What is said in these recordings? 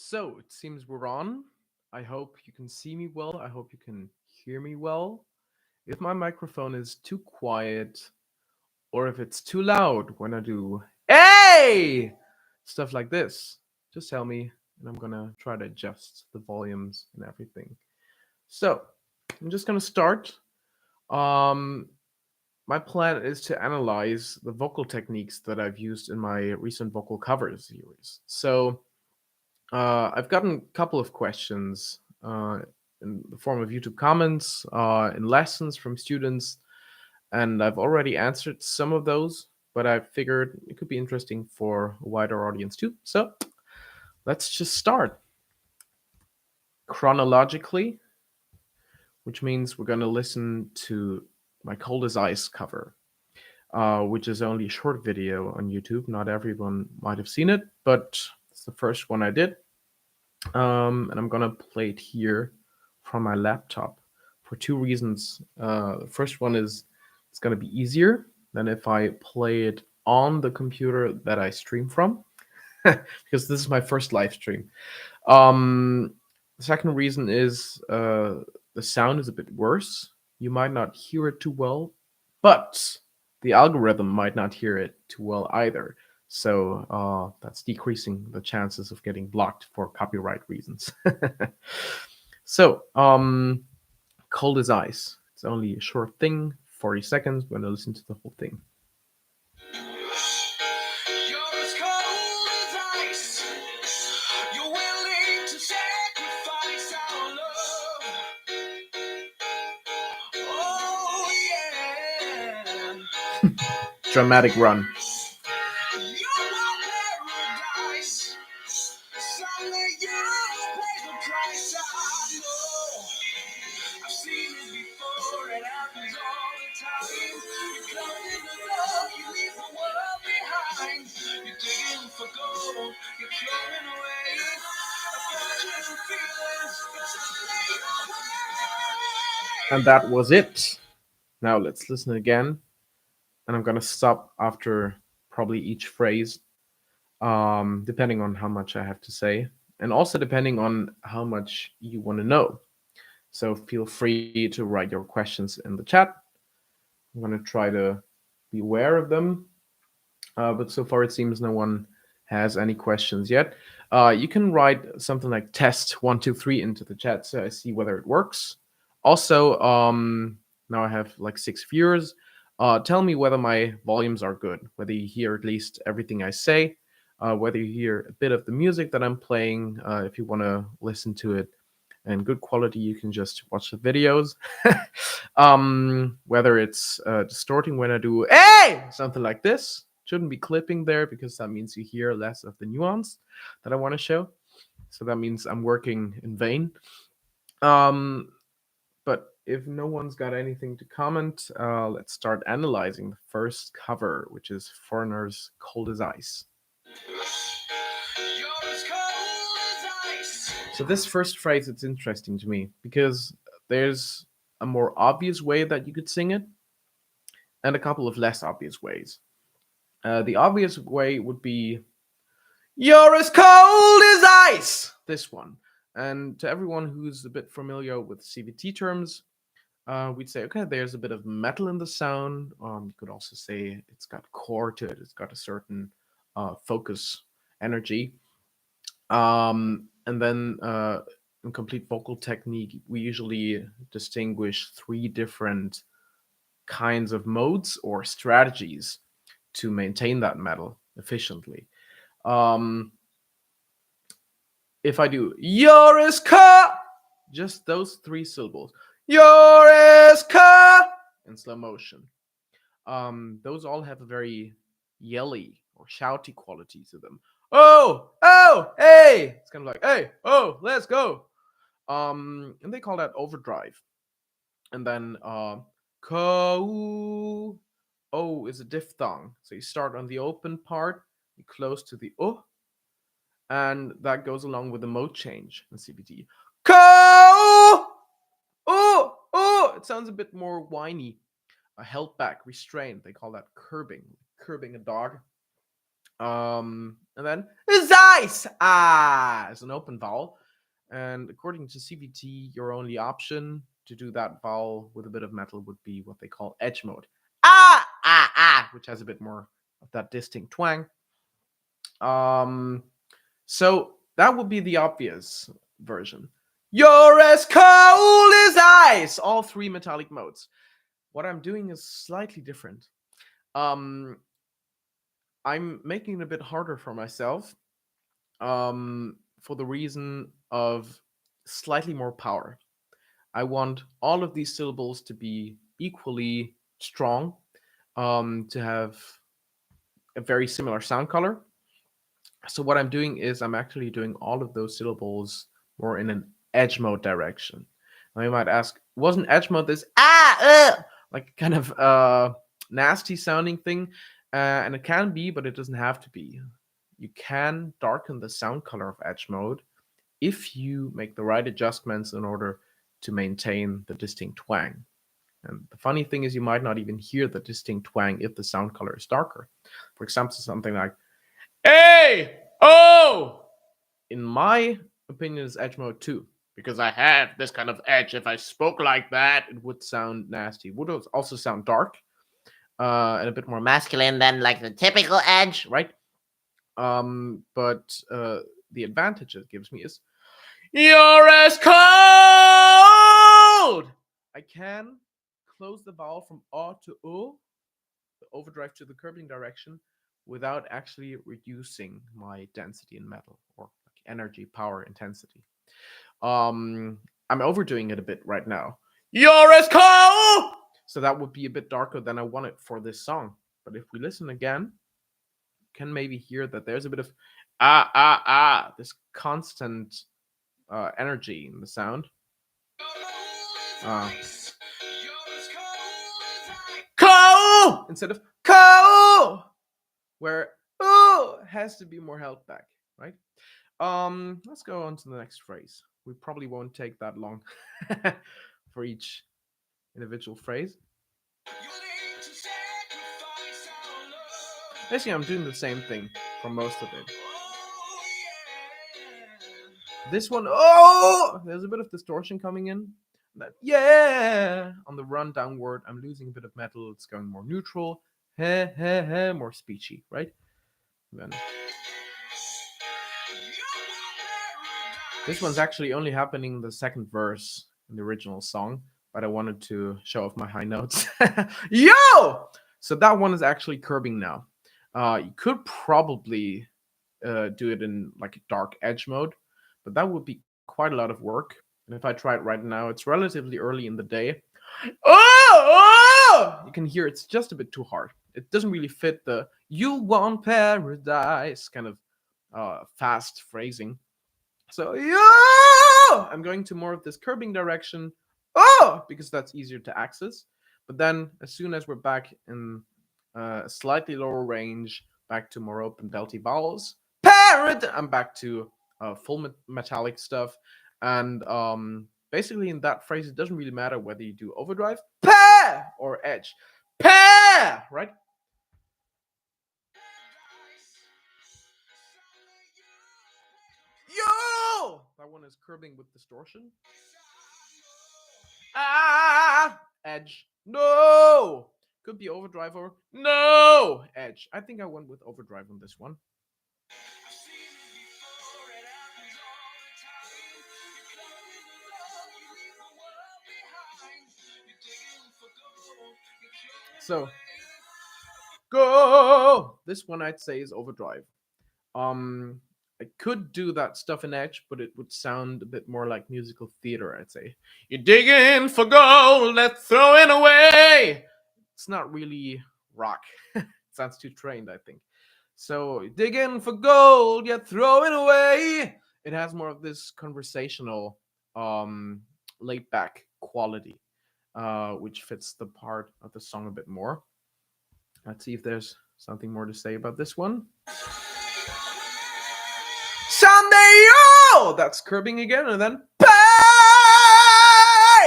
So it seems we're on. I hope you can see me well. I hope you can hear me well. If my microphone is too quiet or if it's too loud when I do hey stuff like this, just tell me and I'm gonna try to adjust the volumes and everything. So I'm just gonna start. Um, my plan is to analyze the vocal techniques that I've used in my recent vocal covers series. So I've gotten a couple of questions in the form of YouTube comments, in lessons from students, and I've already answered some of those, but I figured it could be interesting for a wider audience too. So let's just start chronologically, which means we're going to listen to my Cold as Ice cover, which is only a short video on YouTube. Not everyone might have seen it, but it's the first one I did. And I'm gonna play it here from my laptop for two reasons. The first one is it's gonna be easier than if I play it on the computer that I stream from, because this is my first live stream. The second reason is the sound is a bit worse. You might not hear it too well, but the algorithm might not hear it too well either. So that's decreasing the chances of getting blocked for copyright reasons. So, Cold as Ice. It's only a short thing, 40 seconds. We're going to listen to the whole thing. You're as cold as ice. You're willing to sacrifice our love. Oh, yeah. Dramatic run. And that was it. Now let's listen again. And I'm going to stop after probably each phrase, depending on how much I have to say. And also depending on how much you want to know. So feel free to write your questions in the chat. I'm going to try to be aware of them. But so far, it seems no one has any questions yet. You can write something like test 123 into the chat so I see whether it works. Also, now I have like 6 viewers. Tell me whether my volumes are good, whether you hear at least everything I say, whether you hear a bit of the music that I'm playing. If you want to listen to it in good quality, you can just watch the videos. Whether it's distorting when I do hey something like this. Shouldn't be clipping there because that means you hear less of the nuance that I want to show. So that means I'm working in vain. But if no one's got anything to comment, let's start analyzing the first cover, which is Foreigner's Cold as Ice. So this first phrase, it's interesting to me because there's a more obvious way that you could sing it and a couple of less obvious ways. The obvious way would be, "You're as cold as ice!" This one. And to everyone who's a bit familiar with CVT terms, we'd say, okay, there's a bit of metal in the sound. You could also say it's got core to it. It's got a certain focus energy. And then in complete vocal technique, we usually distinguish 3 different kinds of modes or strategies to maintain that metal efficiently. If I do "Yoris ka," just those 3 syllables, "Yoris ka" in slow motion, those all have a very yelly or shouty quality to them. Oh, oh, hey! It's kind of like, hey, oh, let's go. And they call that overdrive. And then ko, oh is a diphthong. So you start on the open part, you close to the and that goes along with the mode change in CBT. Ko, it sounds a bit more whiny, held back, restrained. They call that curbing a dog. And then Zeiss is an open vowel. And according to CVT, your only option to do that vowel with a bit of metal would be what they call edge mode. Which has a bit more of that distinct twang. So that would be the obvious version. You're as cold as ice! All three metallic modes. What I'm doing is slightly different. I'm making it a bit harder for myself for the reason of slightly more power. I want all of these syllables to be equally strong, to have a very similar sound color. So what I'm doing is I'm actually doing all of those syllables more in an edge mode direction. Now you might ask, wasn't edge mode this like kind of nasty sounding thing? And it can be, but it doesn't have to be. You can darken the sound color of edge mode if you make the right adjustments in order to maintain the distinct twang. And the funny thing is, you might not even hear the distinct twang if the sound color is darker. For example, something like, hey, oh! In my opinion, is edge mode 2. Because I have this kind of edge. If I spoke like that, it would sound nasty. It would also sound dark. And a bit more masculine than like the typical edge, right? But the advantage it gives me is, you're as cold! I can close the vowel from A to O, the overdrive to the curbing direction, without actually reducing my density in metal, or like energy, power, intensity. I'm overdoing it a bit right now. You're as cold! So that would be a bit darker than I wanted for this song. But if we listen again, you can maybe hear that there's a bit of this constant energy in the sound. Cold! Instead of cold! Where has to be more held back, right? Let's go on to the next phrase. We probably won't take that long for each individual phrase. Basically, I'm doing the same thing for most of it. This one, there's a bit of distortion coming in. That, on the run downward, I'm losing a bit of metal. It's going more neutral, more speechy, right? Then this one's actually only happening in the second verse in the original song, but I wanted to show off my high notes. Yo! So that one is actually curbing now. You could probably do it in like a dark edge mode, but that would be quite a lot of work. And if I try it right now, it's relatively early in the day. You can hear it's just a bit too hard. It doesn't really fit the "you want paradise" kind of fast phrasing. So I'm going to more of this curbing direction, because that's easier to access. But then as soon as we're back in a slightly lower range, back to more open belty vowels, I'm back to full metallic stuff. And basically in that phrase, it doesn't really matter whether you do overdrive or edge, right? Yo! That one is curbing with distortion. Edge. No! Could be overdrive or no! Edge. I think I went with overdrive on this one. So, go! This one I'd say is overdrive. I could do that stuff in edge, but it would sound a bit more like musical theater, I'd say. You're digging for gold, let's throw it away! It's not really rock. It sounds too trained, I think. So, digging for gold, you're throwing away! It has more of this conversational, laid back quality, which fits the part of the song a bit more. Let's see if there's something more to say about this one. Someday, that's curbing again, and then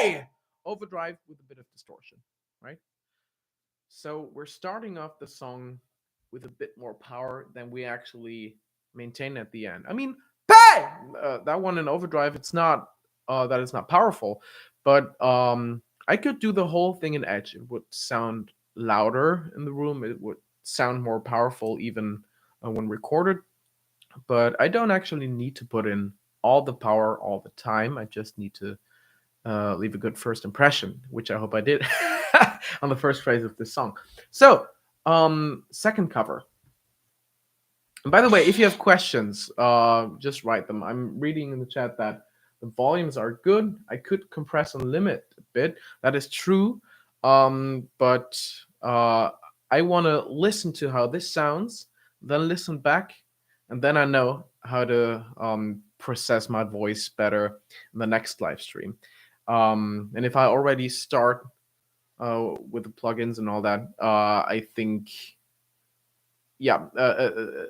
pay! Overdrive with a bit of distortion, right? So we're starting off the song with a bit more power than we actually maintain at the end. I mean, hey, that one in overdrive, it's not that it's not powerful, but I could do the whole thing in edge. It would sound louder in the room. It would sound more powerful even when recorded. But I don't actually need to put in all the power all the time. I just need to leave a good first impression, which I hope I did on the first phrase of this song. So, second cover. And by the way, if you have questions, just write them. I'm reading in the chat that the volumes are good. I could compress and limit a bit. That is true. But I want to listen to how this sounds, then listen back, and then I know how to process my voice better in the next live stream. And if I already start with the plugins and all that, I think, yeah, a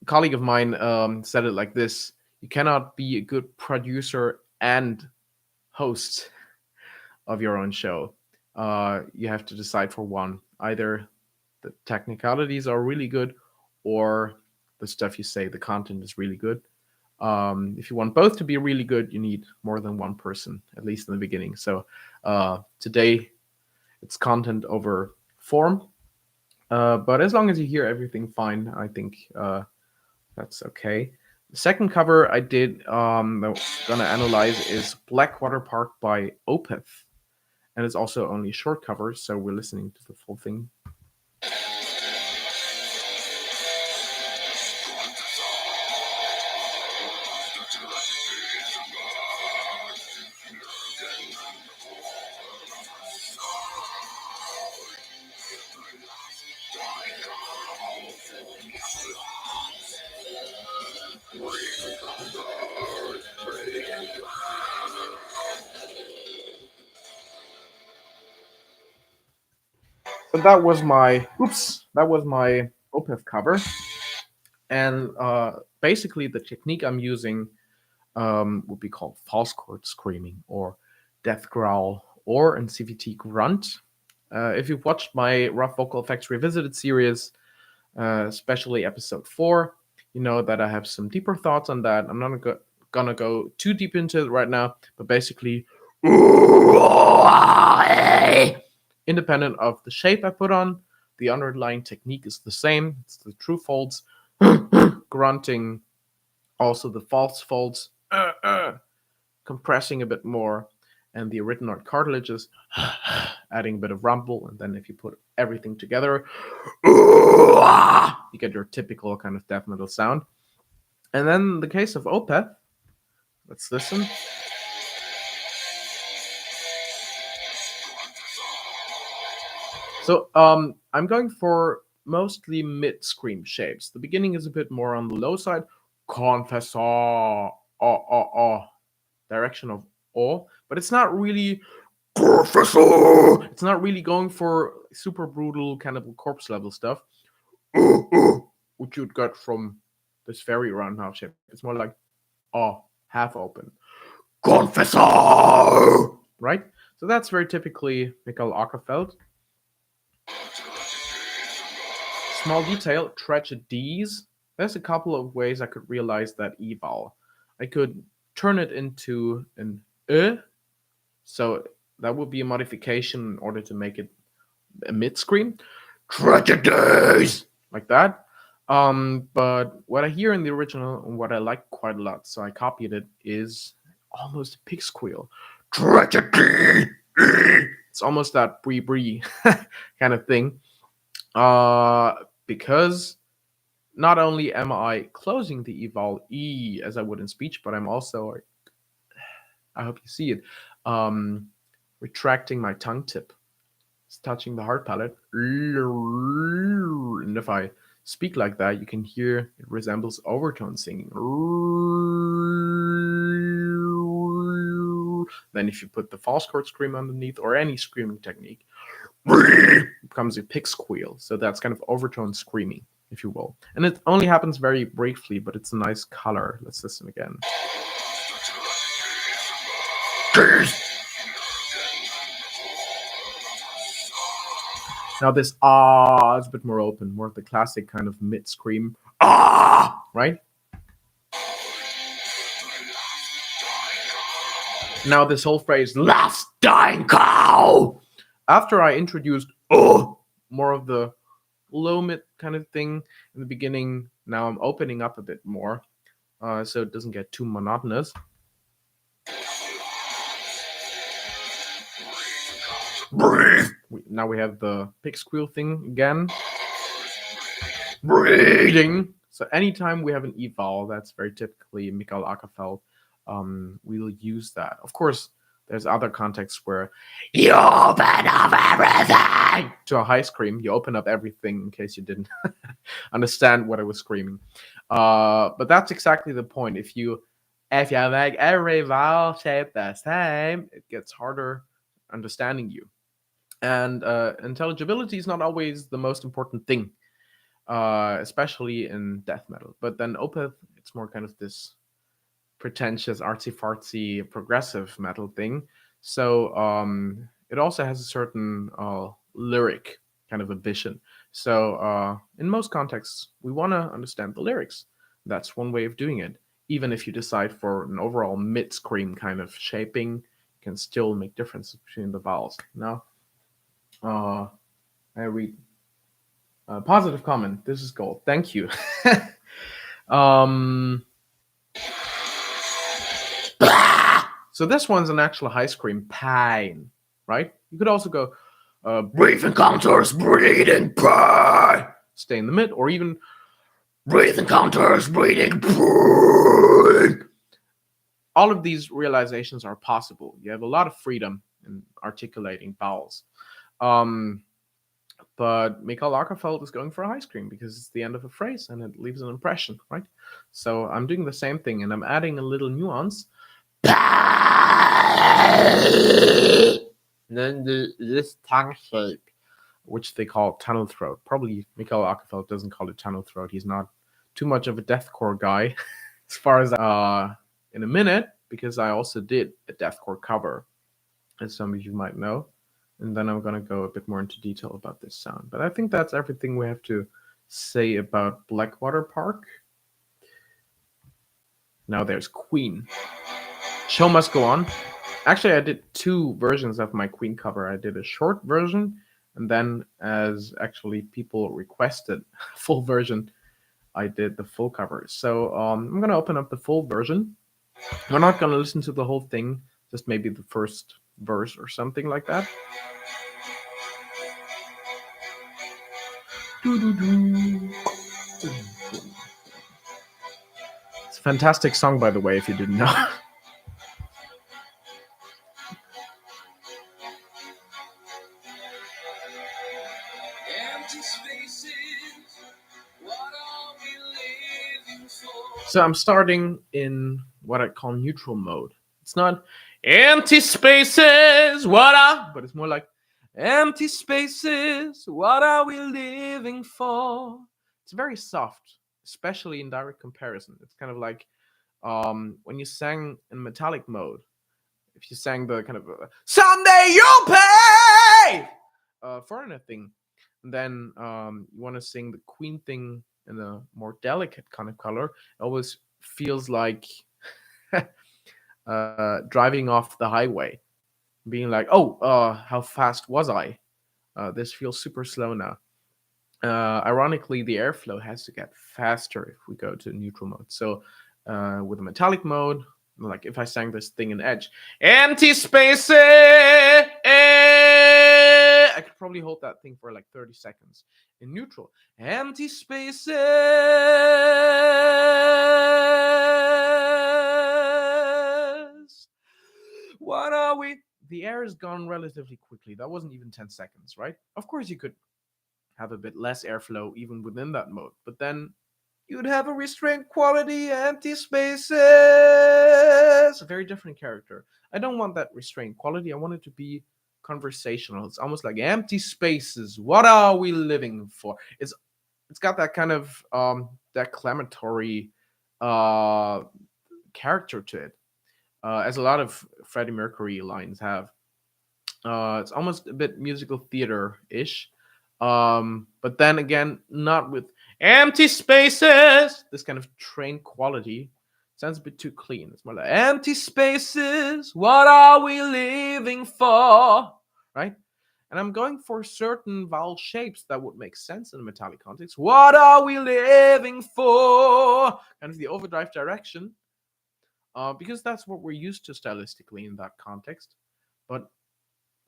colleague of mine said it like this: you cannot be a good producer and host of your own show. You have to decide for one. Either the technicalities are really good, or the stuff you say, the content is really good. If you want both to be really good, you need more than one person, at least in the beginning. So today, it's content over form. But as long as you hear everything fine, I think that's okay. The second cover I did that I'm gonna analyze is Blackwater Park by Opeth. And it's also only a short cover, so we're listening to the full thing. So that was my Opeth cover, and basically the technique I'm using would be called false chord screaming or death growl or in CVT grunt. If you've watched my Rough Vocal Effects Revisited series, especially episode 4, you know that I have some deeper thoughts on that. I'm not gonna go too deep into it right now, but basically, independent of the shape I put on, the underlying technique is the same. It's the true folds, grunting, also the false folds, compressing a bit more, and the arytenoid cartilages, adding a bit of rumble. And then if you put everything together, you get your typical kind of death metal sound. And then in the case of Opeth, let's listen. So I'm going for mostly mid-scream shapes. The beginning is a bit more on the low side. Confessor, direction of but it's not really Confessor. It's not really going for super brutal Cannibal Corpse level stuff, which you'd get from this very roundhouse shape. It's more like half open. Confessor, right? So that's very typically Michael Ackerfeld. Small detail, tragedies. There's a couple of ways I could realize that eval. I could turn it into an so that would be a modification in order to make it a mid-scream. Tragedies! Like that. But what I hear in the original and what I like quite a lot, so I copied it, is almost a pig squeal. Tragedy! It's almost that brie brie kind of thing. Because not only am I closing the eval E as I would in speech, but I'm also, I hope you see it, retracting my tongue tip. It's touching the hard palate. And if I speak like that, you can hear it resembles overtone singing. Then if you put the false chord scream underneath or any screaming technique, it becomes a pig squeal. So that's kind of overtone screaming, if you will. And it only happens very briefly, but it's a nice color. Let's listen again. Now this is a bit more open, more of the classic kind of mid-scream, right? Now this whole phrase, last dying cow, after I introduced more of the low mid kind of thing in the beginning, now I'm opening up a bit more so it doesn't get too monotonous. Breathe. Now we have the pig squeal thing again. Breathing. So anytime we have an E vowel, that's very typically Michael Ackerfeld, we'll use that. Of course, there's other contexts where you open up everything to a high scream. You open up everything in case you didn't understand what I was screaming. But that's exactly the point. If you make every vowel shape the same, it gets harder understanding you. And intelligibility is not always the most important thing, especially in death metal. But then Opeth, it's more kind of this pretentious, artsy-fartsy, progressive metal thing. So it also has a certain lyric kind of ambition. So in most contexts, we want to understand the lyrics. That's one way of doing it. Even if you decide for an overall mid-scream kind of shaping, you can still make differences between the vowels. Now, I read positive comment. This is gold. Thank you. So this one's an actual high scream, pain, right? You could also go brief encounters, breathing pain. Stay in the mid, or even breath encounters, breathing pain. All of these realizations are possible. You have a lot of freedom in articulating vowels. But Michael Lagerfeld is going for a high scream because it's the end of a phrase and it leaves an impression, right? So I'm doing the same thing and I'm adding a little nuance. And then this tongue shape, which they call tunnel throat. Probably Michael Lagerfeld doesn't call it tunnel throat. He's not too much of a deathcore guy, as far as in a minute, because I also did a deathcore cover, as some of you might know. And then I'm going to go a bit more into detail about this sound. But I think that's everything we have to say about Blackwater Park. Now there's Queen. Show must go on. Actually, I did two versions of my Queen cover. I did a short version, and then as actually people requested full version, I did the full cover. So I'm going to open up the full version. We're not going to listen to the whole thing, just maybe the first verse or something like that. It's a fantastic song, by the way, if you didn't know. So I'm starting in what I call neutral mode. It's not empty spaces, but it's more like empty spaces, what are we living for? It's very soft, especially in direct comparison. It's kind of like when you sang in metallic mode. If you sang the kind of someday you'll pay foreigner thing, and then you want to sing the Queen thing in a more delicate kind of color, it always feels like driving off the highway, being like, how fast was I? This feels super slow now. Ironically, the airflow has to get faster if we go to neutral mode. So with a metallic mode, like if I sang this thing in Edge, empty spaces, I could probably hold that thing for like 30 seconds. In neutral, empty spaces, what are we? The air is gone relatively quickly. That wasn't even 10 seconds, right? Of course, you could have a bit less airflow even within that mode, but then you'd have a restrained quality, empty spaces. A very different character. I don't want that restrained quality. I want it to be conversational. It's almost like empty spaces. What are we living for? It's got that kind of declamatory character to it, as a lot of Freddie Mercury lines have. It's almost a bit musical theater-ish, but then again, not with empty spaces, this kind of trained quality. sounds a bit too clean. It's more like empty spaces. What are we living for? Right? And I'm going for certain vowel shapes that would make sense in a metallic context. What are we living for? Kind of the overdrive direction. Because that's what we're used to stylistically in that context. But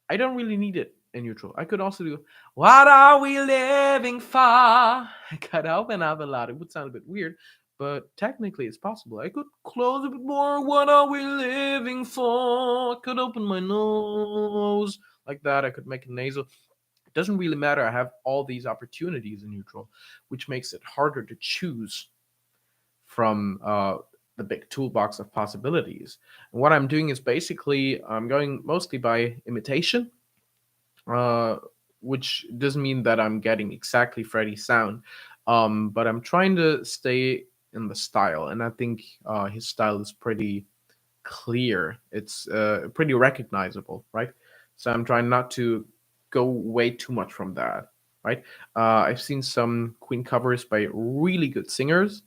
I don't really need it in neutral. I could also do, what are we living for? Cut open up a lot. It would sound a bit weird, but technically it's possible. I could close a bit more. What are we living for? I could open my nose like that. I could make it nasal. It doesn't really matter. I have all these opportunities in neutral, which makes it harder to choose from the big toolbox of possibilities. And what I'm doing is basically I'm going mostly by imitation, uh, which doesn't mean that I'm getting exactly Freddy's sound, but I'm trying to stay in the style, and I think his style is pretty clear. It's pretty recognizable, right? So I'm trying not to go way too much from that, right? I've seen some Queen covers by really good singers,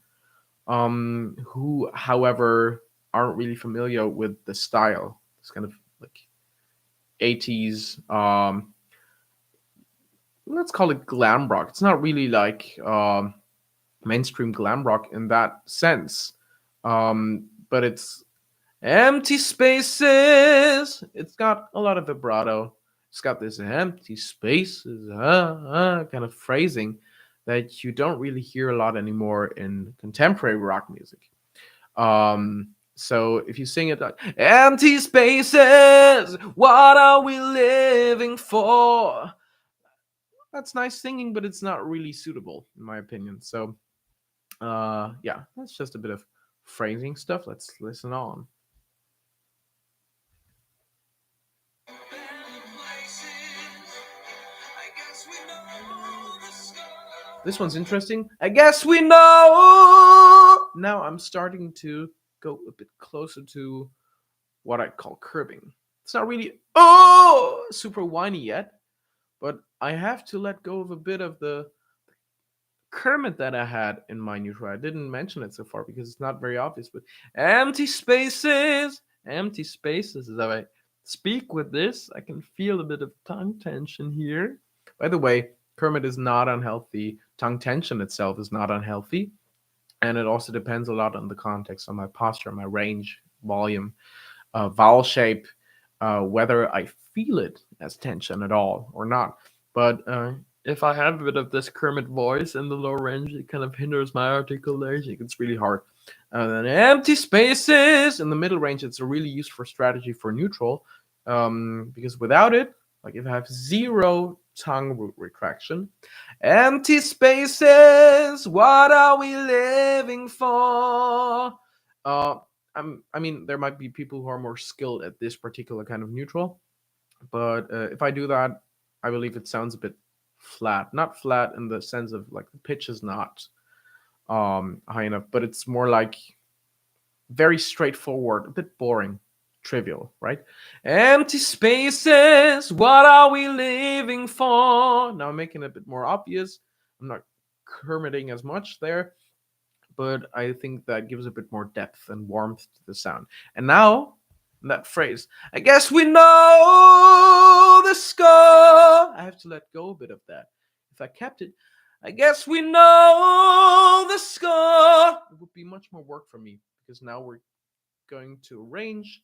who, however, aren't really familiar with the style. It's kind of like 80s, let's call it glam rock. It's not really like mainstream glam rock in that sense, but it's empty spaces. It's got a lot of vibrato. It's got this empty spaces kind of phrasing that you don't really hear a lot anymore in contemporary rock music. So if you sing it like empty spaces, what are we living for? That's nice singing, but it's not really suitable in my opinion. So yeah, that's just a bit of phrasing stuff. Let's listen on. This one's interesting. I guess we know. Now I'm starting to go a bit closer to what I call curbing. It's not really super whiny yet, but I have to let go of a bit of the Kermit that I had in my neutral. I didn't mention it so far because it's not very obvious, but empty spaces, empty spaces. As I speak with this, I can feel a bit of tongue tension here. By the way, Kermit is not unhealthy. Tongue tension itself is not unhealthy. And it also depends a lot on the context, on my posture, my range, volume, vowel shape, whether I feel it as tension at all or not. But if I have a bit of this Kermit voice in the low range, it kind of hinders my articulation. It's really hard. Then empty spaces in the middle range, it's really used for strategy for neutral, because without it, like if I have zero tongue root retraction, empty spaces, what are we living for? Uh, I mean, there might be people who are more skilled at this particular kind of neutral, but if I do that, I believe it sounds a bit flat. Not flat in the sense of like the pitch is not high enough, but it's more like very straightforward, a bit boring, trivial, right? Empty spaces, what are we living for? Now I'm making it a bit more obvious. I'm not kermiting as much there, but I think that gives a bit more depth and warmth to the sound. And now, that phrase, I guess we know the score. I have to let go a bit of that. If I kept it, I guess we know the score. It would be much more work for me because now we're going to a range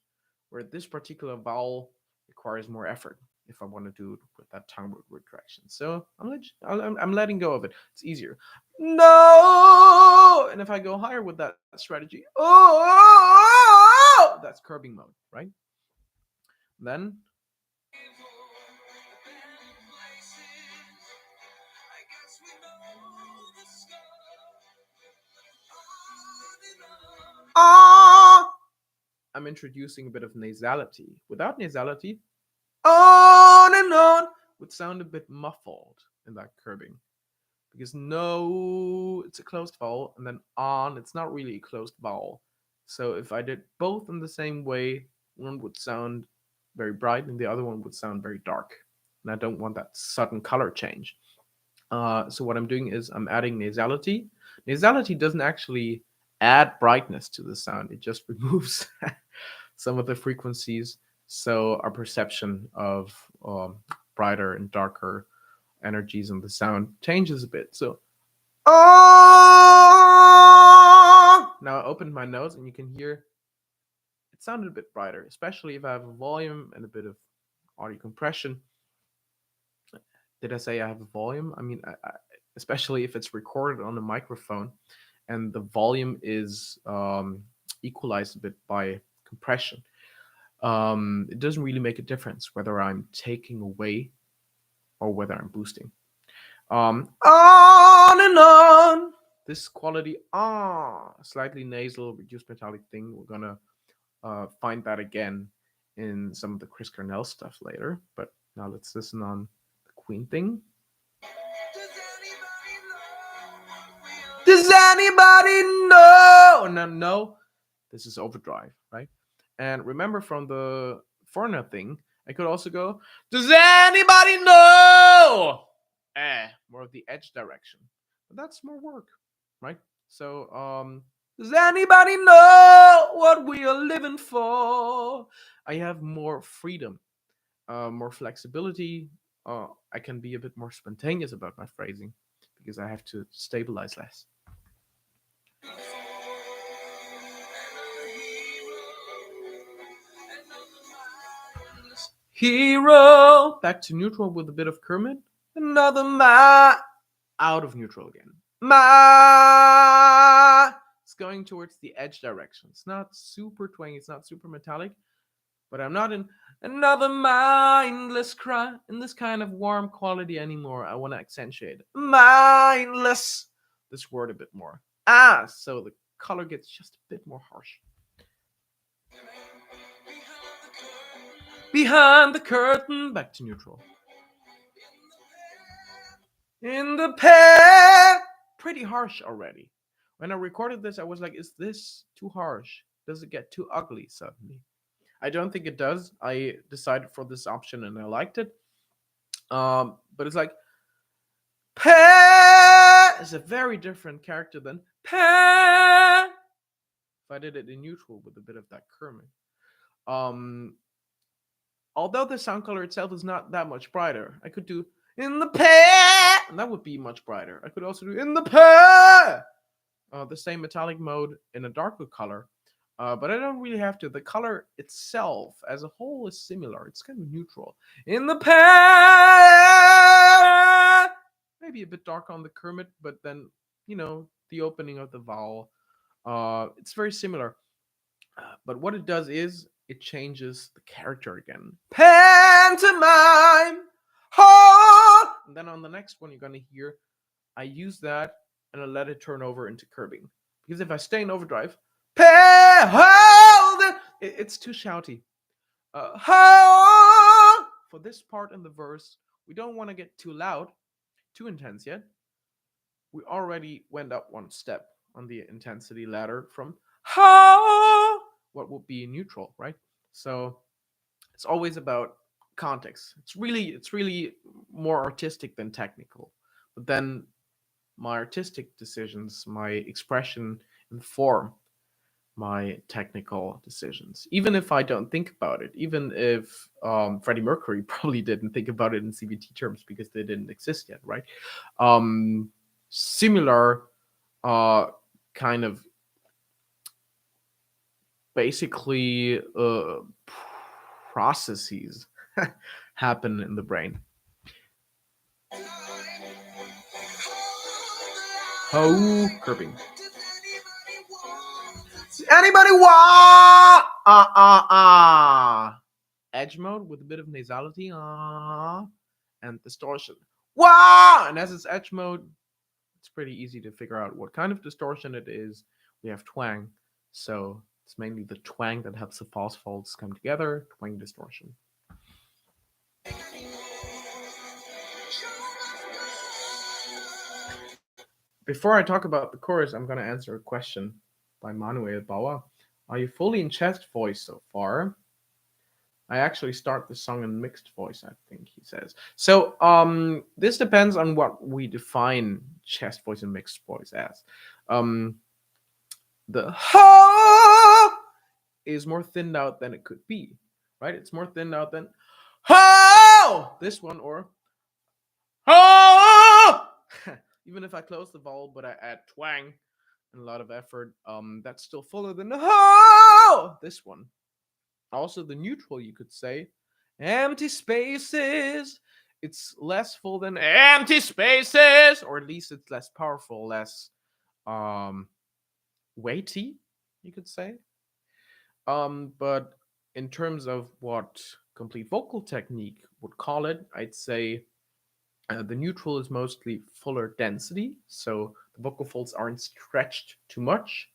where this particular vowel requires more effort if I want to do it with that tongue root retraction. So I'm letting go of it. It's easier. No! And if I go higher with that strategy, that's curbing mode, right? Then I'm introducing a bit of nasality. Without nasality, on and on would sound a bit muffled in that curbing. Because no, it's a closed vowel, and then on, it's not really a closed vowel. So if I did both in the same way, one would sound very bright and the other one would sound very dark. And I don't want that sudden color change. So what I'm doing is I'm adding nasality. Nasality doesn't actually add brightness to the sound. It just removes some of the frequencies, so our perception of brighter and darker energies in the sound changes a bit. So, now I opened my nose and you can hear it sounded a bit brighter, especially if I have a volume and a bit of audio compression. Did I say I have a volume? I mean, especially if it's recorded on a microphone and the volume is equalized a bit by compression. It doesn't really make a difference whether I'm taking away or whether I'm boosting. On and on. This quality, slightly nasal, reduced metallic thing. We're gonna find that again in some of the Chris Cornell stuff later. But now let's listen on the Queen thing. Does anybody know? No. This is overdrive, right? And remember from the Foreigner thing, I could also go, does anybody know? More of the edge direction. But that's more work, right? So, does anybody know what we are living for? I have more freedom, more flexibility. I can be a bit more spontaneous about my phrasing because I have to stabilize less. Hero. Back to neutral with a bit of Kermit. Another out of neutral again. It's going towards the edge direction. It's not super twangy, it's not super metallic, but I'm not in another mindless cry in this kind of warm quality anymore. I want to accentuate mindless this word a bit more. So the color gets just a bit more harsh. Behind the curtain, back to neutral. In the pair, pretty harsh already. When I recorded this, I was like, is this too harsh? Does it get too ugly suddenly? I don't think it does. I decided for this option and I liked it. But it's like, pair is a very different character than pair. If I did it in neutral with a bit of that Kermit. Although the sound color itself is not that much brighter, I could do in the pair, and that would be much brighter. I could also do in the pair, the same metallic mode in a darker color, but I don't really have to. The color itself as a whole is similar. It's kind of neutral. In the pair, maybe a bit darker on the Kermit, but then, the opening of the vowel, it's very similar. But what it does is it changes the character again. Pantomime! Ha! And then on the next one, you're going to hear I use that and I let it turn over into curbing. Because if I stay in overdrive, it's too shouty. For this part in the verse, we don't want to get too loud, too intense yet. We already went up one step on the intensity ladder from what would be neutral, right? So it's always about context. It's really more artistic than technical. But then my artistic decisions, my expression inform my technical decisions. Even if I don't think about it, even if Freddie Mercury probably didn't think about it in CVT terms because they didn't exist yet, right? Similar kind of basically processes happen in the brain. Curbing. Anybody want edge mode with a bit of nasality and distortion. And as it's edge mode, it's pretty easy to figure out what kind of distortion it is. We have twang, so it's mainly the twang that helps the false folds come together. Twang distortion. Before I talk about the chorus, I'm going to answer a question by Manuel Bauer. Are you fully in chest voice so far? I actually start the song in mixed voice, I think he says. So this depends on what we define chest voice and mixed voice as. the ha is more thinned out than it could be, right? It's more thinned out than ha. This one, or ha. Even if I close the vowel, but I add twang and a lot of effort, that's still fuller than ha. This one. Also, the neutral, you could say, empty spaces. It's less full than empty spaces, or at least it's less powerful, less weighty, you could say. But in terms of what complete vocal technique would call it, I'd say the neutral is mostly fuller density, so the vocal folds aren't stretched too much,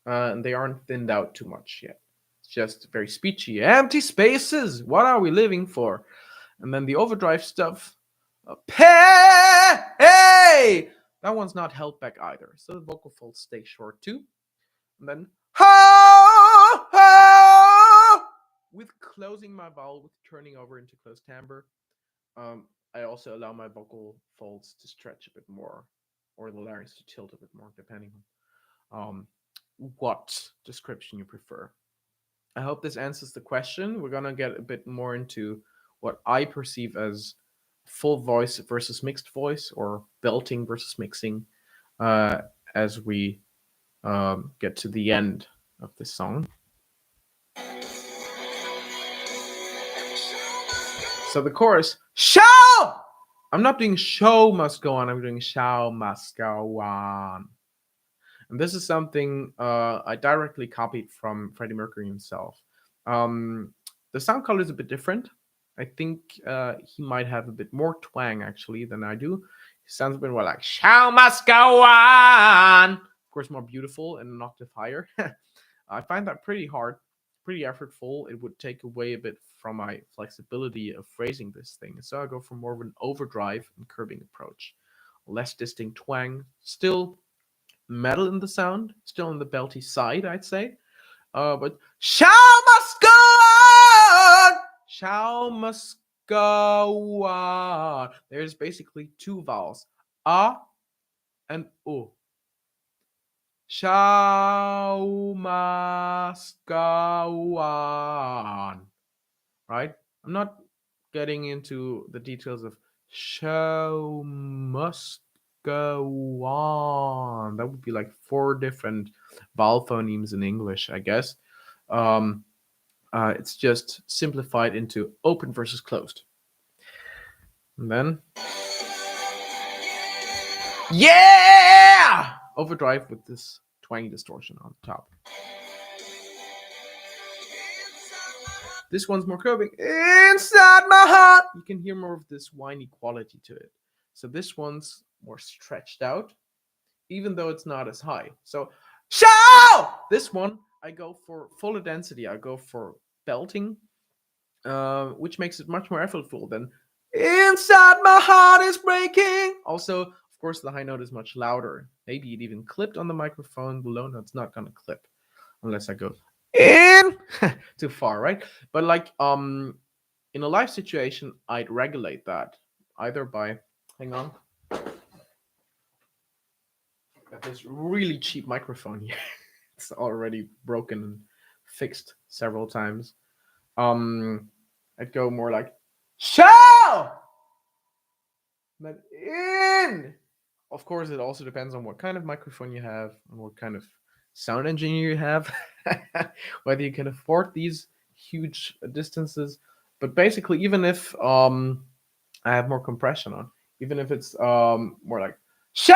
and they aren't thinned out too much yet. It's just very speechy. Empty spaces. What are we living for? And then the overdrive stuff. Hey! That one's not held back either. So the vocal folds stay short too. And then ha, ha, with closing my vowel, with turning over into closed timbre. I also allow my vocal folds to stretch a bit more, or the larynx to tilt a bit more, depending on what description you prefer. I hope this answers the question. We're gonna get a bit more into what I perceive as full voice versus mixed voice, or belting versus mixing, as we get to the end of this song. So the chorus, show! I'm not doing show must go on, I'm doing show must go on. And this is something I directly copied from Freddie Mercury himself. The sound color is a bit different. I think he might have a bit more twang, actually, than I do. He sounds a bit more like, show must go on. Of course, more beautiful and an octave higher. I find that pretty hard, pretty effortful. It would take away a bit from my flexibility of phrasing this thing. So I go for more of an overdrive and curving approach. Less distinct twang, still metal in the sound, still on the belty side, I'd say. But shall must go on, shall must go on. There's basically two vowels, and u. Shall must go on. Right? I'm not getting into the details of shall must go on. That would be like 4 different vowel phonemes in English, I guess. It's just simplified into open versus closed. And then, yeah! Overdrive with this twangy distortion on top. This one's more curving. Inside my heart. You can hear more of this whiny quality to it. So this one's more stretched out, even though it's not as high. So, show! This one, I go for fuller density. I go for belting, which makes it much more effortful than inside my heart is breaking. Also, of course, the high note is much louder. Maybe it even clipped on the microphone. The low note's not going to clip unless I go in too far, right? But like in a live situation, I'd regulate that either by, hang on, got this really cheap microphone here. It's already broken and fixed several times. I'd go more like show, then in. Of course, it also depends on what kind of microphone you have and what kind of sound engineer you have, whether you can afford these huge distances. But basically, even if I have more compression on, even if it's more like show,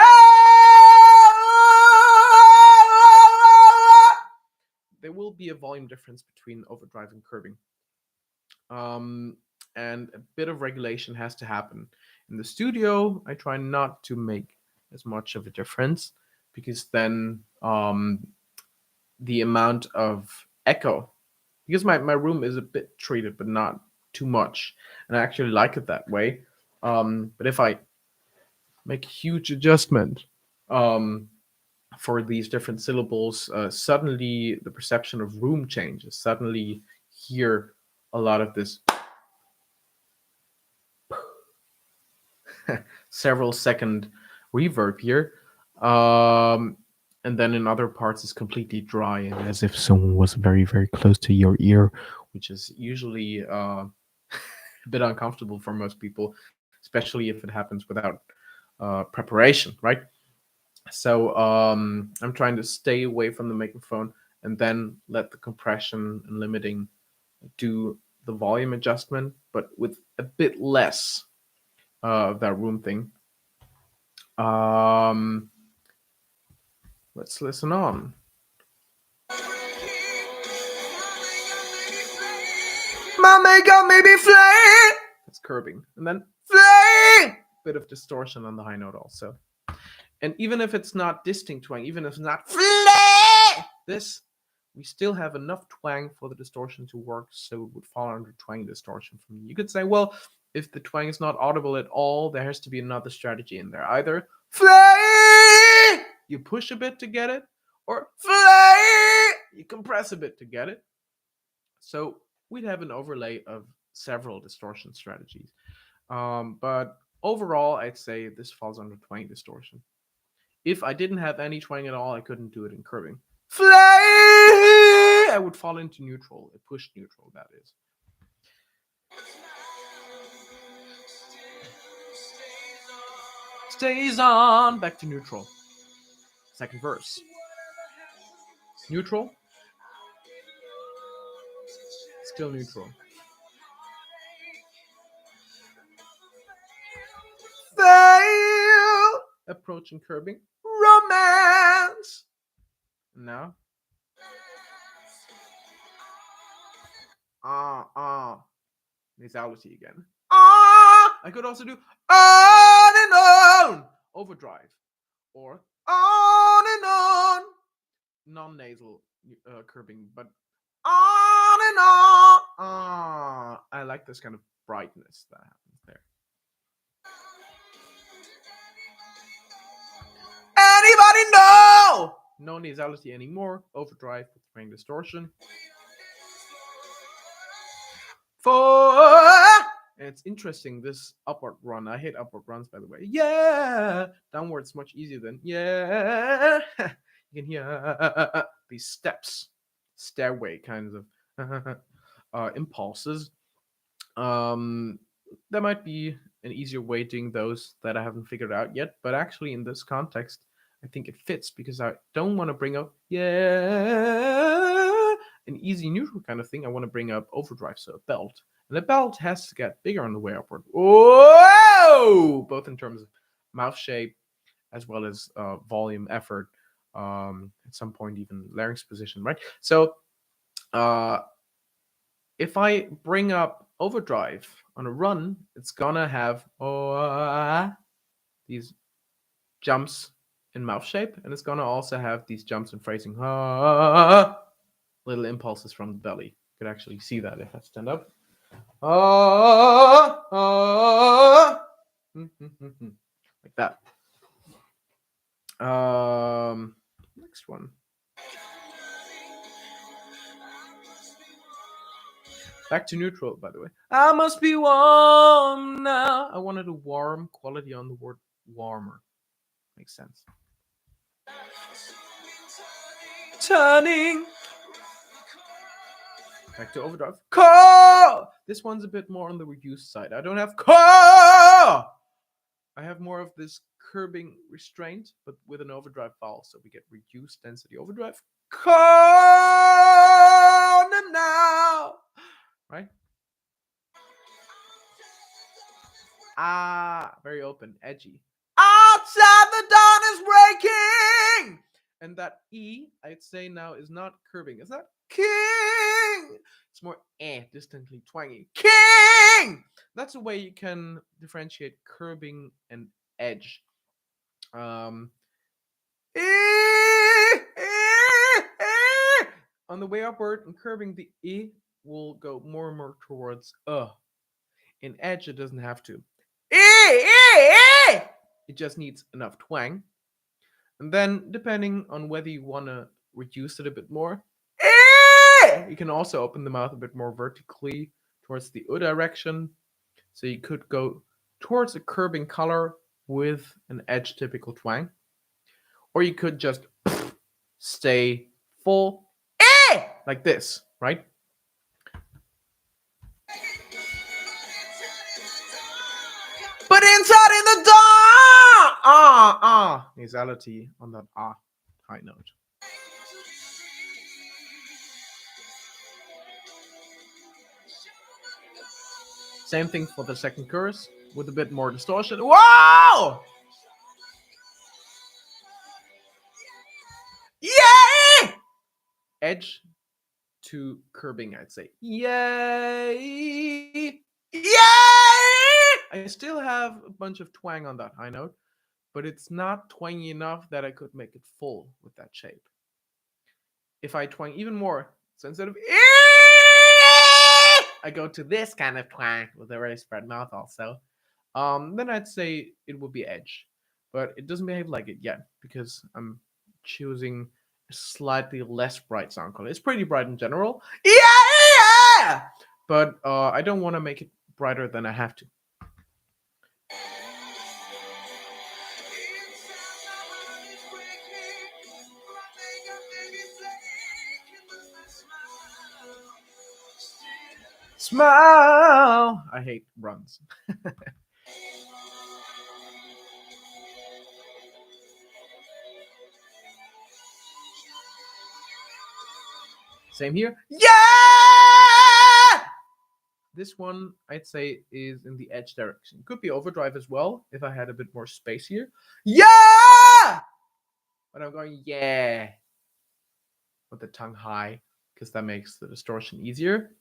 there will be a volume difference between overdrive and curving. And a bit of regulation has to happen. In the studio, I try not to make as much of a difference, because then the amount of echo, because my room is a bit treated, but not too much, and I actually like it that way. But if I make a huge adjustment for these different syllables, suddenly the perception of room changes. Suddenly hear a lot of this several second reverb here. and then in other parts it's completely dry and as if someone was very, very close to your ear, which is usually a bit uncomfortable for most people, especially if it happens without preparation, right? So I'm trying to stay away from the microphone and then let the compression and limiting do the volume adjustment, but with a bit less of that room thing. Let's listen on. My makeup maybe flame. That's curbing. And then flame. Bit of distortion on the high note also. And even if it's not distinct twang, even if it's not flame, this, we still have enough twang for the distortion to work, so it would fall under twang distortion for me. You could say, well, if the twang is not audible at all, there has to be another strategy in there. Either flame, you push a bit to get it, or flame, you compress a bit to get it. So we'd have an overlay of several distortion strategies. But overall, I'd say this falls under twang distortion. If I didn't have any twang at all, I couldn't do it in curving. Flame! I would fall into neutral, a pushed neutral, that is. Stays on. Back to neutral. Second verse. Neutral. Still neutral. Fail. Approaching curbing. Romance. Now. Nasality again. I could also do on and on. Overdrive. Or on and on. Non-nasal curbing, but on and on. I like this kind of brightness that happens there. Anybody know? No nasality anymore. Overdrive with twang distortion. And it's interesting, this upward run. I hate upward runs, by the way. Yeah. Downward's much easier than yeah. You can hear these steps, stairway kinds of impulses. There might be an easier way doing those that I haven't figured out yet, but actually in this context, I think it fits because I don't want to bring up an easy neutral kind of thing. I want to bring up overdrive, so a belt. And the belt has to get bigger on the way upward. Whoa! Both in terms of mouth shape as well as volume, effort, at some point even larynx position, right? So if I bring up overdrive on a run, it's gonna have these jumps in mouth shape, and it's gonna also have these jumps in phrasing, little impulses from the belly. You could actually see that if I stand up. Like that. Next one. Back to neutral, by the way. I must be warm now. I wanted a warm quality on the word warmer. Makes sense. Turning. Back to overdrive. Core! This one's a bit more on the reduced side. I don't have core! I have more of this curbing restraint, but with an overdrive vowel. So we get reduced density overdrive. Core now! Right? Very open, edgy. Outside the dawn is breaking! And that E, I'd say now, is not curbing. It's not king! It's more distantly twangy. King! That's a way you can differentiate curbing and edge. On the way upward and curbing, the E will go more and more towards In edge, it doesn't have to. It just needs enough twang. And then, depending on whether you want to reduce it a bit more, you can also open the mouth a bit more vertically towards the U direction. So you could go towards a curbing color with an edge typical twang. Or you could just stay full, like this, right? But inside in the dark, nasality on that high note. Same thing for the second chorus with a bit more distortion. Whoa! Yeah! Edge to curbing, I'd say. Yay! Yay! I still have a bunch of twang on that high note, but it's not twangy enough that I could make it full with that shape. If I twang even more, so instead of I go to this kind of twang with a very spread mouth also, then I'd say it would be edge. But it doesn't behave like it yet because I'm choosing a slightly less bright sound color. It's pretty bright in general. Yeah! But I don't want to make it brighter than I have to. Smile! I hate runs. Same here. Yeah! This one, I'd say, is in the edge direction. Could be overdrive as well, if I had a bit more space here. Yeah! But I'm going, yeah, with the tongue high, because that makes the distortion easier.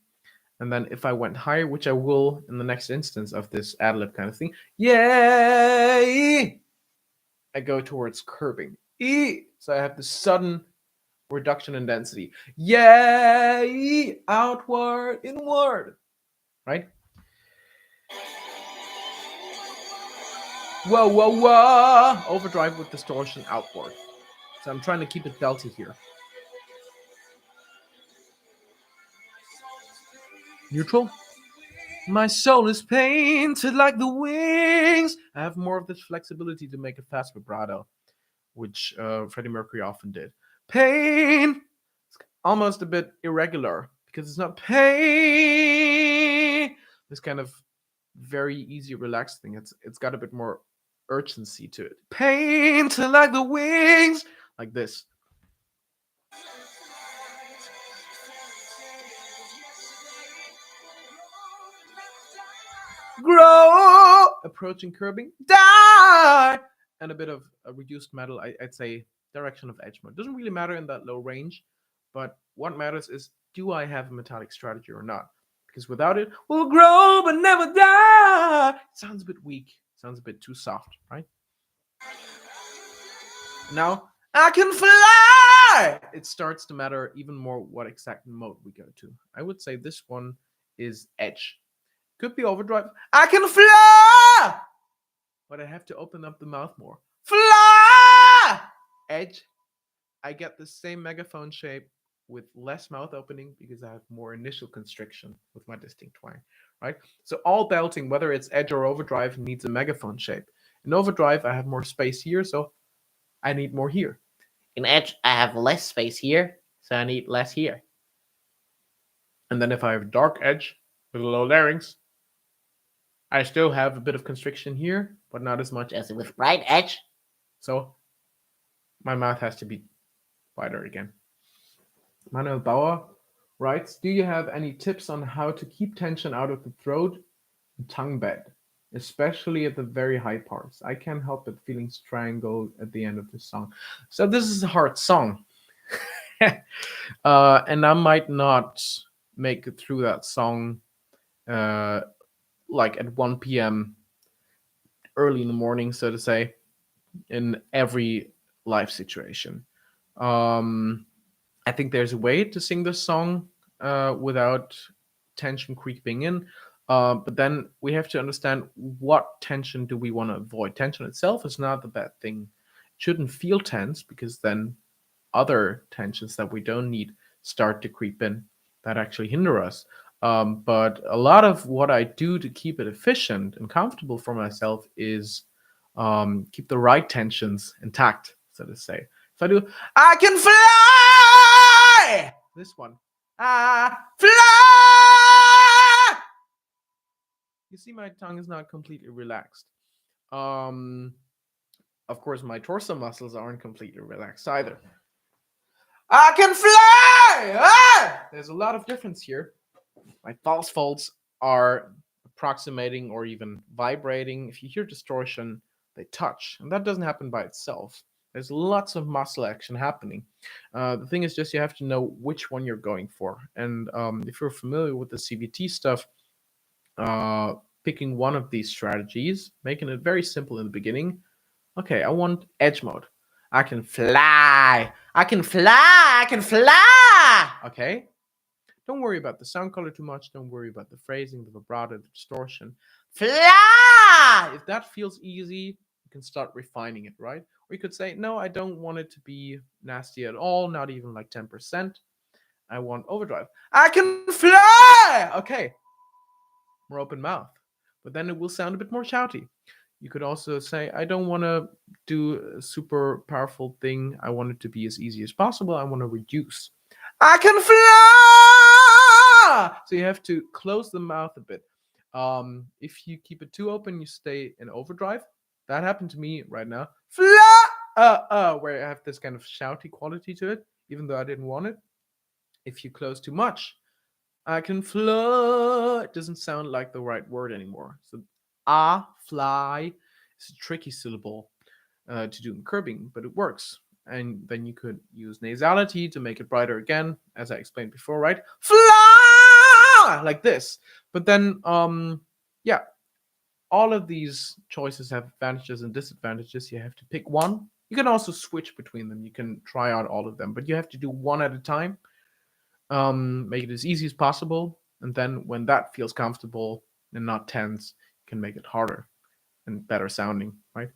And then if I went higher, which I will in the next instance of this ad-lib kind of thing, yay! I go towards curbing. So I have this sudden reduction in density. Yay! Outward, inward. Right? Whoa, whoa, whoa! Overdrive with distortion outward. So I'm trying to keep it belty here. Neutral. My soul is painted like the wings. I have more of this flexibility to make a fast vibrato, which Freddie Mercury often did. Pain. It's almost a bit irregular because it's not pain. This kind of very easy, relaxed thing. It's got a bit more urgency to it. Painted like the wings, like this. Grow, approaching curbing, die, and a bit of a reduced metal. I'd say direction of edge mode. Doesn't really matter in that low range, but what matters is, do I have a metallic strategy or not? Because without it, we'll grow but never die. Sounds a bit weak. Sounds a bit too soft, right? Now, I can fly! It starts to matter even more what exact mode we go to. I would say this one is edge. Could be overdrive. I can fly! But I have to open up the mouth more. Fly! Edge. I get the same megaphone shape with less mouth opening because I have more initial constriction with my distinct twang, right? So all belting, whether it's edge or overdrive, needs a megaphone shape. In overdrive, I have more space here, so I need more here. In edge, I have less space here, so I need less here. And then if I have dark edge with a low larynx, I still have a bit of constriction here, but not as much as with bright edge. So my mouth has to be wider again. Manuel Bauer writes, do you have any tips on how to keep tension out of the throat and tongue bed, especially at the very high parts? I can't help but feeling strangled at the end of the song. So this is a hard song. And I might not make it through that song like at 1 p.m. early in the morning, so to say, in every life situation. I think there's a way to sing this song without tension creeping in. But then we have to understand what tension do we want to avoid. Tension itself is not the bad thing. It shouldn't feel tense because then other tensions that we don't need start to creep in that actually hinder us. But a lot of what I do to keep it efficient and comfortable for myself is keep the right tensions intact, so to say. If I do, I can fly! This one. I fly! You see my tongue is not completely relaxed. Of course, my torso muscles aren't completely relaxed either. I can fly! Ah! There's a lot of difference here. My false folds are approximating or even vibrating. If you hear distortion, they touch, and that doesn't happen by itself. There's lots of muscle action happening. The thing is just you have to know which one you're going for. And if you're familiar with the CVT stuff, picking one of these strategies, making it very simple in the beginning. Okay, I want edge mode. I can fly. I can fly. I can fly. Okay. Don't worry about the sound color too much. Don't worry about the phrasing, the vibrato, the distortion. Fly! If that feels easy, you can start refining it, right? Or you could say, no, I don't want it to be nasty at all, not even like 10%. I want overdrive. I can fly! Okay. More open mouth. But then it will sound a bit more shouty. You could also say, I don't want to do a super powerful thing. I want it to be as easy as possible. I want to reduce. I can fly! So you have to close the mouth a bit. If you keep it too open, you stay in overdrive. That happened to me right now. Fly! Where I have this kind of shouty quality to it, even though I didn't want it. If you close too much, I can fly. It doesn't sound like the right word anymore. So fly is a tricky syllable to do in curbing, but it works. And then you could use nasality to make it brighter again, as I explained before, right? Fly! Like this. But then, yeah, all of these choices have advantages and disadvantages. You have to pick one. You can also switch between them. You can try out all of them, but you have to do one at a time. Make it as easy as possible. And then when that feels comfortable and not tense, you can make it harder and better sounding, right?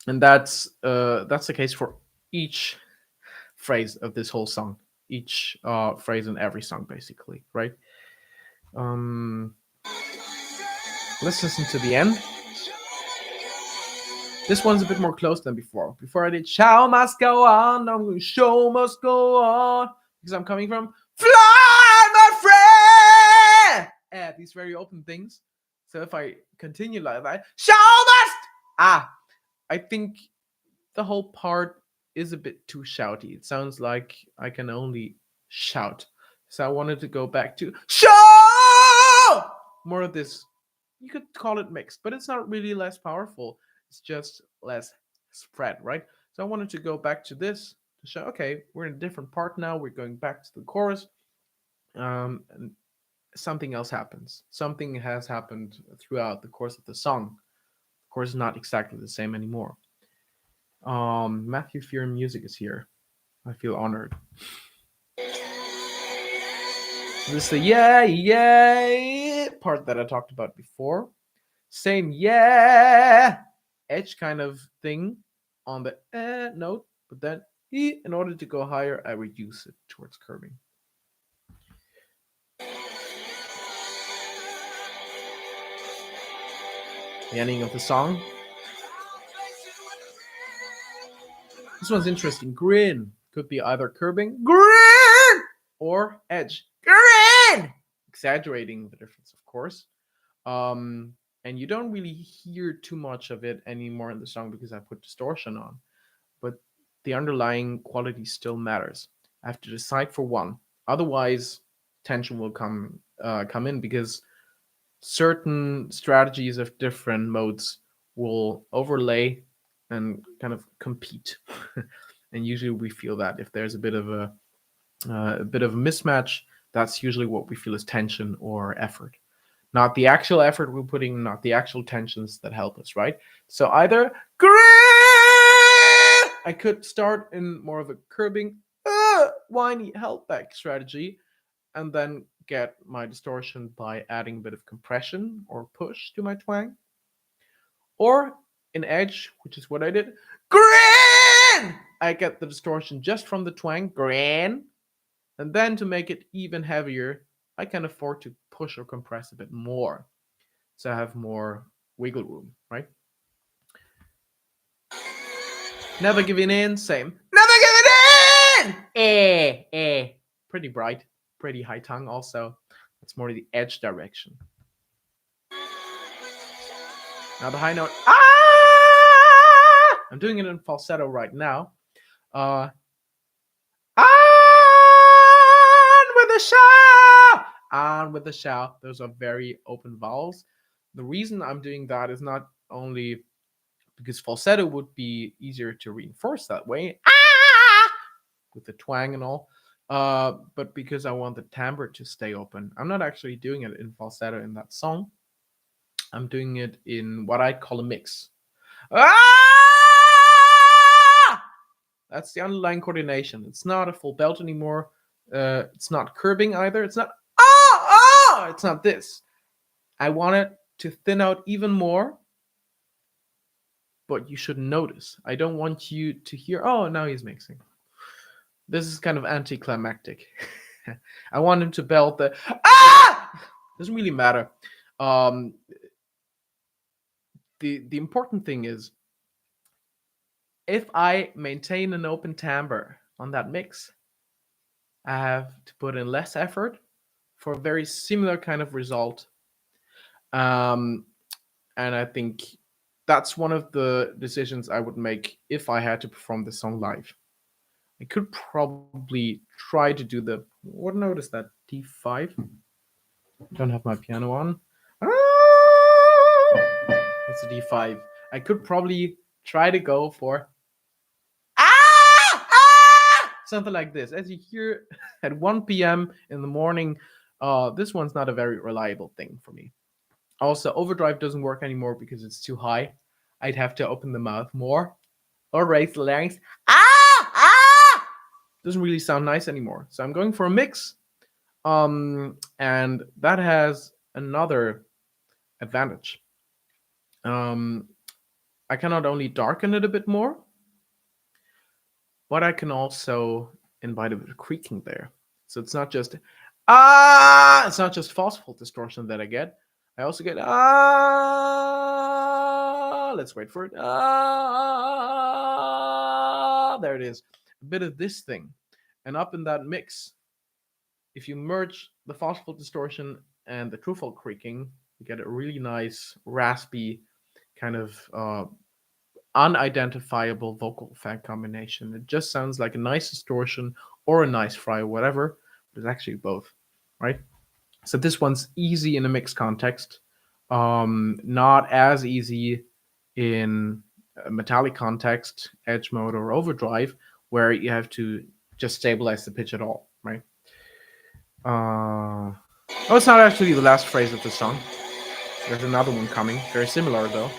And that's the case for each phrase of this whole song, each phrase in every song, basically, right? Let's listen to the end. This one's a bit more close than before. Before I did show must go on, I'm going show must go on, because I'm coming from fly, my friend. These very open things. So if I continue like that, show must. I think the whole part is a bit too shouty. It sounds like I can only shout. So I wanted to go back to show. More of this. You could call it mixed, but it's not really less powerful. It's just less spread, right? So I wanted to go back to this to show, okay, we're in a different part now. We're going back to the chorus. And something else happens. Something has happened throughout the course of the song. Of course, it's not exactly the same anymore. Matthew Fear Music is here. I feel honored. This is the yeah part that I talked about before. Same edge kind of thing on the note, but then in order to go higher, I reduce it towards curving. The ending of the song. This one's interesting. Grin could be either curbing, grin, or edge, grin. Exaggerating the difference, of course. And you don't really hear too much of it anymore in the song because I put distortion on. But the underlying quality still matters. I have to decide for one. Otherwise, tension will come in because certain strategies of different modes will overlay and kind of compete. And usually we feel that if there's a bit of a mismatch, that's usually what we feel is tension or effort. Not the actual effort we're putting, not the actual tensions that help us, right? So either I could start in more of a curbing, whiny held back strategy, and then get my distortion by adding a bit of compression or push to my twang. Or in edge, which is what I did, grin! I get the distortion just from the twang, grin. And then to make it even heavier, I can afford to push or compress a bit more. So I have more wiggle room, right? Never giving in, same. Never giving Pretty bright, pretty high tongue also. That's more the edge direction. Now the high note. I'm doing it in falsetto right now. On with the shout! On with the shout. Those are very open vowels. The reason I'm doing that is not only because falsetto would be easier to reinforce that way, with the twang and all, but because I want the timbre to stay open. I'm not actually doing it in falsetto in that song. I'm doing it in what I call a mix. That's the underlying coordination. It's not a full belt anymore. It's not curbing either. It's not it's not this. I want it to thin out even more, but you should notice. I don't want you to hear, oh, now he's mixing. This is kind of anticlimactic. I want him to belt the doesn't really matter. The important thing is, if I maintain an open timbre on that mix, I have to put in less effort for a very similar kind of result. And I think that's one of the decisions I would make if I had to perform this song live. I could probably try to do the, what note is that? D5? Don't have my piano on. It's a D5. I could probably try to go for something like this. As you hear at 1 p.m. in the morning, this one's not a very reliable thing for me. Also, overdrive doesn't work anymore because it's too high. I'd have to open the mouth more or raise the larynx. Doesn't really sound nice anymore. So I'm going for a mix. And that has another advantage. I can not only darken it a bit more, but I can also invite a bit of creaking there. So it's not just it's not just false fault distortion that I get. I also get let's wait for it. There it is. A bit of this thing. And up in that mix, if you merge the false fault distortion and the true fault creaking, you get a really nice, raspy, kind of unidentifiable vocal effect combination. It just sounds like a nice distortion or a nice fry or whatever, but it's actually both, right? So this one's easy in a mixed context, not as easy in a metallic context, edge mode or overdrive, where you have to just stabilize the pitch at all, right? Oh, it's not actually the last phrase of the song. There's another one coming, very similar though.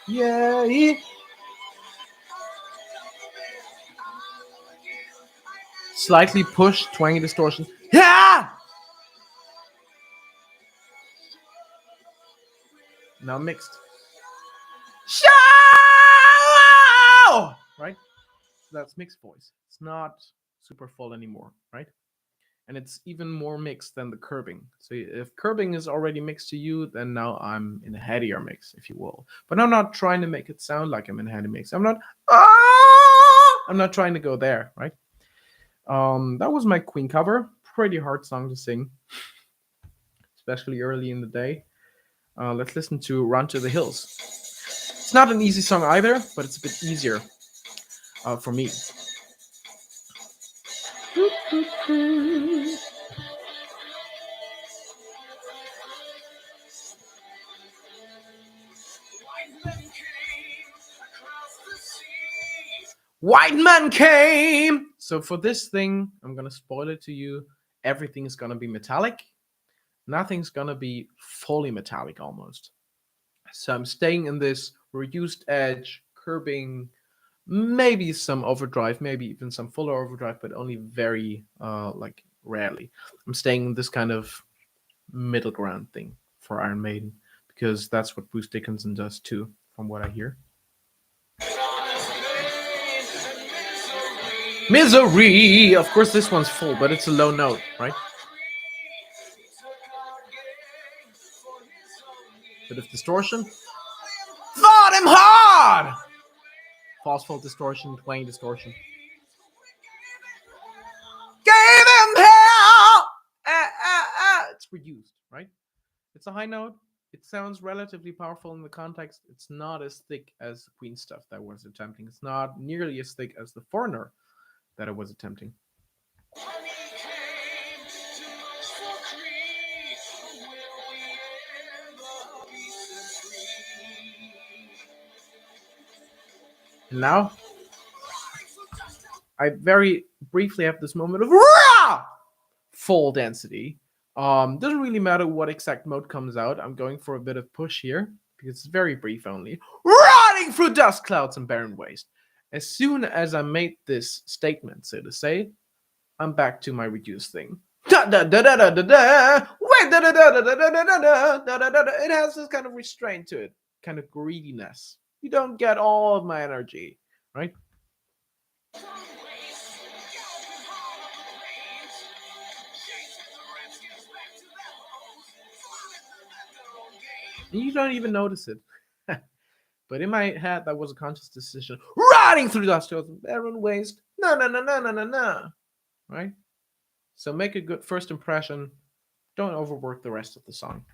Yeah. Slightly push, twangy distortion. Yeah. Now mixed. Show! Right? So that's mixed voice. It's not super full anymore, right? And it's even more mixed than the curbing. So if curbing is already mixed to you, then now I'm in a headier mix, if you will. But I'm not trying to make it sound like I'm in a heady mix. I'm not trying to go there, right? That was my Queen cover. Pretty hard song to sing, especially early in the day. Let's listen to Run to the Hills. It's not an easy song either, but it's a bit easier for me. White man came! So for this thing, I'm going to spoil it to you. Everything is going to be metallic. Nothing's going to be fully metallic almost. So I'm staying in this reduced edge, curbing, maybe some overdrive, maybe even some fuller overdrive, but only very, rarely. I'm staying in this kind of middle ground thing for Iron Maiden, because that's what Bruce Dickinson does too, from what I hear. Misery! Of course, this one's full, but it's a low note, right? Bit of distortion. Fought him hard! phosphor distortion, twang distortion. Gave him hell! It's reduced, right? It's a high note. It sounds relatively powerful in the context. It's not as thick as the Queen stuff that I was attempting. It's not nearly as thick as the Foreigner that I was attempting. And now, I very briefly have this moment of full density. Doesn't really matter what exact mode comes out. I'm going for a bit of push here because it's very brief only. Running through dust clouds and barren waste. As soon as I made this statement, so to say, I'm back to my reduced thing. It has this kind of restraint to it, kind of greediness. You don't get all of my energy, right? You don't even notice it. But in my head, that was a conscious decision. Riding through dust clouds and barren waste. No. Right? So make a good first impression. Don't overwork the rest of the song.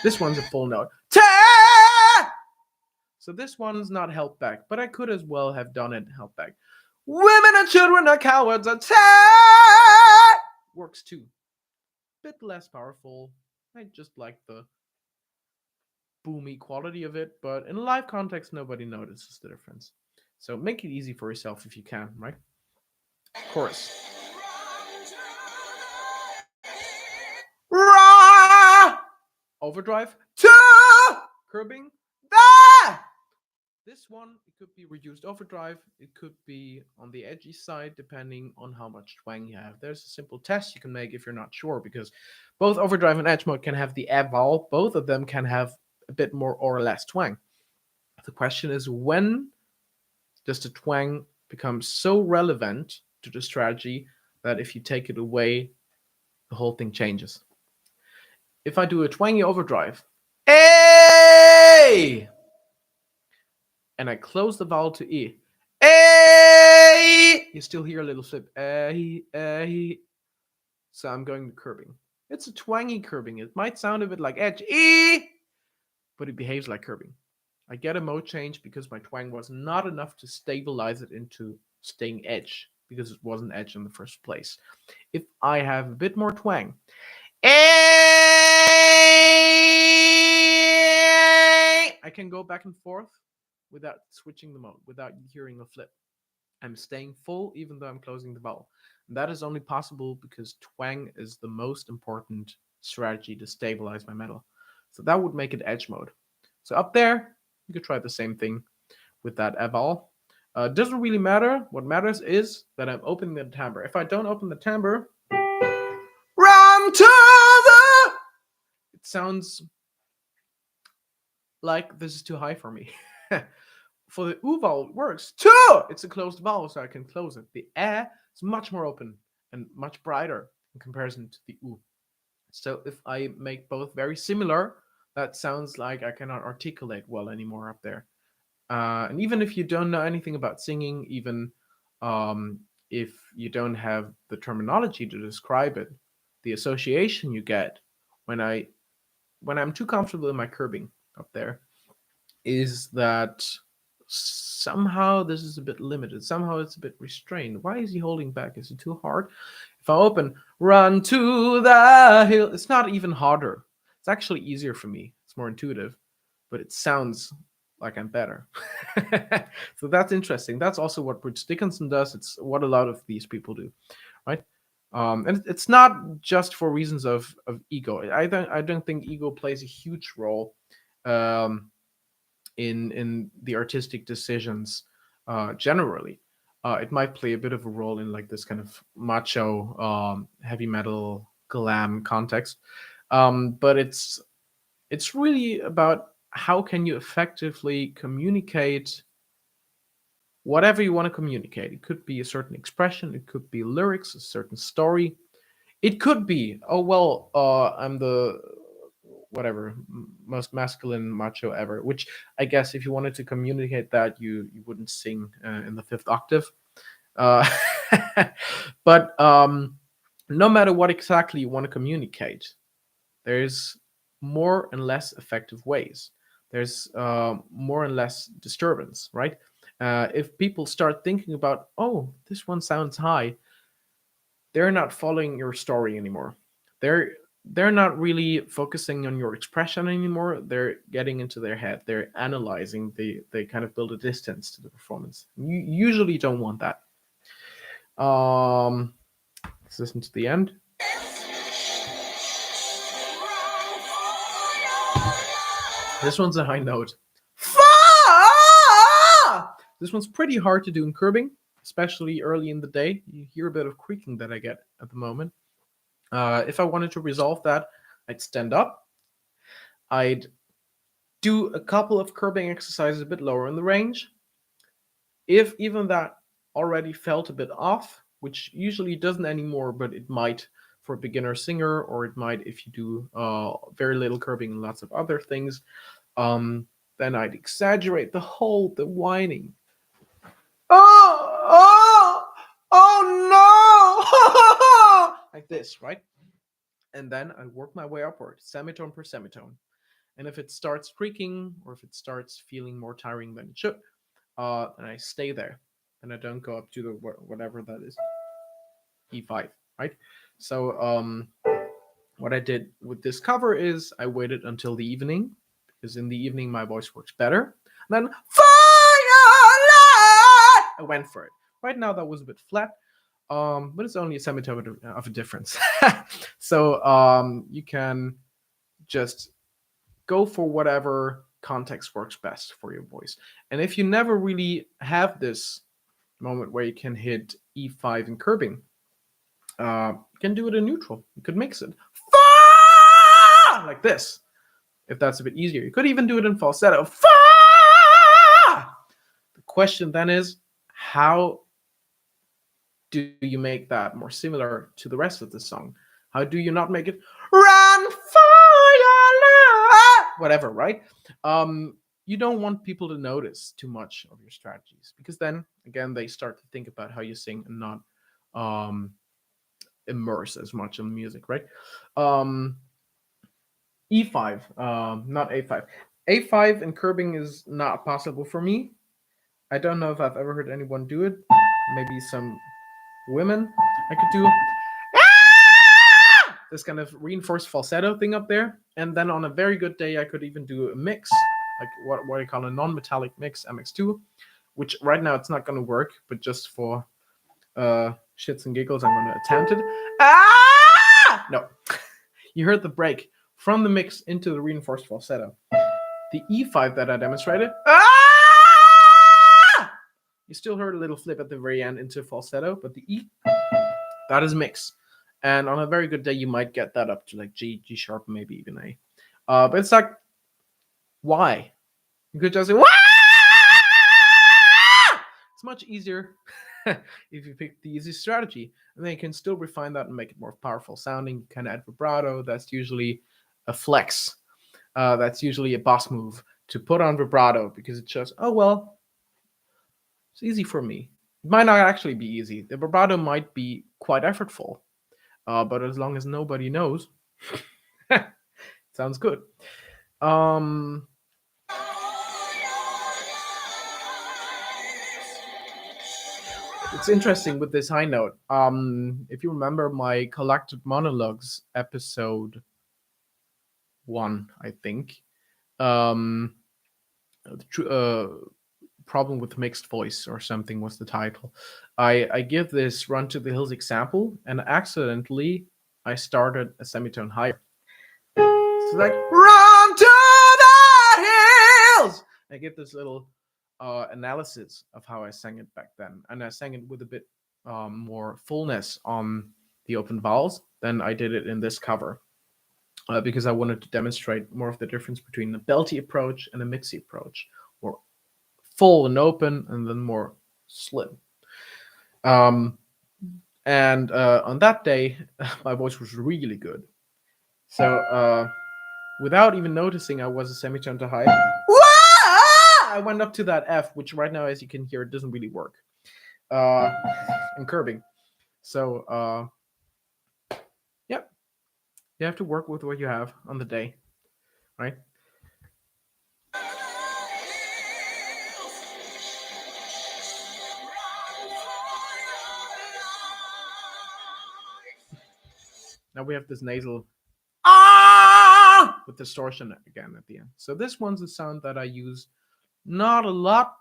This one's a full note. So this one's not held back, but I could as well have done it held back. Women and children are cowards. Works too. Bit less powerful. I just like the boomy quality of it, but in a live context, nobody notices the difference. So make it easy for yourself if you can, right? Chorus. Overdrive. Curbing. This one, it could be reduced overdrive. It could be on the edgy side, depending on how much twang you have. There's a simple test you can make if you're not sure, because both overdrive and edge mode can have the eval. Both of them can have a bit more or less twang. The question is, when does the twang become so relevant to the strategy that if you take it away, the whole thing changes? If I do a twangy overdrive, A, and I close the vowel to E, A, you still hear a little flip, A. So I'm going to curbing. It's a twangy curbing. It might sound a bit like edge, E, but it behaves like curbing. I get a mode change because my twang was not enough to stabilize it into staying edge, because it wasn't edge in the first place. If I have a bit more twang, I can go back and forth without switching the mode, without hearing a flip. I'm staying full even though I'm closing the vowel. And that is only possible because twang is the most important strategy to stabilize my metal. So that would make it edge mode. So up there, you could try the same thing with that eval. Doesn't really matter. What matters is that I'm opening the timbre. If I don't open the timbre, run to the... It sounds like this is too high for me. For the U vowel, it works. Two! It's a closed vowel, so I can close it. The is much more open and much brighter in comparison to the U. So if I make both very similar, that sounds like I cannot articulate well anymore up there. And even if you don't know anything about singing, even if you don't have the terminology to describe it, the association you get when I'm too comfortable in my curbing up there is that somehow this is a bit limited. Somehow it's a bit restrained. Why is he holding back? Is it too hard? If I open, run to the hill, it's not even harder. It's actually easier for me. It's more intuitive, but it sounds like I'm better. So that's interesting. That's also what Bruce Dickinson does. It's what a lot of these people do, right? And it's not just for reasons of ego. I don't think ego plays a huge role in the artistic decisions generally. It might play a bit of a role in like this kind of macho heavy metal glam context, but it's really about how can you effectively communicate whatever you want to communicate. It could be a certain expression, it could be lyrics, a certain story. It could be, oh well, I'm the whatever, most masculine macho ever. Which I guess if you wanted to communicate that, you wouldn't sing in the fifth octave. Uh, but no matter what exactly you want to communicate, there's more and less effective ways. There's more and less disturbance, right? If people start thinking about, oh, this one sounds high, they're not following your story anymore. They're they're not really focusing on your expression anymore. They're getting into their head. They're analyzing. They kind of build a distance to the performance. You usually don't want that. Let's listen to the end. This one's a high note. This one's pretty hard to do in curbing, especially early in the day. You hear a bit of creaking that I get at the moment. If I wanted to resolve that, I'd stand up. I'd do a couple of curbing exercises a bit lower in the range. If even that already felt a bit off, which usually doesn't anymore, but it might for a beginner singer, or it might if you do very little curbing and lots of other things, then I'd exaggerate the whining. Oh no! Like this, right? And then I work my way upward, semitone per semitone. And if it starts creaking, or if it starts feeling more tiring than it should, then I stay there, and I don't go up to the whatever that is, E5, right? So what I did with this cover is I waited until the evening, because in the evening my voice works better. And then I went for it. Right now that was a bit flat, but it's only a semitone of a difference. So you can just go for whatever context works best for your voice. And if you never really have this moment where you can hit E5 in curbing, you can do it in neutral. You could mix it like this, if that's a bit easier. You could even do it in falsetto. The question then is, how do you make that more similar to the rest of the song? How do you not make it run for your life? Whatever, right? You don't want people to notice too much of your strategies, because then again they start to think about how you sing and not immerse as much in the music, right? E5, not A5. A5 in curbing is not possible for me. I don't know if I've ever heard anyone do it. Maybe some women. I could do this kind of reinforced falsetto thing up there, and then on a very good day I could even do a mix, like what I call a non-metallic mix, MX2, which right now it's not going to work, but just for shits and giggles I'm going to attempt it. No. You heard the break from the mix into the reinforced falsetto. The E5 that I demonstrated, you still heard a little flip at the very end into falsetto, but the E, that is mix. And on a very good day, you might get that up to like G sharp, maybe even A. But it's like, why? You could just say, Wah! It's much easier if you pick the easy strategy. And then you can still refine that and make it more powerful sounding. You can add vibrato. That's usually a flex. That's usually a boss move to put on vibrato, because it shows, oh, well, it's easy for me. It might not actually be easy. The vibrato might be quite effortful. But as long as nobody knows, sounds good. It's interesting with this high note. If you remember my collected monologues episode 1, I think, problem with mixed voice or something was the title. I give this Run to the Hills example, and accidentally I started a semitone higher. It's like, run to the hills! I get this little analysis of how I sang it back then, and I sang it with a bit more fullness on the open vowels than I did it in this cover, because I wanted to demonstrate more of the difference between a belty approach and a mixy approach, or full and open, and then more slim. And on that day, my voice was really good. So without even noticing I was a semitone to high, I went up to that F, which right now, as you can hear, it doesn't really work. And curbing. So, yep. You have to work with what you have on the day, right? Now we have this nasal with distortion again at the end. So this one's a sound that I use not a lot,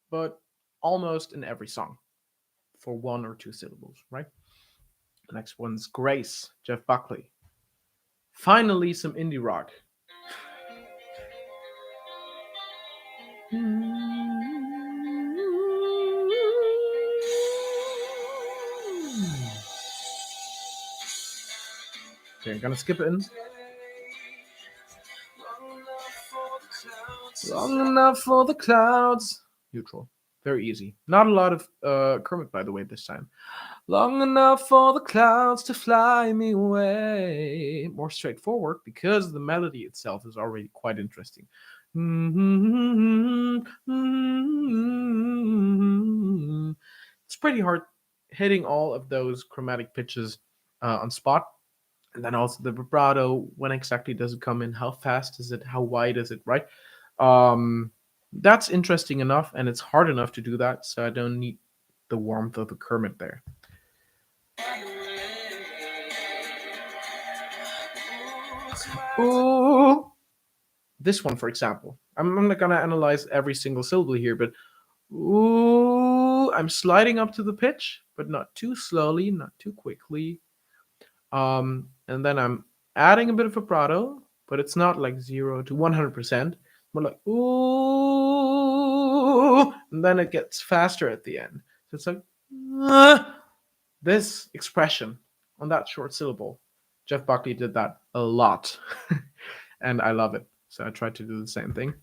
but almost in every song for 1 or 2 syllables, right? The next one's Grace, Jeff Buckley. Finally, some indie rock. Okay, I'm gonna skip it in. Long enough for the clouds. Neutral. Very easy. Not a lot of Kermit, by the way, this time. Long enough for the clouds to fly me away. More straightforward because the melody itself is already quite interesting. It's pretty hard hitting all of those chromatic pitches on spot. And then also the vibrato, when exactly does it come in? How fast is it? How wide is it, right? That's interesting enough, and it's hard enough to do that, so I don't need the warmth of the Kermit there. Ooh. This one, for example. I'm not gonna analyze every single syllable here, but ooh, I'm sliding up to the pitch, but not too slowly, not too quickly. And then I'm adding a bit of vibrato, but it's not like 0 to 100%. More like ooh, and then it gets faster at the end. So it's like this expression on that short syllable. Jeff Buckley did that a lot, and I love it. So I tried to do the same thing.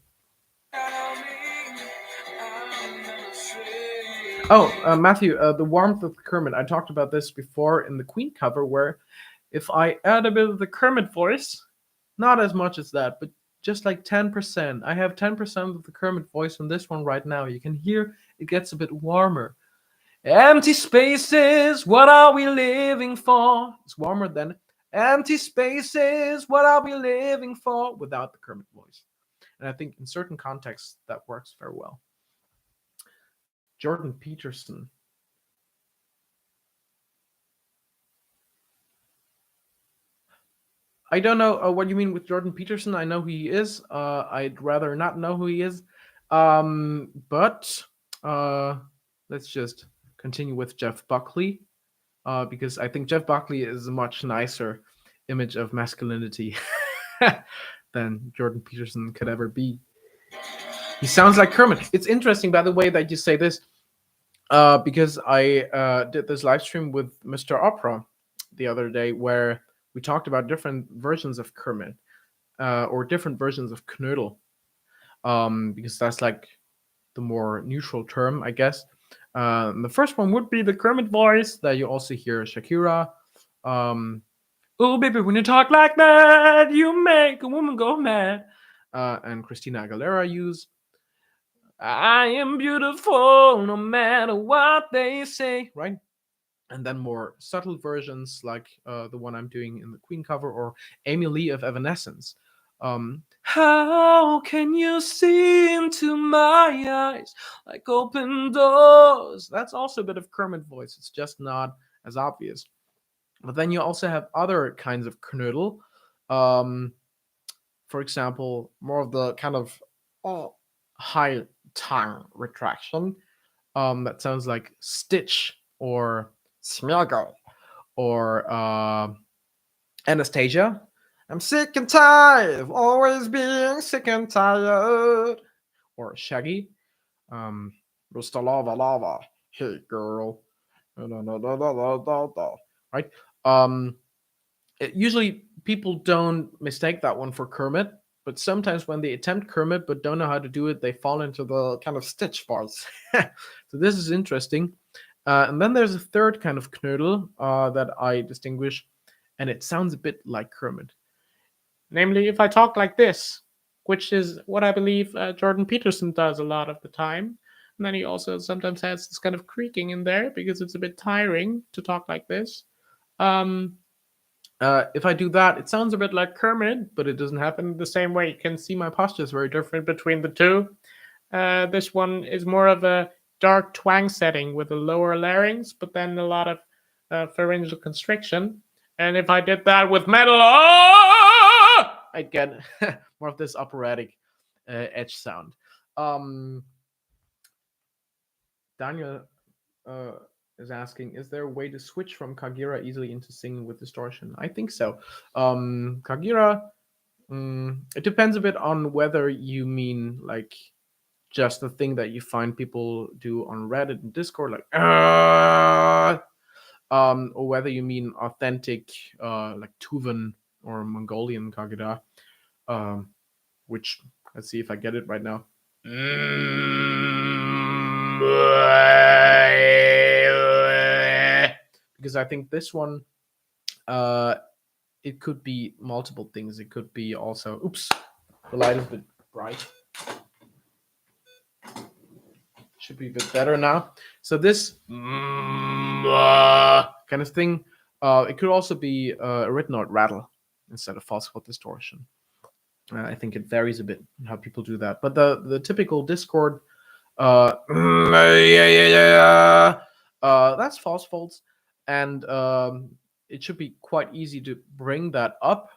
Oh, Matthew, the warmth of Kermit. I talked about this before in the Queen cover, where if I add a bit of the Kermit voice, not as much as that, but just like 10%. I have 10% of the Kermit voice on this one right now. You can hear it gets a bit warmer. Empty spaces, what are we living for? It's warmer than empty spaces, what are we living for? Without the Kermit voice. And I think in certain contexts that works very well. Jordan Peterson. I don't know what you mean with Jordan Peterson. I know who he is. I'd rather not know who he is. But let's just continue with Jeff Buckley. Because I think Jeff Buckley is a much nicer image of masculinity than Jordan Peterson could ever be. He sounds like Kermit. It's interesting, by the way, that you say this, because I did this live stream with Mr. Opera the other day where we talked about different versions of Kermit or different versions of Knödel, because that's like the more neutral term, I guess. The first one would be the Kermit voice that you also hear Shakira. Oh, baby, when you talk like that, you make a woman go mad. And Christina Aguilera use. I am beautiful no matter what they say, right? And then more subtle versions like the one I'm doing in the Queen cover or Amy Lee of Evanescence. How can you see into my eyes like open doors? That's also a bit of Kermit voice. It's just not as obvious. But then you also have other kinds of Knödel. For example, more of the kind of high tongue retraction. That sounds like Stitch or Smilgo or Anastasia. I'm sick and tired of always being sick and tired. Or Shaggy. Mr. Lava Lava. Hey girl. Right? Usually people don't mistake that one for Kermit, but sometimes when they attempt Kermit but don't know how to do it, they fall into the kind of Stitch parts. So this is interesting. And then there's a third kind of Knödel that I distinguish, and it sounds a bit like Kermit. Namely, if I talk like this, which is what I believe Jordan Peterson does a lot of the time. And then he also sometimes has this kind of creaking in there because it's a bit tiring to talk like this. If I do that, it sounds a bit like Kermit, but it doesn't happen the same way. You can see my posture is very different between the two. This one is more of a dark twang setting with a lower larynx, but then a lot of pharyngeal constriction. And if I did that with metal, I'd get more of this operatic edge sound. Daniel is asking, is there a way to switch from Kagira easily into singing with distortion? I think so. Kagira, it depends a bit on whether you mean like just the thing that you find people do on Reddit and Discord, like or whether you mean authentic like Tuvan or Mongolian Kagira, which, let's see if I get it right now. Because I think this one, it could be multiple things. It could be also, oops, the light is a bit bright. Should be a bit better now. So this kind of thing, it could also be a red note rattle instead of false chord distortion. I think it varies a bit how people do that. But the typical Discord, that's false folds, and it should be quite easy to bring that up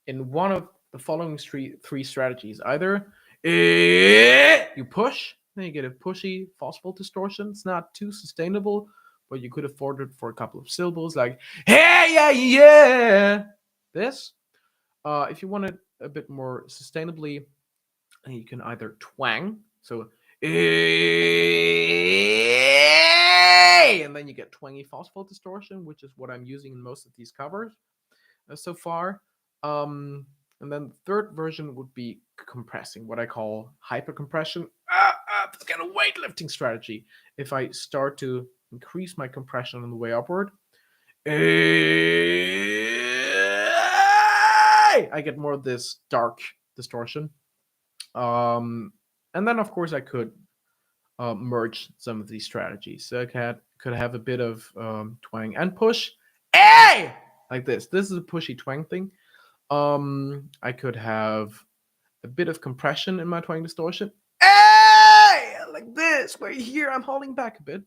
in one of the following three strategies. Either you push, then you get a pushy false fold distortion. It's not too sustainable, but you could afford it for a couple of syllables, like hey yeah. This, if you want it a bit more sustainably, you can either twang, so and then you get twangy false fold distortion, which is what I'm using in most of these covers so far. And then the third version would be compressing, what I call hyper compression. It's kind of weightlifting strategy. If I start to increase my compression on the way upward, I get more of this dark distortion. And then, of course, I could merge some of these strategies. So I could have a bit of twang and push. Hey! Like this. This is a pushy twang thing. I could have a bit of compression in my twang distortion. Hey! Like this, where here I'm holding back a bit.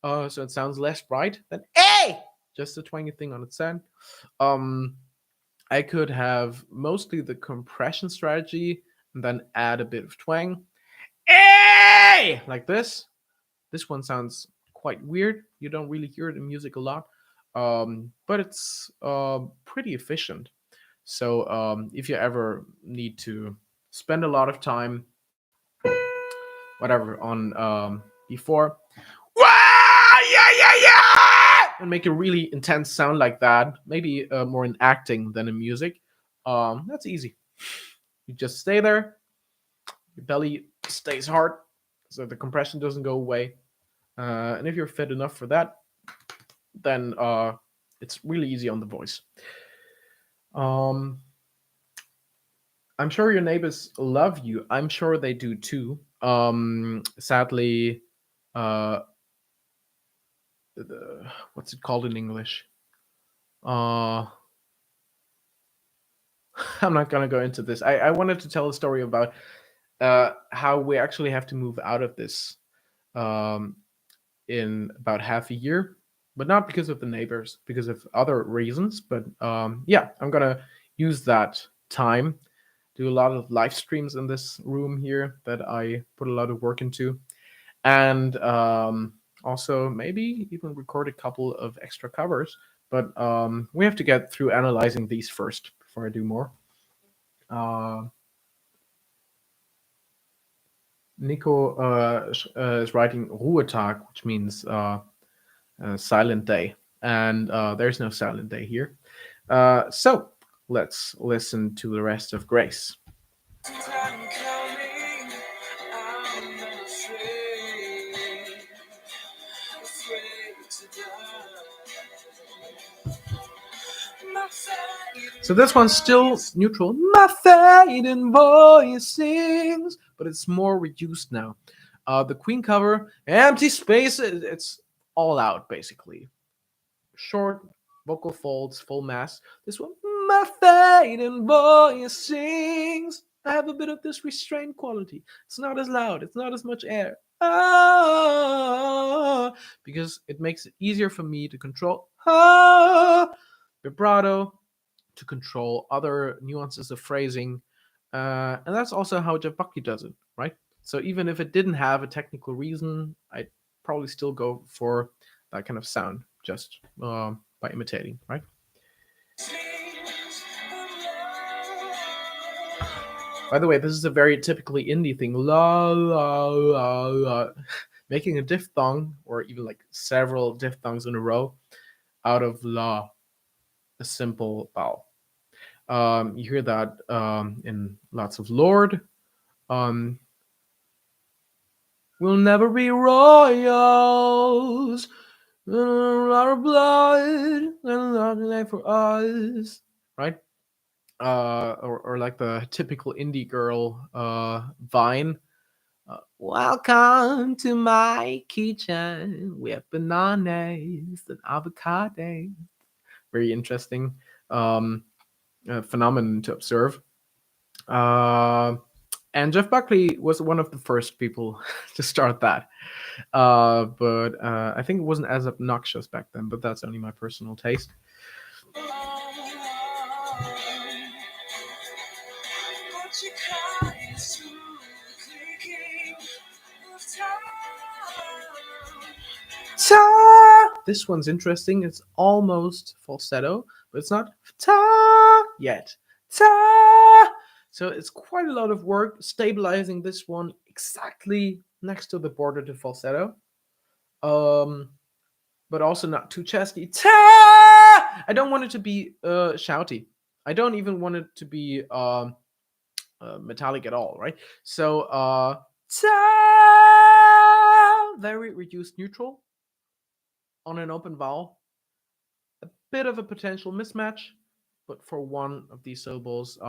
So it sounds less bright than hey! Just a twangy thing on its end. I could have mostly the compression strategy and then add a bit of twang. Hey! Like this. This one sounds quite weird. You don't really hear it in music a lot. But it's pretty efficient. So if you ever need to spend a lot of time, whatever, on before, and make a really intense sound like that, maybe more in acting than in music, that's easy. You just stay there, your belly stays hard, so the compression doesn't go away. And if you're fit enough for that, then it's really easy on the voice. I'm sure your neighbors love you. I'm sure they do too. Sadly, what's it called in English? I'm not gonna go into this. I wanted to tell a story about how we actually have to move out of this in about half a year, but not because of the neighbors, because of other reasons. But yeah, I'm gonna use that time, do a lot of live streams in this room here that I put a lot of work into, and also maybe even record a couple of extra covers. But we have to get through analyzing these first before I do more. Nico is writing Ruhetag, which means silent day, and there's no silent day here. So let's listen to the rest of Grace. So this one's still neutral. My fading voice sings, but it's more reduced now. The Queen cover, Empty Space, it's all out basically. Short vocal folds, full mass. This one, my fading voice sings. I have a bit of this restrained quality. It's not as loud, it's not as much air. Ah, because it makes it easier for me to control vibrato, to control other nuances of phrasing. And that's also how Jeff Buckley does it, right? So even if it didn't have a technical reason, I'd probably still go for that kind of sound just by imitating, right? By the way, this is a very typically indie thing. La la la la. Making a diphthong, or even like several diphthongs in a row, out of la, a simple vowel. You hear that in lots of Lord. We'll never be royals. Our blood and nothing for us, right? Or like the typical indie girl vine. Welcome to my kitchen. We have bananas and avocado. Very interesting phenomenon to observe. And Jeff Buckley was one of the first people to start that. But I think it wasn't as obnoxious back then, but that's only my personal taste. Ta! This one's interesting. It's almost falsetto, but it's not ta yet. Ta! So it's quite a lot of work stabilizing this one exactly next to the border to falsetto. But also not too chesty. Ta! I don't want it to be shouty. I don't even want it to be metallic at all, right? So ta! Very reduced neutral on an open vowel. A bit of a potential mismatch, but for one of these syllables,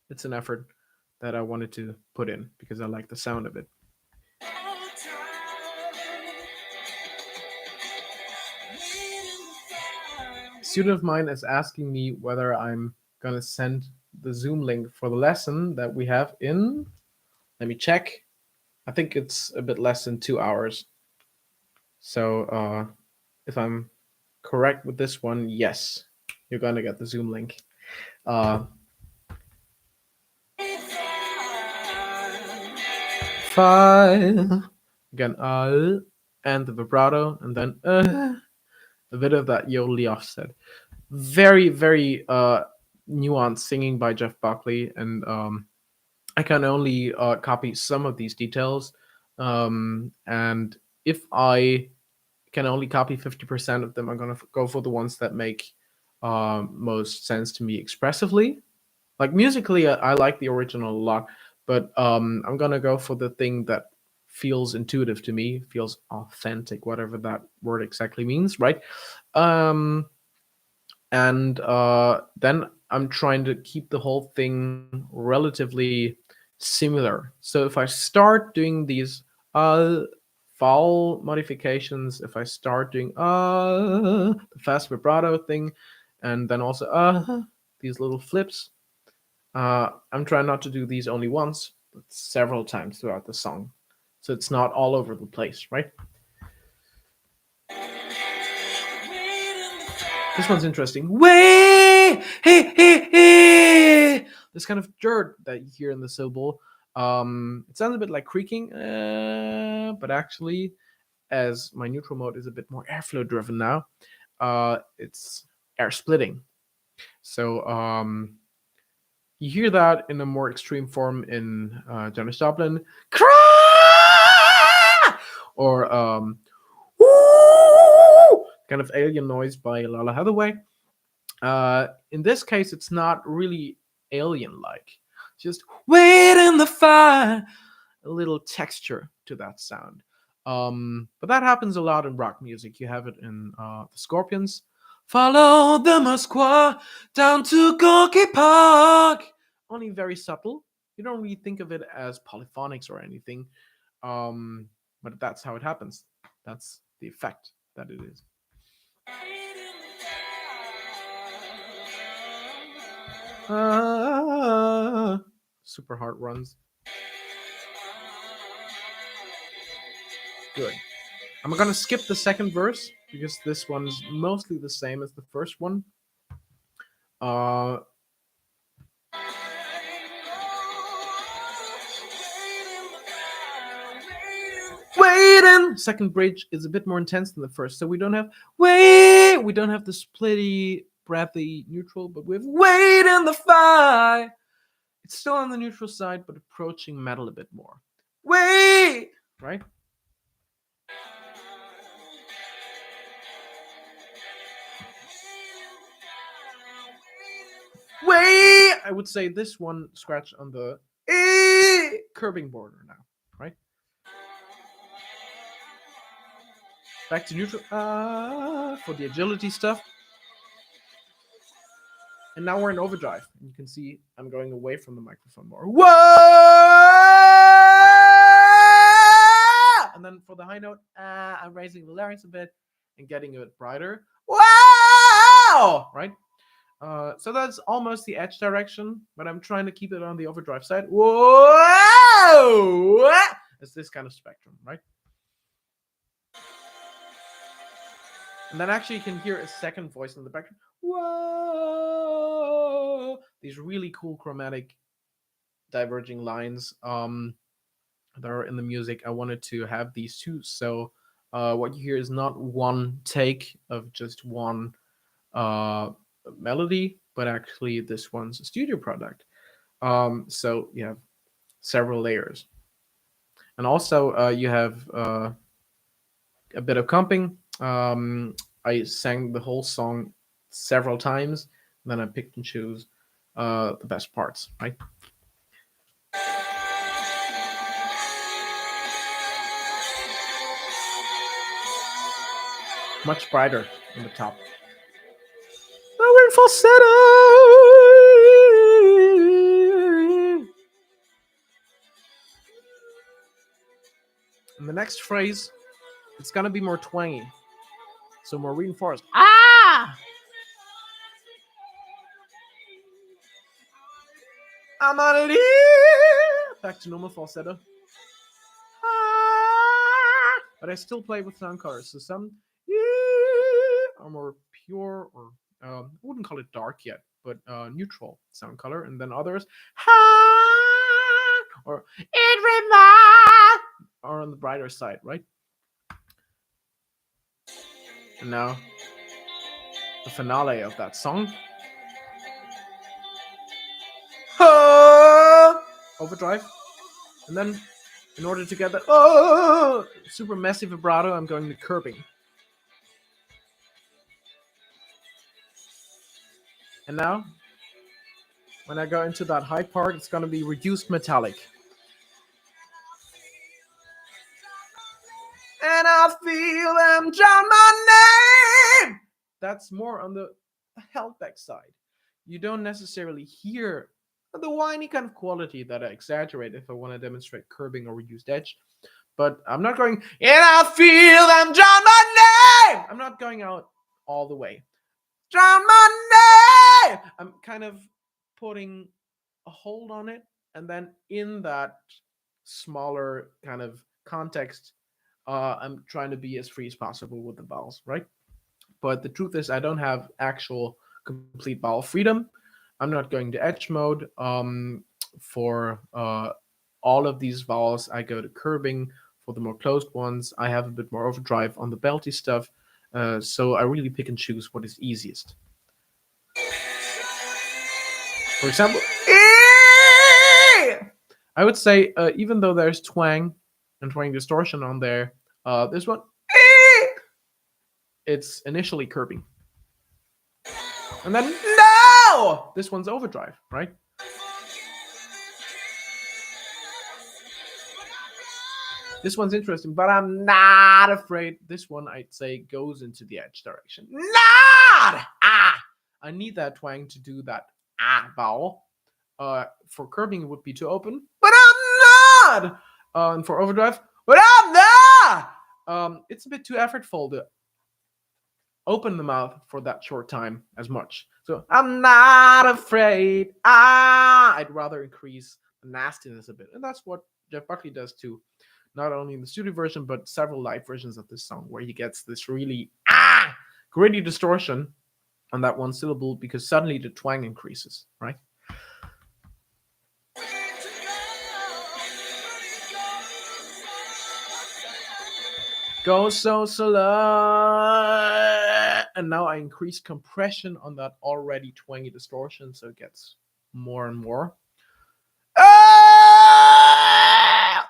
it's an effort that I wanted to put in because I like the sound of it. A student of mine is asking me whether I'm gonna send the Zoom link for the lesson that we have in. Let me check. I think it's a bit less than 2 hours. So if I'm correct with this one, yes, you're gonna get the Zoom link. File again, and the vibrato, and then a bit of that yodely offset. Very, very nuanced singing by Jeff Buckley, and I can only copy some of these details. And if I can only copy 50% of them, I'm gonna go for the ones that make most sense to me expressively. Like musically, I like the original a lot, but I'm gonna go for the thing that feels intuitive to me, feels authentic, whatever that word exactly means, right? And then I'm trying to keep the whole thing relatively similar. So if I start doing these vowel modifications, if I start doing the fast vibrato thing, and then also these little flips, I'm trying not to do these only once, but several times throughout the song. So it's not all over the place, right? This one's interesting. Way, hey, hey, hey. This kind of dirt that you hear in the syllable. It sounds a bit like creaking, but actually, as my neutral mode is a bit more airflow driven now, it's air splitting. So you hear that in a more extreme form in Janis Joplin, or kind of alien noise by Lala Hathaway. In this case, it's not really alien-like. Just wait in the fire. A little texture to that sound. But that happens a lot in rock music. You have it in the Scorpions. Follow the Moskwa down to Gorky Park. Only very subtle. You don't really think of it as polyphonics or anything. But that's how it happens. That's the effect that it is. Super hard runs. Good. I'm gonna skip the second verse because this one's mostly the same as the first one. Waiting. Second bridge is a bit more intense than the first, so we don't have wait. We don't have the splitty, breathy neutral, but we have wait in the fight. It's still on the neutral side, but approaching metal a bit more. Wait, right? Wait, I would say this one scratch on the curbing border now, right? Back to neutral for the agility stuff. And now we're in overdrive. You can see I'm going away from the microphone more. Whoa! And then for the high note, I'm raising the larynx a bit and getting a bit brighter. Wow! Right? So that's almost the edge direction, but I'm trying to keep it on the overdrive side. Whoa! It's this kind of spectrum, right? And then actually you can hear a second voice in the background. Whoa! These really cool chromatic diverging lines that are in the music. I wanted to have these two. So what you hear is not one take of just one melody, but actually this one's a studio product. So you have several layers. And also you have a bit of comping. I sang the whole song several times, and then I picked and choose the best parts, right? Much brighter on the top. Now we're in falsetto. In the next phrase, it's gonna be more twangy. So more reinforced. I'm on it here. Back to normal falsetto. But I still play with sound colors. So some are more pure, or I wouldn't call it dark yet, but neutral sound color. And then others, or it reminds, are on the brighter side, right? And now the finale of that song. Overdrive. And then in order to get that super messy vibrato, I'm going to curbing. And now, when I go into that high part, it's going to be reduced metallic. And I feel them chant my name. That's more on the held back side. You don't necessarily hear the whiny kind of quality that I exaggerate if I want to demonstrate curbing or reduced edge. But I'm not going, and I feel them chant my name. I'm not going out all the way. Chant my name. I'm kind of putting a hold on it, and then in that smaller kind of context, I'm trying to be as free as possible with the vowels, right? But the truth is, I don't have actual complete vowel freedom. I'm not going to edge mode. For all of these vowels, I go to curbing. For the more closed ones, I have a bit more overdrive on the belty stuff. So I really pick and choose what is easiest. For example, I would say, even though there's twang and twang distortion on there, this one, it's initially curbing. And then, no! This one's overdrive, right? This one's interesting, but I'm not afraid. This one, I'd say, goes into the edge direction. Not! I need that twang to do that vowel. For curbing, it would be too open, but I'm not! And for overdrive, but I'm not! It's a bit too effortful to open the mouth for that short time as much. So I'm not afraid. I'd rather increase the nastiness a bit. And that's what Jeff Buckley does too. Not only in the studio version, but several live versions of this song where he gets this really gritty distortion on that one syllable because suddenly the twang increases, right? Go so slow. And now I increase compression on that already twangy distortion, so it gets more and more.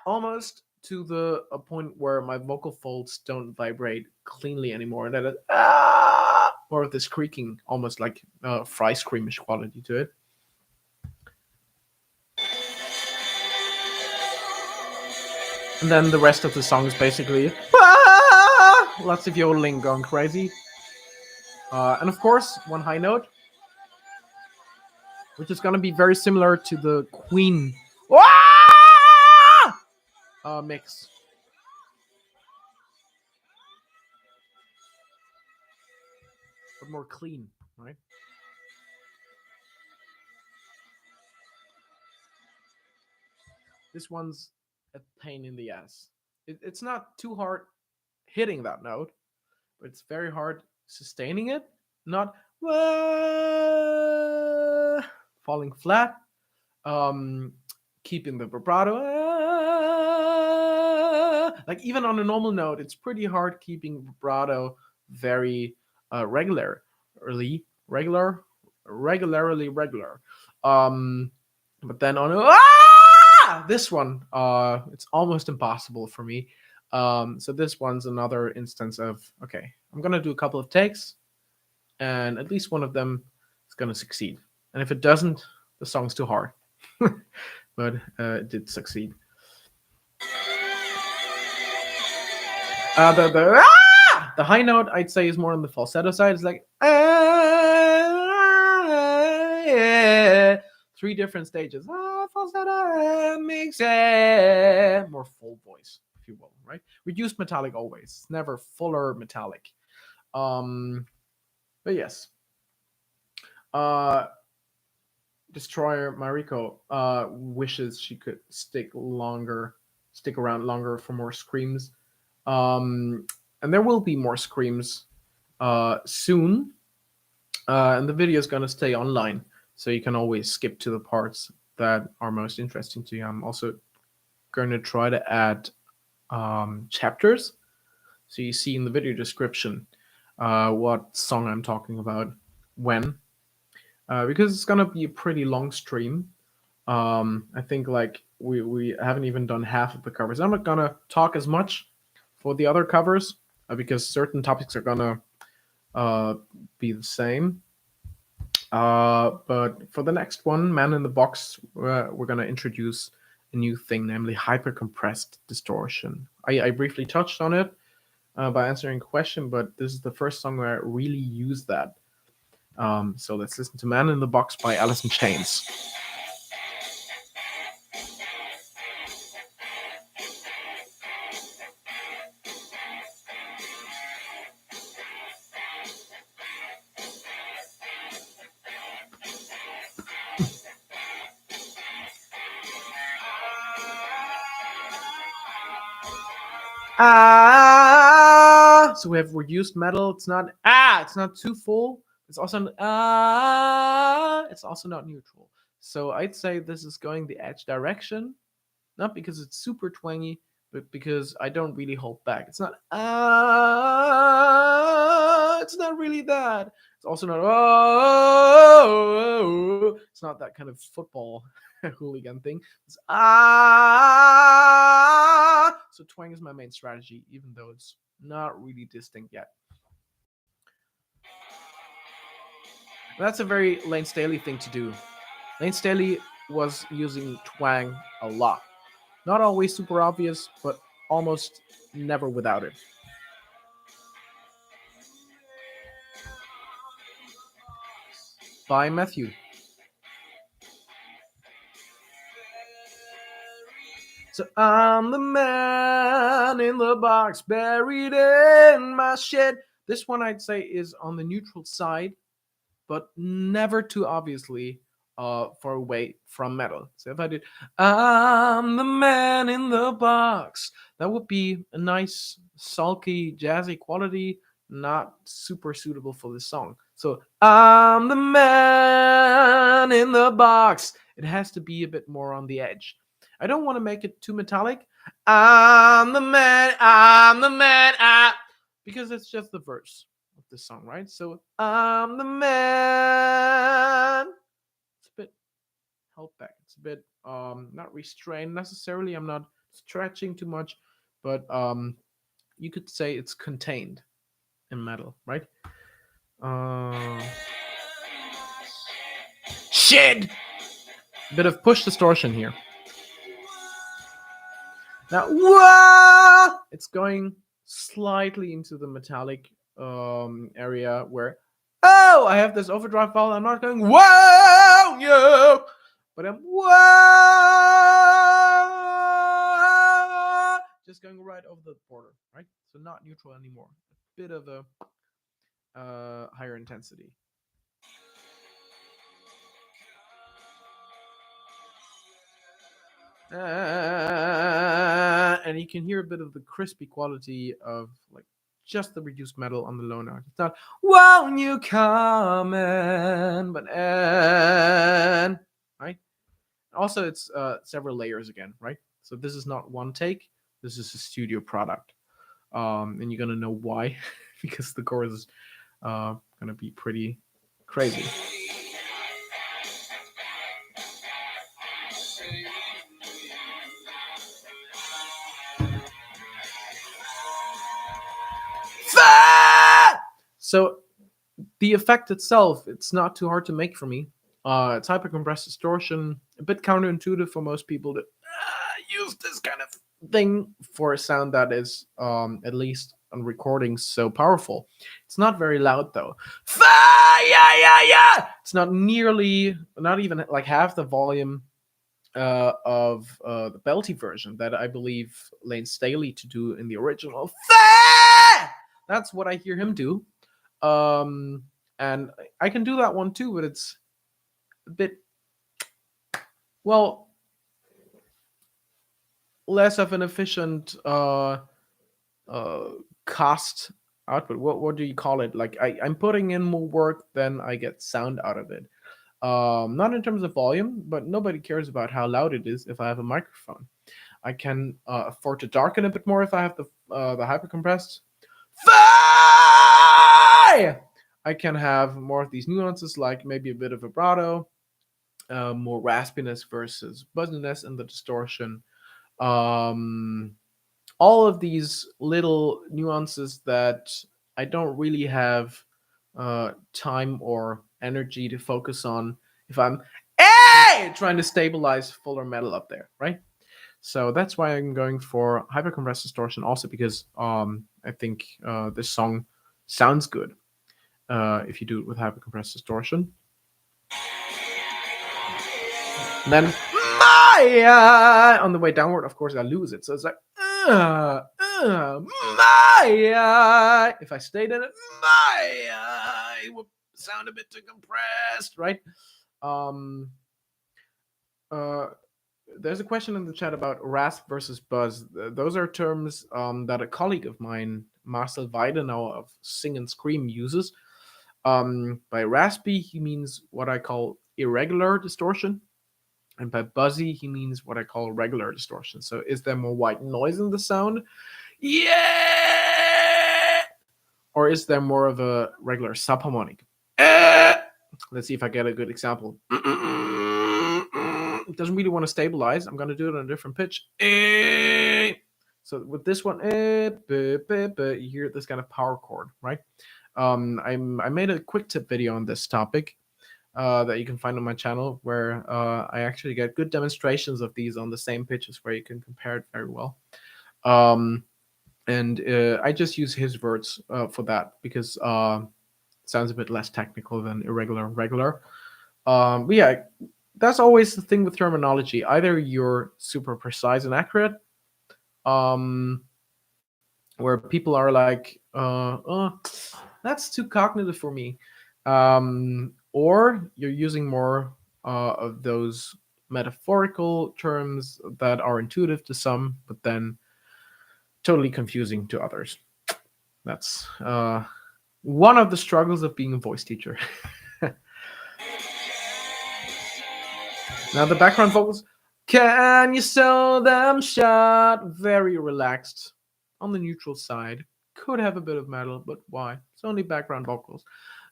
Almost to the point where my vocal folds don't vibrate cleanly anymore. And that is more of this creaking, almost like fry screamish quality to it. And then the rest of the song is basically lots of yodeling going crazy. And of course, one high note, which is going to be very similar to the Queen mix. But more clean, right? This one's a pain in the ass. It's not too hard hitting that note, but it's very hard sustaining it, not falling flat, keeping the vibrato. Like even on a normal note, it's pretty hard keeping vibrato very regularly regular. But then on this one, it's almost impossible for me. So this one's another instance of, okay, I'm going to do a couple of takes and at least one of them is going to succeed. And if it doesn't, the song's too hard. But it did succeed. The high note, I'd say, is more on the falsetto side. It's like, yeah. 3 different stages. Falsetto, mix it. More full voice, if you will, right? Reduced metallic always. It's never fuller metallic. But yes. Destroyer Mariko wishes she could stick around longer for more screams. And there will be more screams soon. And the video is going to stay online, so you can always skip to the parts that are most interesting to you. I'm also going to try to add chapters, so you see in the video description what song I'm talking about when. Because it's going to be a pretty long stream. I think like we haven't even done half of the covers. I'm not going to talk as much for the other covers because certain topics are going to be the same. But for the next one, Man in the Box, we're going to introduce a new thing, namely hyper-compressed distortion. I briefly touched on it by answering a question, but this is the first song where I really use that. So let's listen to Man in the Box by Alice in Chains. So we have reduced metal. It's not too full. It's also it's also not neutral. So I'd say this is going the edge direction, not because it's super twangy, but because I don't really hold back. It's not it's not really that. It's also not it's not that kind of football hooligan thing. It's so twang is my main strategy, even though it's not really distinct yet. That's a very Lane Staley thing to do. Lane Staley was using twang a lot. Not always super obvious, but almost never without it. By Matthew. So I'm the man in the box buried in my shed. This one I'd say is on the neutral side, but never too obviously far away from metal. So if I did I'm the man in the box, that would be a nice sulky jazzy quality, not super suitable for this song. So I'm the man in the box. It has to be a bit more on the edge. I don't want to make it too metallic. I'm the man, because it's just the verse of the song, right? So I'm the man. It's a bit held back. It's a bit not restrained necessarily. I'm not stretching too much, but you could say it's contained in metal, right? Shit! Bit of push distortion here. Now, whoa! It's going slightly into the metallic area where, oh, I have this overdrive file. I'm not going, whoa, yo, but I'm, whoa, just going right over the border, right? So not neutral anymore. A bit of a higher intensity. And you can hear a bit of the crispy quality of like just the reduced metal on the low note. It's not won't you come in, but and right. Also, it's several layers again, right? So this is not one take. This is a studio product, and you're gonna know why because the chorus is gonna be pretty crazy. So the effect itself, it's not too hard to make for me. It's hypercompressed distortion, a bit counterintuitive for most people to use this kind of thing for a sound that is, at least on recordings, so powerful. It's not very loud though. Yeah. It's not nearly, not even like half the volume of the belty version that I believe Lane Staley to do in the original. That's what I hear him do. And I can do that one too, but it's a bit, well, less of an efficient cost output. What do you call it? Like I'm putting in more work than I get sound out of it. Not in terms of volume, but nobody cares about how loud it is if I have a microphone. I can afford to darken a bit more if I have the hypercompressed. I can have more of these nuances, like maybe a bit of vibrato, more raspiness versus buzziness in the distortion. All of these little nuances that I don't really have time or energy to focus on if I'm trying to stabilize fuller metal up there, right? So that's why I'm going for hypercompressed distortion, also because I think this song sounds good if you do it with hypercompressed distortion. And then on the way downward, of course, I lose it. So it's like if I stayed in it, it would sound a bit too compressed, right? There's a question in the chat about rasp versus buzz. Those are terms that a colleague of mine, Marcel Weidenau of Sing and Scream, uses. By raspy, he means what I call irregular distortion. And by buzzy, he means what I call regular distortion. So is there more white noise in the sound? Yeah! Or is there more of a regular subharmonic? Let's see if I get a good example. It doesn't really want to stabilize. I'm going to do it on a different pitch. So with this one, you hear this kind of power chord, right? I made a quick tip video on this topic that you can find on my channel, where I actually get good demonstrations of these on the same pitches where you can compare it very well. And I just use his words for that because it sounds a bit less technical than regular. But yeah, that's always the thing with terminology. Either you're super precise and accurate, um, where people are like, oh, that's too cognitive for me, or you're using more of those metaphorical terms that are intuitive to some, but then totally confusing to others. That's one of the struggles of being a voice teacher. Now the background vocals. Can you sell them shot? Very relaxed. On the neutral side. Could have a bit of metal, but why? It's only background vocals.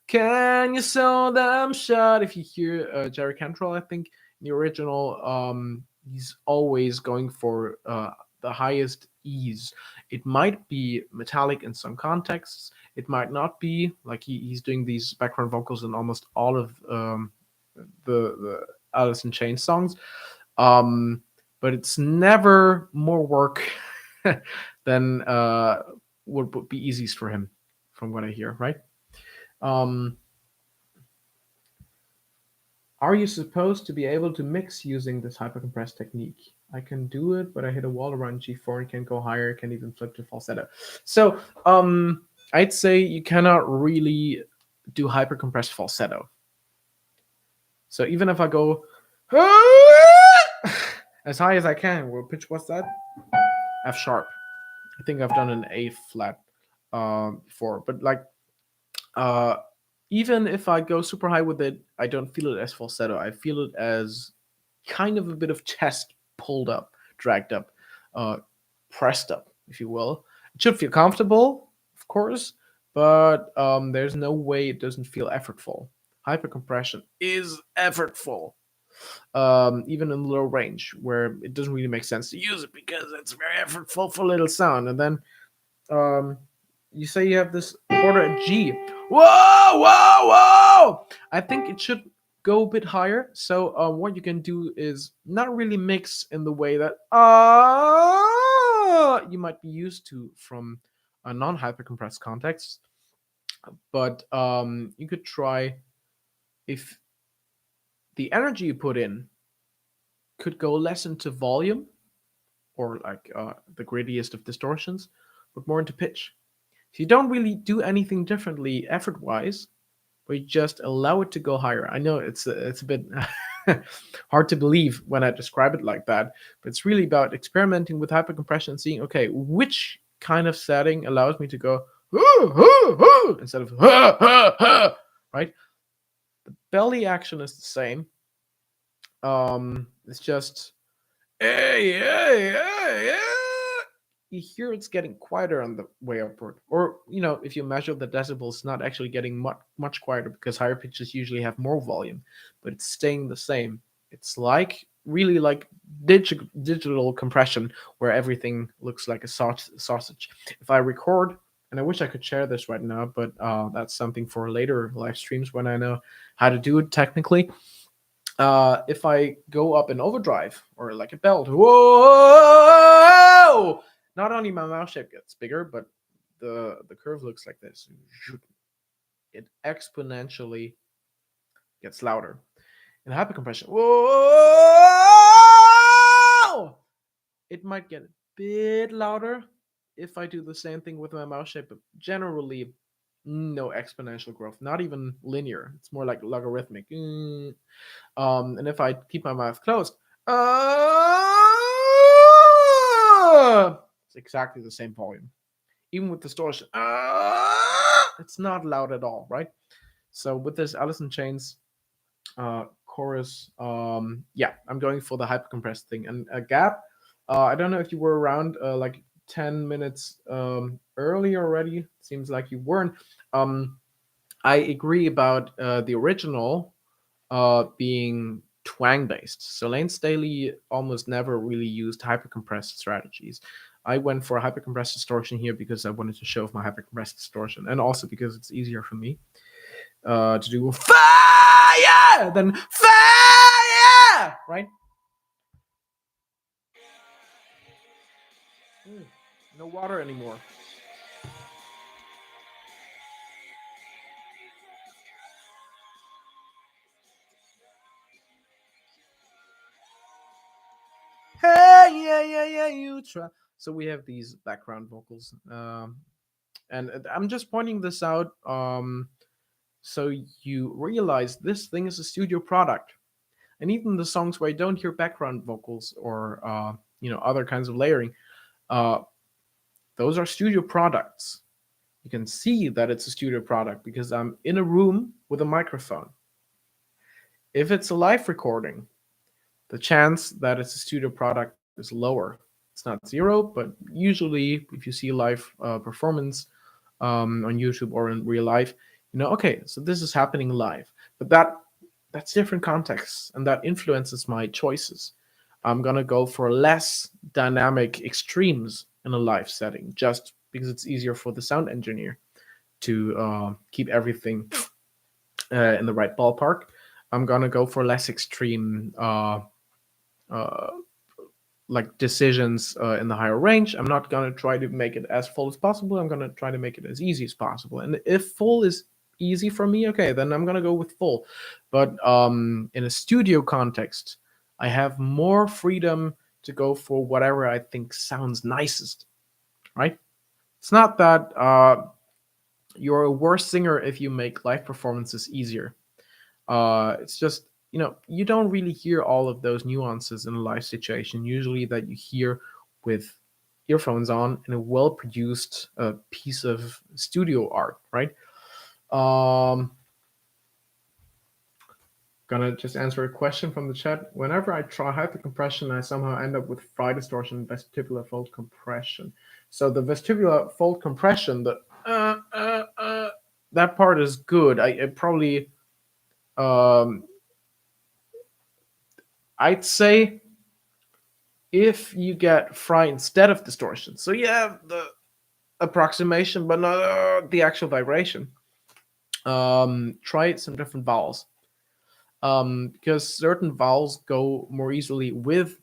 Can you sell them shot? If you hear Jerry Cantrell, I think in the original, he's always going for the highest E's. It might be metallic in some contexts. It might not be. Like he's doing these background vocals in almost all of the Alice in Chains songs. But it's never more work than would be easiest for him, from what I hear, right? Are you supposed to be able to mix using this hypercompressed technique? I can do it, but I hit a wall around G4 and can't go higher, can't even flip to falsetto. So I'd say you cannot really do hypercompressed falsetto. So even if I go as high as I can, what pitch was that? F sharp. I think I've done an A flat before, but like even if I go super high with it, I don't feel it as falsetto. I feel it as kind of a bit of chest pulled up, dragged up, pressed up, if you will. It should feel comfortable, of course, but there's no way it doesn't feel effortful. Hypercompression is effortful, even in low range, where it doesn't really make sense to use it because it's very effortful for little sound. And then you say you have this order at G. Whoa, whoa, whoa! I think it should go a bit higher. So what you can do is not really mix in the way that you might be used to from a non-hypercompressed context. But you could try, if the energy you put in could go less into volume or like the grittiest of distortions, but more into pitch. So you don't really do anything differently effort-wise, but you just allow it to go higher. I know it's a bit hard to believe when I describe it like that, but it's really about experimenting with hypercompression and seeing, okay, which kind of setting allows me to go instead of right? The belly action is the same. It's just hey, hey, hey, hey. You hear it's getting quieter on the way upward. Or, if you measure the decibels, it's not actually getting much quieter because higher pitches usually have more volume, but it's staying the same. It's really like digital compression where everything looks like a sausage. If I record, and I wish I could share this right now, but that's something for later live streams when I know how to do it technically. If I go up in overdrive or like a belt, whoa! Not only my mouth shape gets bigger, but the curve looks like this. It exponentially gets louder. In hypercompression, whoa! It might get a bit louder if I do the same thing with my mouth shape, but generally no exponential growth, not even linear. It's more like logarithmic. And if I keep my mouth closed, it's exactly the same volume. Even with distortion, it's not loud at all, right? So with this Alice in Chains chorus, yeah, I'm going for the hypercompressed thing. And a gap, I don't know if you were around like 10 minutes early already. Seems like you weren't. I agree about the original being twang based. So Lane Staley almost never really used hypercompressed strategies. I went for a hypercompressed distortion here because I wanted to show off my hypercompressed distortion, and also because it's easier for me to do fire than fire, right? No water anymore. Hey, yeah, you try. So we have these background vocals, and I'm just pointing this out, so you realize this thing is a studio product. And even the songs where I don't hear background vocals or other kinds of layering, uh, those are studio products. You can see that it's a studio product because I'm in a room with a microphone. If it's a live recording, the chance that it's a studio product is lower. It's not zero, but usually if you see a live performance on YouTube or in real life, okay, so this is happening live. But that's different contexts, and that influences my choices. I'm gonna go for less dynamic extremes in a live setting, just because it's easier for the sound engineer to keep everything in the right ballpark. I'm gonna go for less extreme uh, like decisions in the higher range. I'm not gonna try to make it as full as possible. I'm gonna try to make it as easy as possible. And if full is easy for me, okay, then I'm gonna go with full. But in a studio context, I have more freedom to go for whatever I think sounds nicest. Right? It's not that you're a worse singer if you make live performances easier. It's just you don't really hear all of those nuances in a live situation. Usually, that you hear with earphones on in a well-produced piece of studio art, right? Um, Gonna just answer a question from the chat. Whenever I try hypercompression, I somehow end up with fry distortion and vestibular fold compression. So the vestibular fold compression, that part is good. I probably um, I'd say if you get fry instead of distortion, so you have the approximation but not the actual vibration, try some different vowels, because certain vowels go more easily with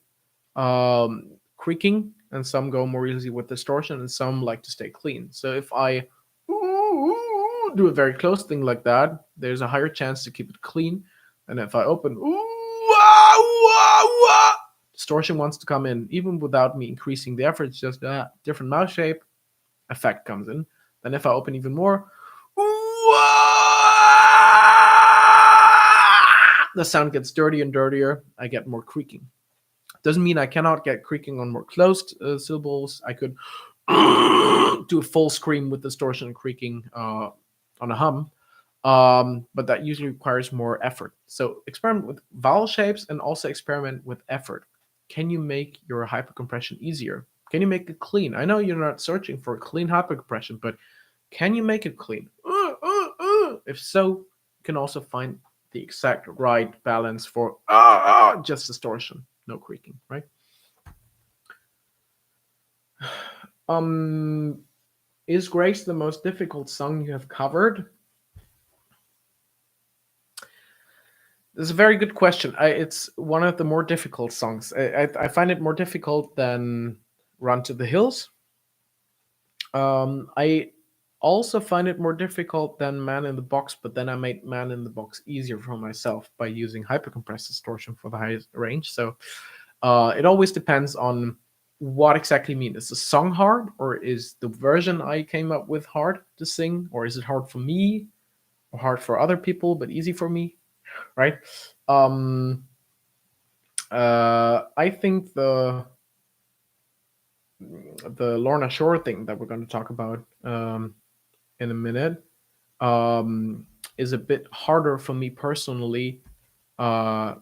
creaking, and some go more easily with distortion, and some like to stay clean. So if I do a very close thing like that, there's a higher chance to keep it clean. And if I open distortion wants to come in, even without me increasing the effort. It's just a different mouth shape, effect comes in. Then if I open even more, the sound gets dirtier and dirtier. I get more creaking. Doesn't mean I cannot get creaking on more closed syllables. I could do a full scream with distortion and creaking on a hum. But that usually requires more effort. So experiment with vowel shapes and also experiment with effort. Can you make your hypercompression easier? Can you make it clean? I know you're not searching for a clean hypercompression, but can you make it clean? If so, you can also find the exact right balance for just distortion, no creaking, right? Is Grace the most difficult song you have covered? This is a very good question. It's one of the more difficult songs. I find it more difficult than Run to the Hills. I also find it more difficult than Man in the Box, but then I made Man in the Box easier for myself by using hypercompressed distortion for the highest range. So it always depends on what exactly mean. Is the song hard, or is the version I came up with hard to sing, or is it hard for me, or hard for other people but easy for me, right? I think the Lorna Shore thing that we're going to talk about in a minute is a bit harder for me personally uh,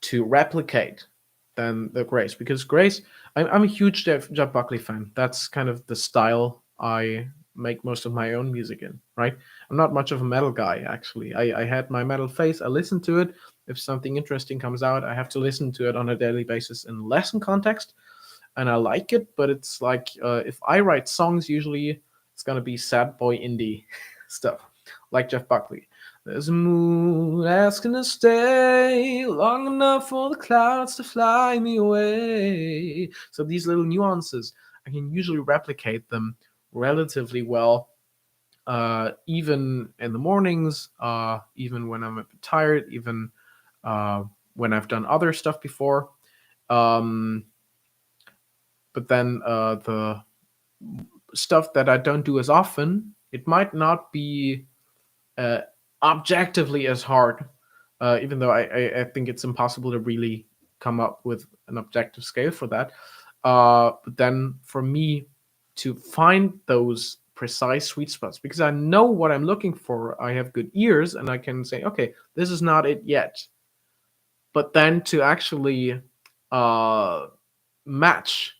to replicate than the Grace, because Grace, I'm a huge Jeff Buckley fan. That's kind of the style I make most of my own music in, right? I'm not much of a metal guy, actually. I had my metal phase. I listen to it. If something interesting comes out, I have to listen to it on a daily basis in lesson context, and I like it. But it's like if I write songs, usually it's gonna be sad boy indie stuff, like Jeff Buckley. There's a moon asking to stay long enough for the clouds to fly me away. So these little nuances, I can usually replicate them relatively well, even in the mornings, even when I'm a bit tired, even when I've done other stuff before. Um, but then the stuff that I don't do as often, it might not be uh, objectively as hard, even though I think it's impossible to really come up with an objective scale for that. But then for me to find those precise sweet spots, because I know what I'm looking for, I have good ears, and I can say, okay, this is not it yet. But then to actually match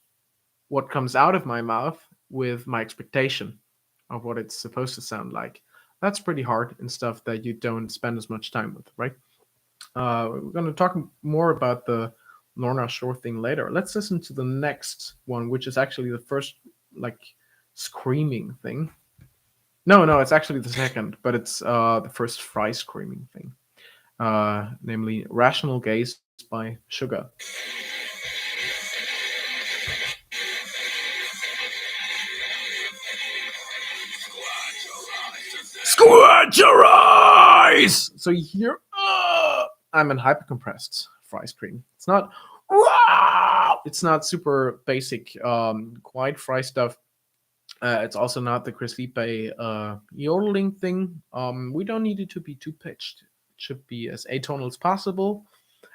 what comes out of my mouth with my expectation of what it's supposed to sound like. That's pretty hard and stuff that you don't spend as much time with, right? We're going to talk more about the Lorna Shore thing later. Let's listen to the next one, which is actually the first, like, screaming thing. No, it's actually the second, but it's the first fry screaming thing, namely Rational Gaze by Meshuggah. Squint your eyes! So you hear, I'm in hypercompressed fry scream. It's not, wow! It's not super basic, quiet fry stuff. It's also not the Chris Lipe yodeling thing. We don't need it to be too pitched. It should be as atonal as possible.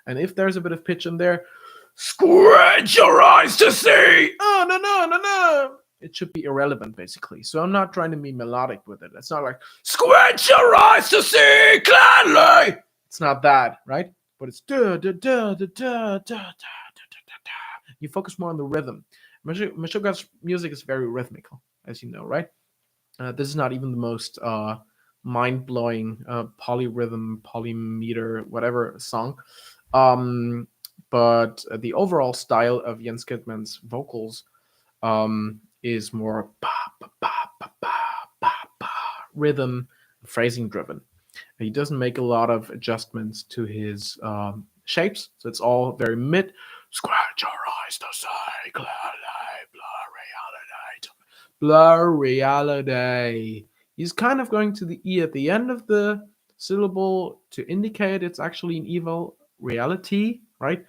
And if there's a bit of pitch in there, squint your eyes to see! Oh, no. It should be irrelevant, basically. So I'm not trying to be melodic with it. It's not like, squint your eyes to see clearly! It's not that, right? But it's da da da da da da da da da. You focus more on the rhythm. Meshuggah's music is very rhythmical, as you know, right? This is not even the most mind-blowing polyrhythm, polymeter, whatever song. But the overall style of Jens Kidman's vocals is more rhythm, phrasing driven. He doesn't make a lot of adjustments to his shapes, so it's all very mid. Scratch your eyes to say clearly, blur reality. He's kind of going to the E at the end of the syllable to indicate it's actually an evil reality, right?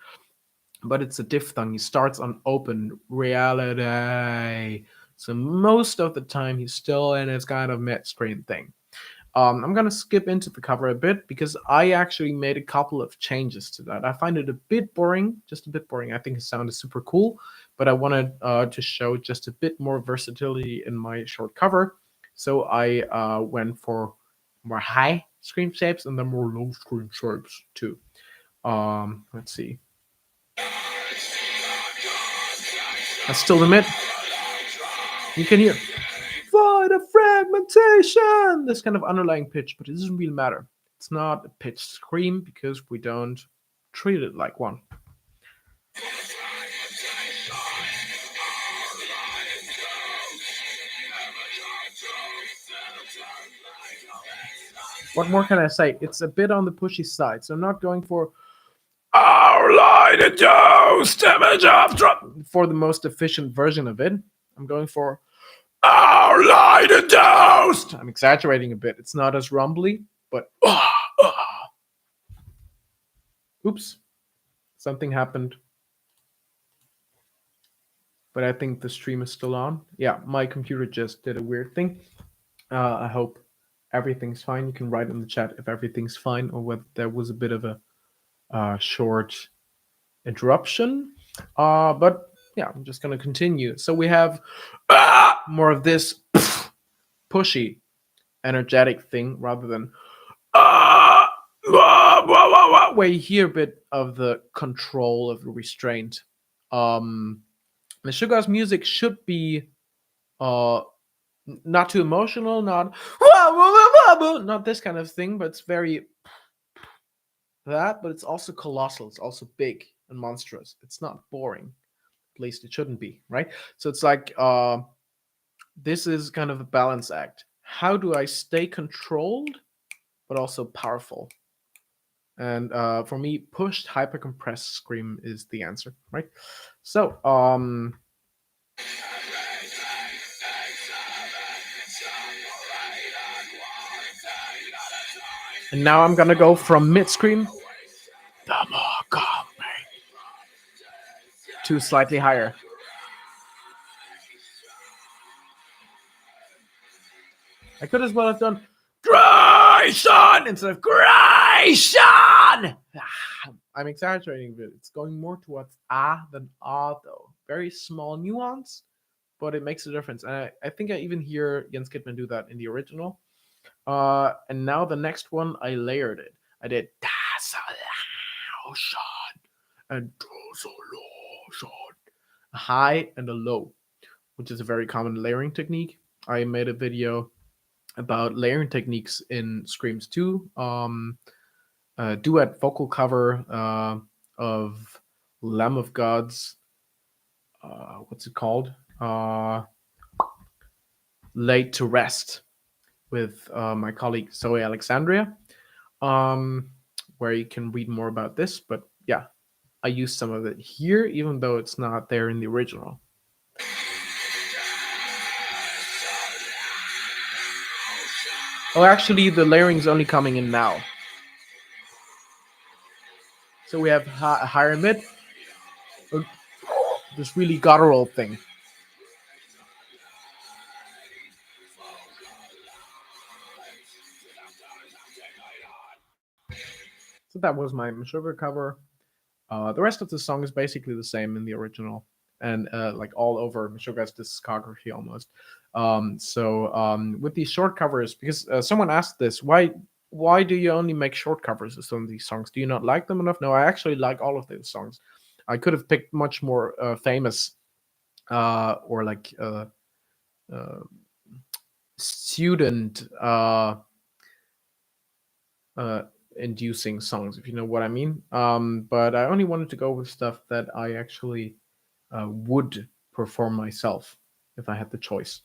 But it's a diphthong. He starts on open reality. So most of the time he's still in his kind of mid-screen thing. I'm going to skip into the cover a bit because I actually made a couple of changes to that. I find it a bit boring, just a bit boring. I think his sound is super cool, but I wanted to show just a bit more versatility in my short cover. So I went for more high screen shapes and then more low screen shapes too. Let's see. That's still the mid. You can hear for the fragmentation, this kind of underlying pitch, but it doesn't really matter. It's not a pitched scream because we don't treat it like one. What more can I say? It's a bit on the pushy side, so I'm not going for our light and toast image of drop for the most efficient version of it. I'm going for our light and toast. I'm exaggerating a bit. It's not as rumbly, but oops, something happened. But I think the stream is still on. Yeah, my computer just did a weird thing. I hope everything's fine. You can write in the chat if everything's fine or whether there was a bit of a short interruption. But yeah, I'm just going to continue. So we have more of this pushy, energetic thing rather than where you hear a bit of the control of the restraint. Meshuggah's music should be not too emotional, not this kind of thing, but it's very that, but it's also colossal. It's also big and monstrous. It's not boring. At least it shouldn't be, right? So it's like this is kind of a balance act. How do I stay controlled but also powerful? And for me, pushed hypercompressed scream is the answer, right? So And now I'm gonna go from mid scream to slightly higher. I could as well have done Grayson instead of Grayson. I'm exaggerating a bit. It's going more towards than though. Very small nuance, but it makes a difference. And I think I even hear Jens Kidman do that in the original. And now the next one, I layered it. I did Das and a high and a low, which is a very common layering technique. I made a video about layering techniques in Screams 2. Duet vocal cover of Lamb of God's, what's it called? Laid to Rest with my colleague Zoe Alexandria, where you can read more about this. But yeah, I used some of it here, even though it's not there in the original. Oh, actually, the layering is only coming in now. So we have higher mid, this really guttural thing. So that was my Meshuggah cover. The rest of the song is basically the same in the original, and like all over Meshuggah's discography almost. With these short covers, because someone asked this, why do you only make short covers of some of these songs? Do you not like them enough? No, I actually like all of those songs. I could have picked much more famous or like student inducing songs, if you know what I mean. But I only wanted to go with stuff that I actually would perform myself if I had the choice.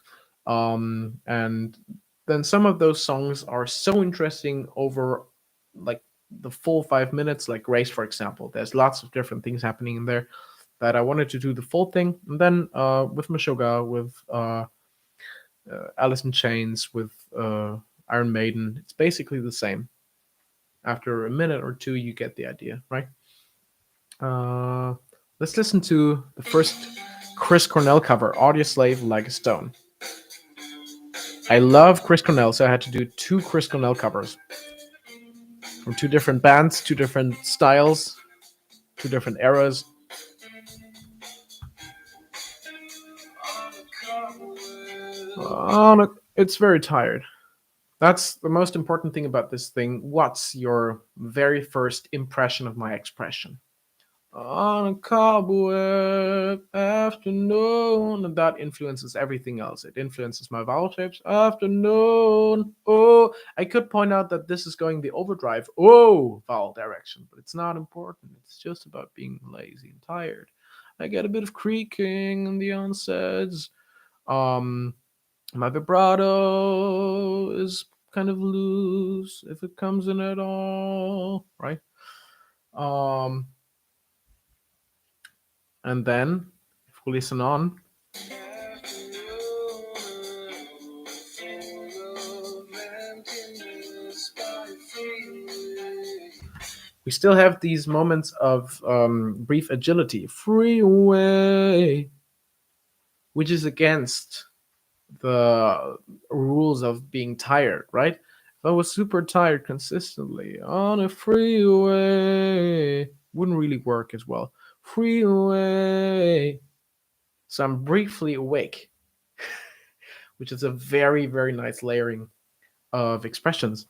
And then some of those songs are so interesting over like the full 5 minutes, like Grace, for example. There's lots of different things happening in there that I wanted to do the full thing. And then with Meshuggah, with Alice in Chains, with Iron Maiden, it's basically the same. After a minute or two, you get the idea, right? Let's listen to the first Chris Cornell cover, Audioslave, Like a Stone. I love Chris Cornell, so I had to do 2 Chris Cornell covers from 2 different bands, 2 different styles, 2 different eras. It's very tired. That's the most important thing about this thing. What's your very first impression of my expression? On a cobweb afternoon, and that influences everything else. It influences my vowel shapes. Afternoon. Oh, I could point out that this is going the overdrive vowel direction, but it's not important. It's just about being lazy and tired. I get a bit of creaking in the onsets. My vibrato is kind of loose if it comes in at all, right? And then, if we listen on, we still have these moments of brief agility. Freeway, which is against the rules of being tired, right? If I was super tired consistently on a freeway, wouldn't really work as well. Freeway. So I'm briefly awake, which is a very, very nice layering of expressions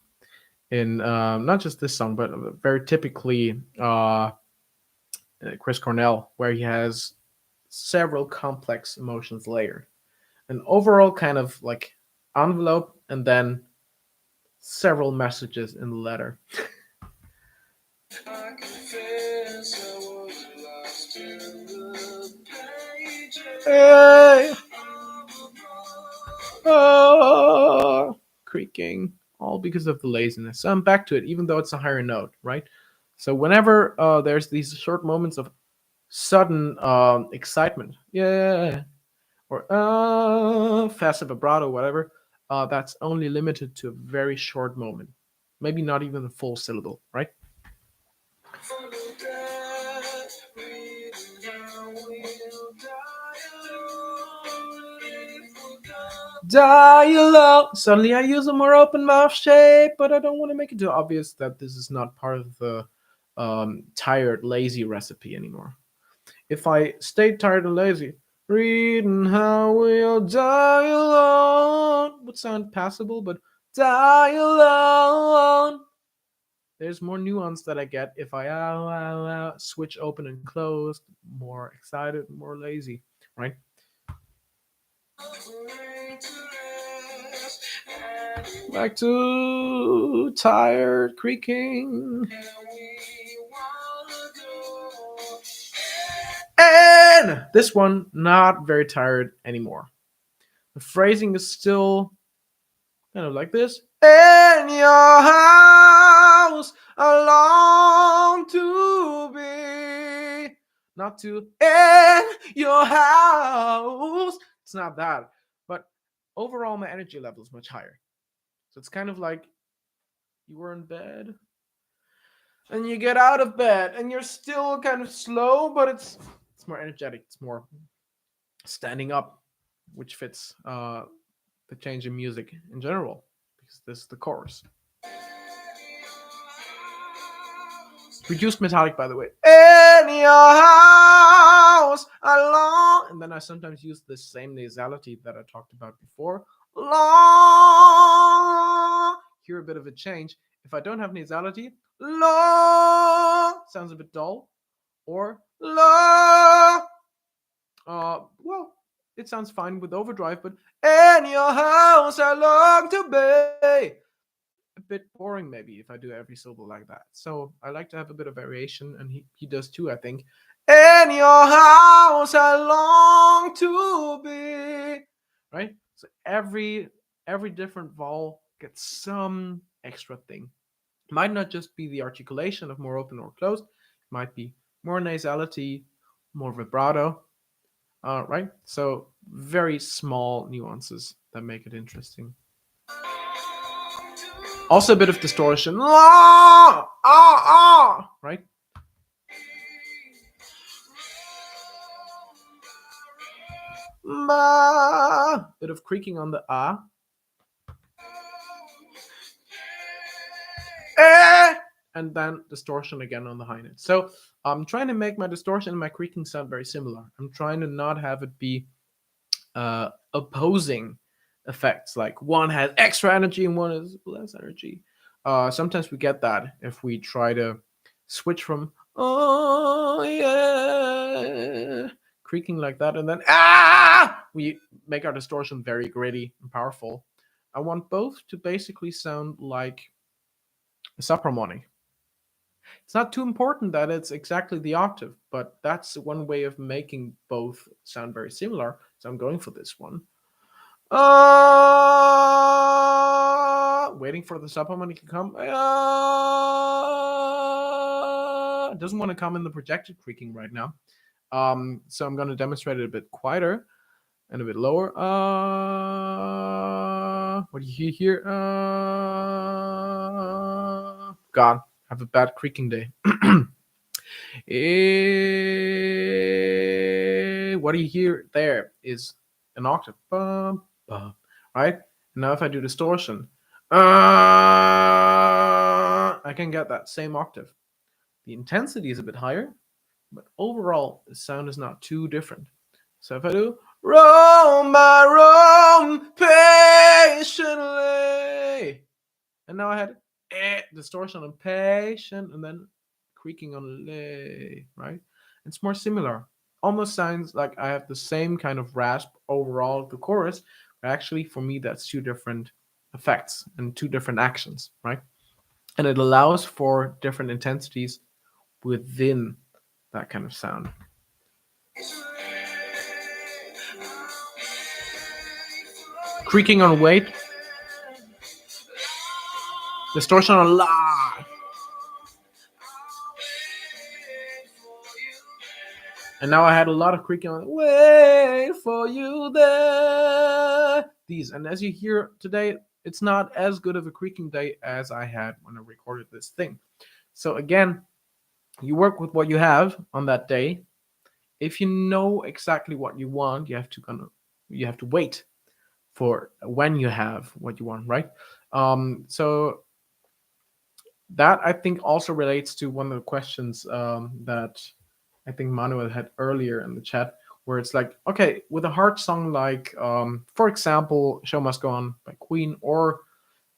in not just this song, but very typically Chris Cornell, where he has several complex emotions layered. An overall kind of like envelope, and then several messages in the letter. Hey! Oh, creaking, all because of the laziness. So I'm back to it, even though it's a higher note, right? So whenever there's these short moments of sudden excitement, yeah, or fast vibrato, whatever, that's only limited to a very short moment, maybe not even a full syllable, right? Dialogue. Suddenly I use a more open mouth shape, but I don't want to make it too obvious that this is not part of the tired, lazy recipe anymore. If I stay tired and lazy, reading how we'll die alone would sound passable, but die alone. There's more nuance that I get if I switch open and closed, more excited, more lazy, right? Back to tired creaking. And this one, not very tired anymore. The phrasing is still kind of like this. In your house, I long to be. Not to in your house. It's not that. But overall, my energy level is much higher. So it's kind of like you were in bed and you get out of bed and you're still kind of slow, but it's more energetic. It's more standing up, which fits the change in music in general, because this is the chorus. Reduced metallic, by the way. In your house, along. And then I sometimes use the same nasality that I talked about before. Long. Hear a bit of a change. If I don't have nasality, long sounds a bit dull. Or long. Well, it sounds fine with overdrive, but in your house, I long to be. A bit boring maybe if I do every syllable like that. So I like to have a bit of variation, and he does too, I think. In your house I long to be. Right? So every different vowel gets some extra thing. It might not just be the articulation of more open or closed. It might be more nasality, more vibrato. Right? So very small nuances that make it interesting. Also a bit of distortion. Right? Bit of creaking on the ah. And then distortion again on the high note. So I'm trying to make my distortion and my creaking sound very similar. I'm trying to not have it be opposing effects, like one has extra energy and one is less energy. Sometimes we get that if we try to switch from oh yeah creaking like that, and then we make our distortion very gritty and powerful. I want both to basically sound like a subharmonic. It's not too important that it's exactly the octave, but that's one way of making both sound very similar. So I'm going for this one. Waiting for the subharmonic to come. It doesn't want to come in the projected creaking right now. So I'm going to demonstrate it a bit quieter and a bit lower. What do you hear here? God, have a bad creaking day. What do you hear there is an octave. Right? And now if I do distortion, I can get that same octave. The intensity is a bit higher, but overall the sound is not too different. So if I do roam by roam patiently, and now I had distortion on patient and then creaking on lay, right? It's more similar. Almost sounds like I have the same kind of rasp overall of the chorus, but actually for me that's two different effects and two different actions, right? And it allows for different intensities within that kind of sound. Creaking on wait, distortion on la. And now I had a lot of creaking on wait for you there. these. And as you hear today, it's not as good of a creaking day as I had when I recorded this thing. So again, you work with what you have on that day. If you know exactly what you want, you have to wait for when you have what you want, right? So that I think also relates to one of the questions that I think Manuel had earlier in the chat, where it's like, okay, with a hard song like, for example, "Show Must Go On" by Queen, or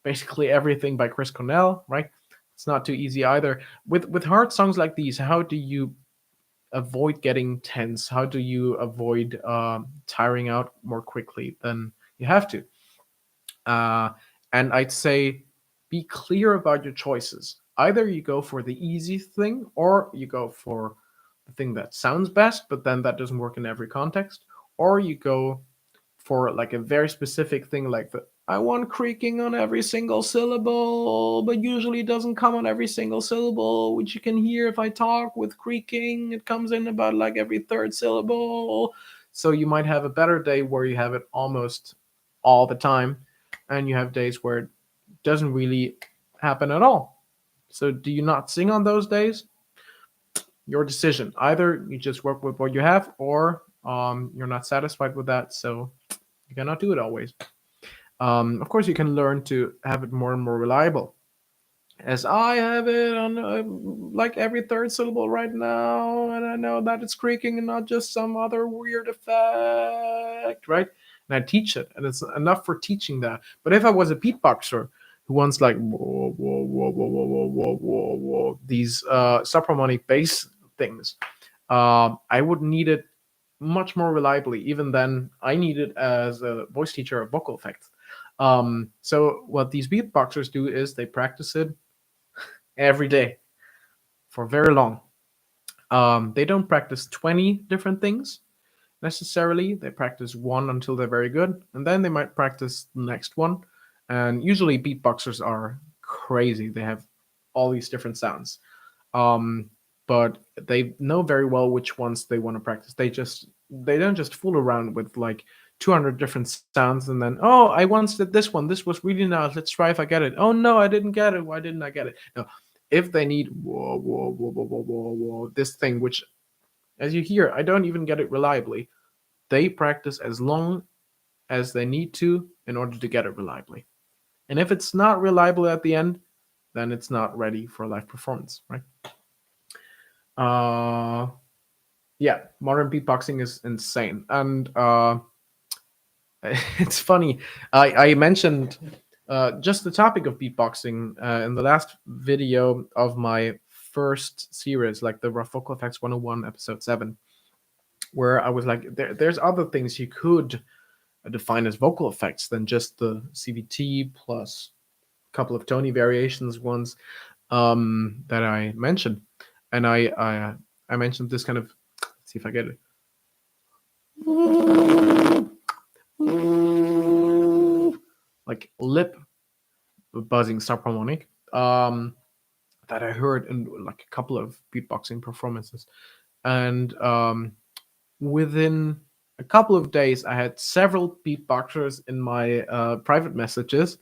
basically everything by Chris Cornell, right? It's not too easy either. With hard songs like these, how do you avoid getting tense? How do you avoid tiring out more quickly than you have to? Uh, and I'd say be clear about your choices. Either you go for the easy thing, or you go for the thing that sounds best, but then that doesn't work in every context, or you go for like a very specific thing, like the "I want creaking on every single syllable, but usually it doesn't come on every single syllable, which you can hear if I talk with creaking. It comes in about like every third syllable." So you might have a better day where you have it almost all the time, and you have days where it doesn't really happen at all. So do you not sing on those days? Your decision. Either you just work with what you have, or you're not satisfied with that, so you cannot do it always. Of course, you can learn to have it more and more reliable. As I have it on like every third syllable right now, and I know that it's creaking and not just some other weird effect, right? And I teach it, and it's enough for teaching that. But if I was a beatboxer who wants like whoa, whoa, whoa, whoa, whoa, whoa, whoa, whoa, whoa, these subharmonic bass things, I would need it much more reliably, even than I need it as a voice teacher of vocal effects. So what these beatboxers do is they practice it every day for very long. They don't practice 20 different things necessarily. They practice one until they're very good, and then they might practice the next one. And usually beatboxers are crazy. They have all these different sounds. But they know very well which ones they want to practice. They don't just fool around with like 200 different sounds and then, oh, I once did this one. This was really nice. Let's try if I get it. Oh no, I didn't get it. Why didn't I get it? No, if they need whoa, whoa, whoa, whoa, whoa, whoa, whoa, this thing, which as you hear, I don't even get it reliably. They practice as long as they need to in order to get it reliably. And if it's not reliable at the end, then it's not ready for a live performance, right? Yeah, modern beatboxing is insane. And it's funny. I mentioned just the topic of beatboxing in the last video of my first series, like the Rough Vocal Effects 101, episode 7, where I was like, there's other things you could define as vocal effects than just the CVT plus a couple of Tony variations ones that I mentioned. And I mentioned this kind of, let's see if I get it. Like lip buzzing subharmonic that I heard in like a couple of beatboxing performances. And within a couple of days, I had several beatboxers in my private messages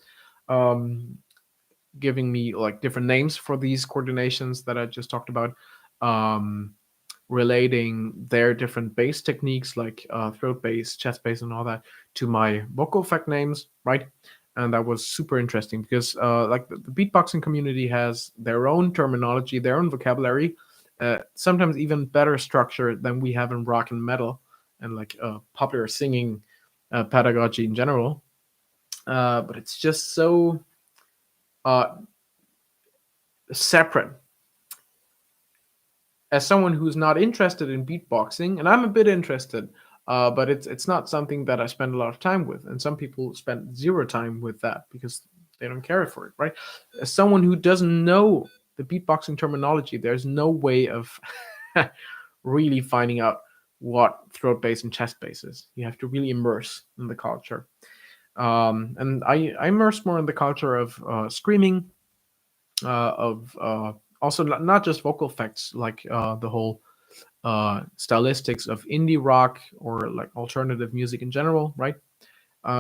giving me like different names for these coordinations that I just talked about, relating their different bass techniques like throat bass, chest bass, and all that to my vocal effect names, right? And that was super interesting because like the beatboxing community has their own terminology, their own vocabulary, sometimes even better structure than we have in rock and metal and like popular singing pedagogy in general. But it's just so separate. As someone who's not interested in beatboxing, and I'm a bit interested, but it's not something that I spend a lot of time with. And some people spend zero time with that because they don't care for it, right? As someone who doesn't know the beatboxing terminology, there's no way of really finding out what throat bass and chest bass is. You have to really immerse in the culture. And I immerse more in the culture of screaming, of also not just vocal effects, like the whole stylistics of indie rock or like alternative music in general, right?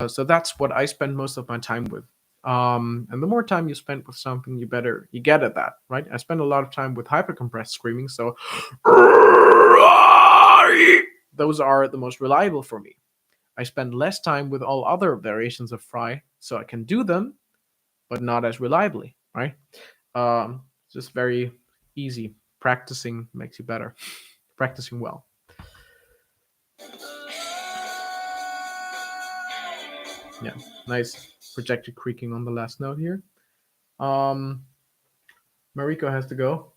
So that's what I spend most of my time with. And the more time you spend with something, you better you get at that, right? I spend a lot of time with hypercompressed screaming, so those are the most reliable for me. I spend less time with all other variations of fry, so I can do them, but not as reliably, right? Just very easy. Practicing makes you better. Practicing well. Yeah, nice projected creaking on the last note here. Mariko has to go,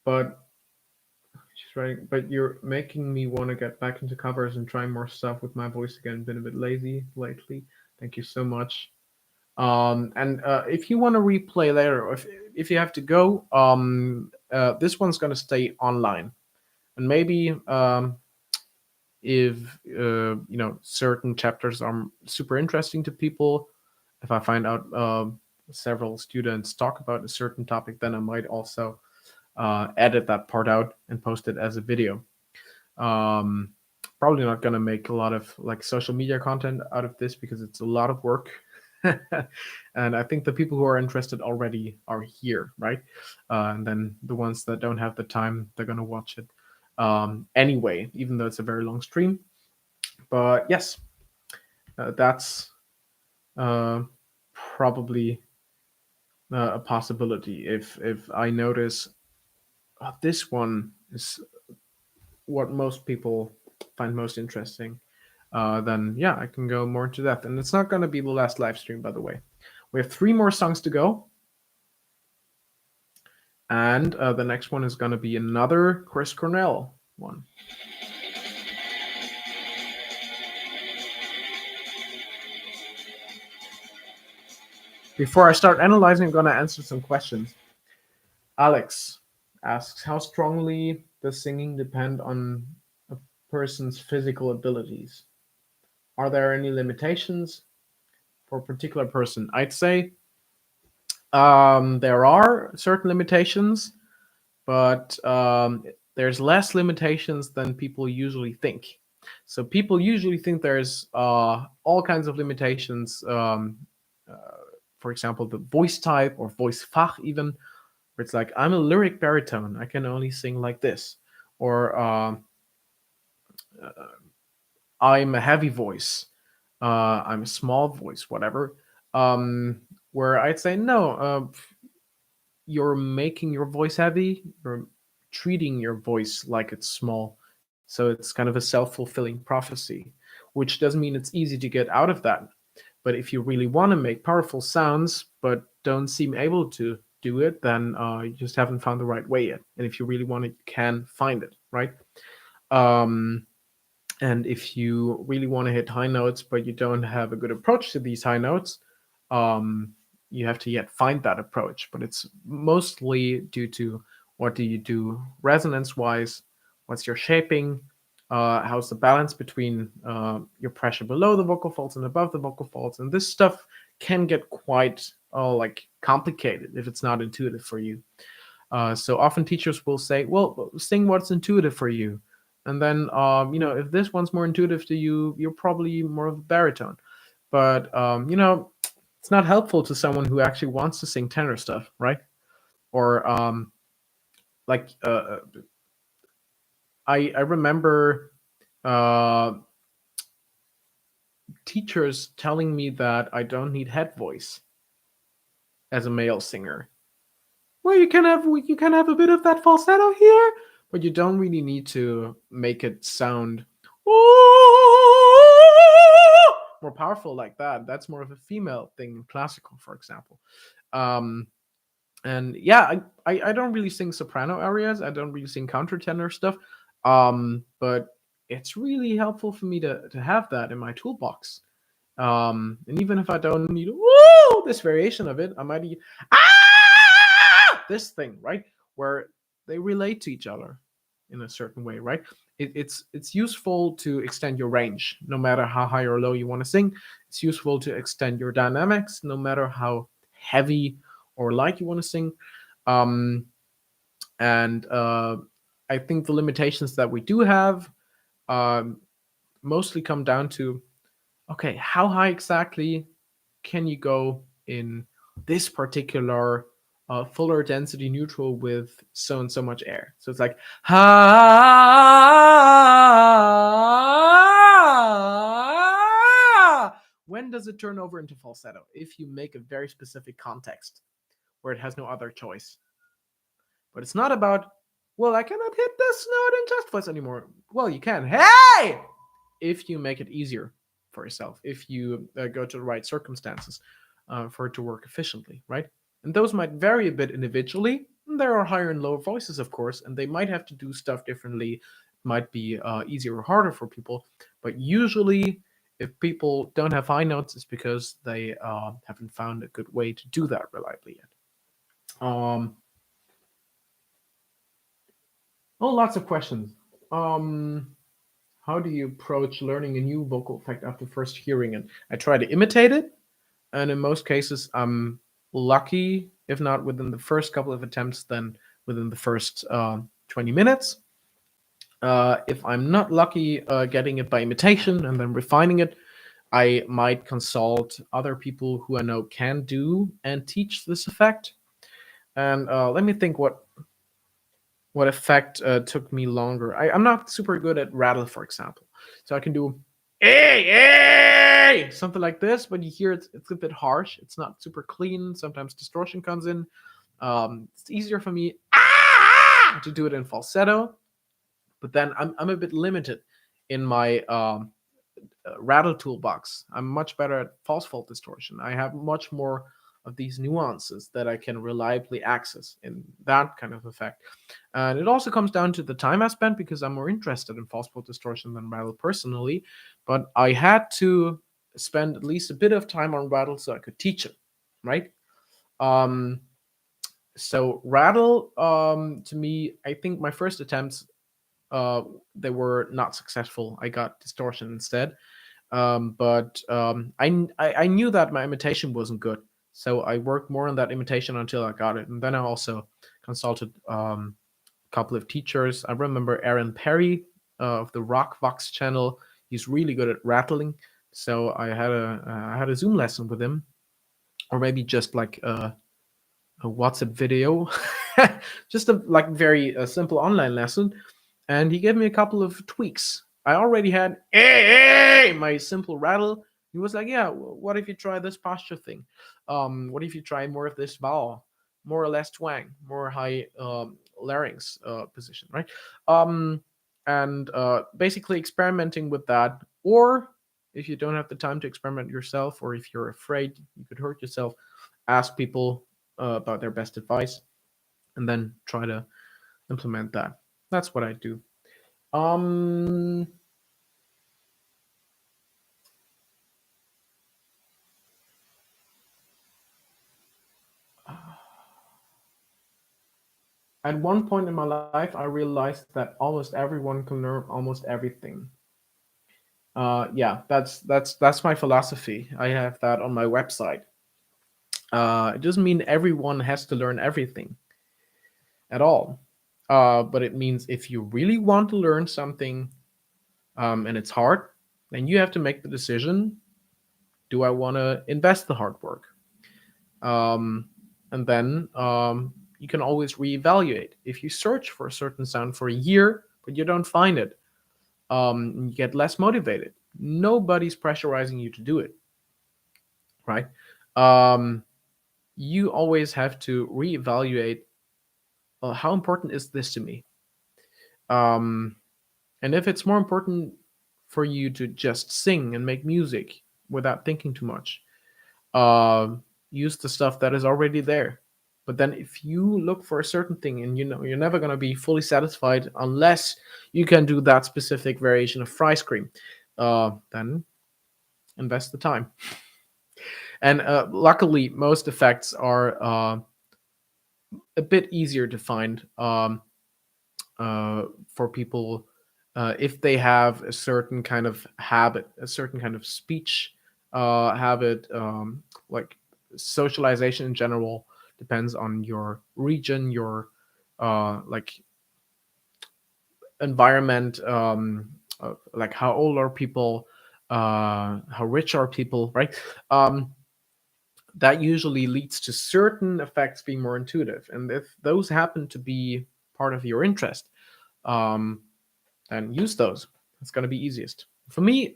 but she's writing. But you're making me want to get back into covers and try more stuff with my voice again. Been a bit lazy lately. Thank you so much. And if you want to replay later, or if you have to go, this one's gonna stay online, and maybe if certain chapters are super interesting to people, if I find out several students talk about a certain topic, then I might also edit that part out and post it as a video. Probably not gonna make a lot of like social media content out of this because it's a lot of work. And I think the people who are interested already are here, right? And then the ones that don't have the time, they're gonna watch it anyway, even though it's a very long stream. But yes, that's probably a possibility. If I notice this one is what most people find most interesting, then yeah, I can go more into that. And it's not going to be the last live stream, by the way. We have 3 more songs to go. And the next one is going to be another Chris Cornell one. Before I start analyzing, I'm going to answer some questions. Alex asks, how strongly does singing depend on a person's physical abilities? Are there any limitations for a particular person? I'd say there are certain limitations, but there's less limitations than people usually think. So people usually think there's all kinds of limitations. For example, the voice type or voice fach even, where it's like, I'm a lyric baritone, I can only sing like this. Or I'm a heavy voice, I'm a small voice, whatever. Where I'd say, no, you're making your voice heavy, you're treating your voice like it's small. So it's kind of a self-fulfilling prophecy, which doesn't mean it's easy to get out of that. But if you really want to make powerful sounds, but don't seem able to do it, then you just haven't found the right way yet. And if you really want it, you can find it, right? And if you really want to hit high notes, but you don't have a good approach to these high notes, you have to yet find that approach. But it's mostly due to what do you do resonance-wise, what's your shaping, how's the balance between your pressure below the vocal folds and above the vocal folds. And this stuff can get quite like complicated if it's not intuitive for you. So often teachers will say, well, sing what's intuitive for you. And then, if this one's more intuitive to you, you're probably more of a baritone. But, it's not helpful to someone who actually wants to sing tenor stuff, right? Or, I remember teachers telling me that I don't need head voice as a male singer. Well, you can have a bit of that falsetto here, but you don't really need to make it sound more powerful like that. That's more of a female thing in classical, for example. And yeah, I don't really sing soprano areas. I don't really sing countertenor stuff. But it's really helpful for me to have that in my toolbox. And even if I don't need this variation of it, I might need this thing, right? Where they relate to each other in a certain way, right? It's useful to extend your range, no matter how high or low you want to sing. It's useful to extend your dynamics, no matter how heavy or light you want to sing. And I think the limitations that we do have mostly come down to okay, how high exactly can you go in this particular fuller density neutral with so and so much air? So it's like ha. When does it turn over into falsetto? If you make a very specific context where it has no other choice. But it's not about, well, I cannot hit this note in just voice anymore. Well, you can. Hey! If you make it easier for yourself, if you go to the right circumstances for it to work efficiently, right? And those might vary a bit individually. There are higher and lower voices, of course, and they might have to do stuff differently. It might be easier or harder for people. But usually, if people don't have high notes, it's because they haven't found a good way to do that reliably yet. Oh, lots of questions. How do you approach learning a new vocal effect after first hearing it? I try to imitate it, and in most cases, I'm lucky, if not within the first couple of attempts, then within the first 20 minutes. If I'm not lucky getting it by imitation and then refining it, I might consult other people who I know can do and teach this effect. And let me think what effect took me longer. I'm not super good at rattle, for example. So I can do hey, hey, something like this, but you hear it's a bit harsh. It's not super clean. Sometimes distortion comes in. It's easier for me to do it in falsetto, but then I'm a bit limited in my rattle toolbox. I'm much better at false fault distortion. I have much more of these nuances that I can reliably access in that kind of effect. And it also comes down to the time I spent because I'm more interested in false fault distortion than rattle personally. But I had to spend at least a bit of time on rattle so I could teach it, right? Um, so rattle, to me, I think my first attempts uh, they were not successful. I got distortion instead. But I knew that my imitation wasn't good, so I worked more on that imitation until I got it, and then I also consulted a couple of teachers. I remember Aaron Perry of the Rock Vox channel. He's really good at rattling, so I had a Zoom lesson with him, or maybe just like a WhatsApp video, just a like very simple online lesson, and he gave me a couple of tweaks. I already had my simple rattle. He was like, "Yeah, what if you try this posture thing? What if you try more of this vowel, more or less twang, more high larynx position, right?" And basically experimenting with that, or if you don't have the time to experiment yourself, or if you're afraid you could hurt yourself, ask people about their best advice, and then try to implement that. That's what I do. Um, at one point in my life, I realized that almost everyone can learn almost everything. Yeah, that's my philosophy. I have that on my website. It doesn't mean everyone has to learn everything at all. But it means if you really want to learn something and it's hard, then you have to make the decision: do I want to invest the hard work? Um, and then you can always reevaluate. If you search for a certain sound for a year, but you don't find it, you get less motivated. Nobody's pressurizing you to do it, right? Um, you always have to reevaluate how important is this to me? Um, and if it's more important for you to just sing and make music without thinking too much, uh, use the stuff that is already there. But then if you look for a certain thing and you know you're never going to be fully satisfied unless you can do that specific variation of fry cream, then invest the time. And luckily, most effects are a bit easier to find for people if they have a certain kind of habit, a certain kind of speech habit, like socialization in general depends on your region, your like environment, like how old are people, how rich are people, right? That usually leads to certain effects being more intuitive. And if those happen to be part of your interest, um, then use those. It's going to be easiest. For me,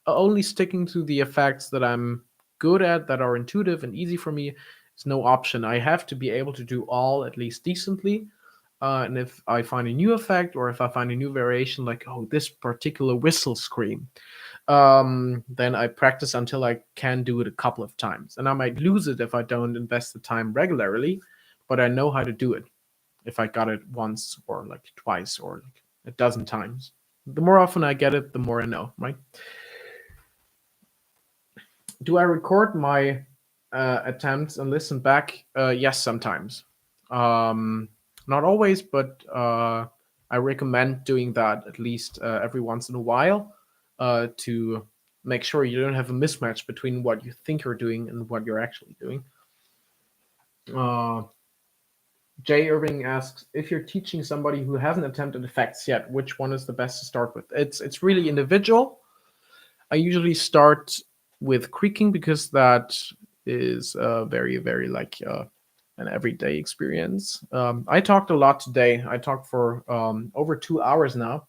only sticking to the effects that I'm good at, that are intuitive and easy for me, is no option. I have to be able to do all at least decently. And if I find a new effect, or if I find a new variation, like, oh, this particular whistle scream, then I practice until I can do it a couple of times. And I might lose it if I don't invest the time regularly, but I know how to do it if I got it once or like twice or like a dozen times. The more often I get it, the more I know, right? Do I record my attempts and listen back? Yes, sometimes. Um, Not always, but I recommend doing that at least every once in a while to make sure you don't have a mismatch between what you think you're doing and what you're actually doing. Uh, Jay Irving asks, if you're teaching somebody who hasn't attempted effects yet, which one is the best to start with? It's really individual. I usually start with creaking because that is very, very like an everyday experience. I talked a lot today. I talked for over 2 hours now.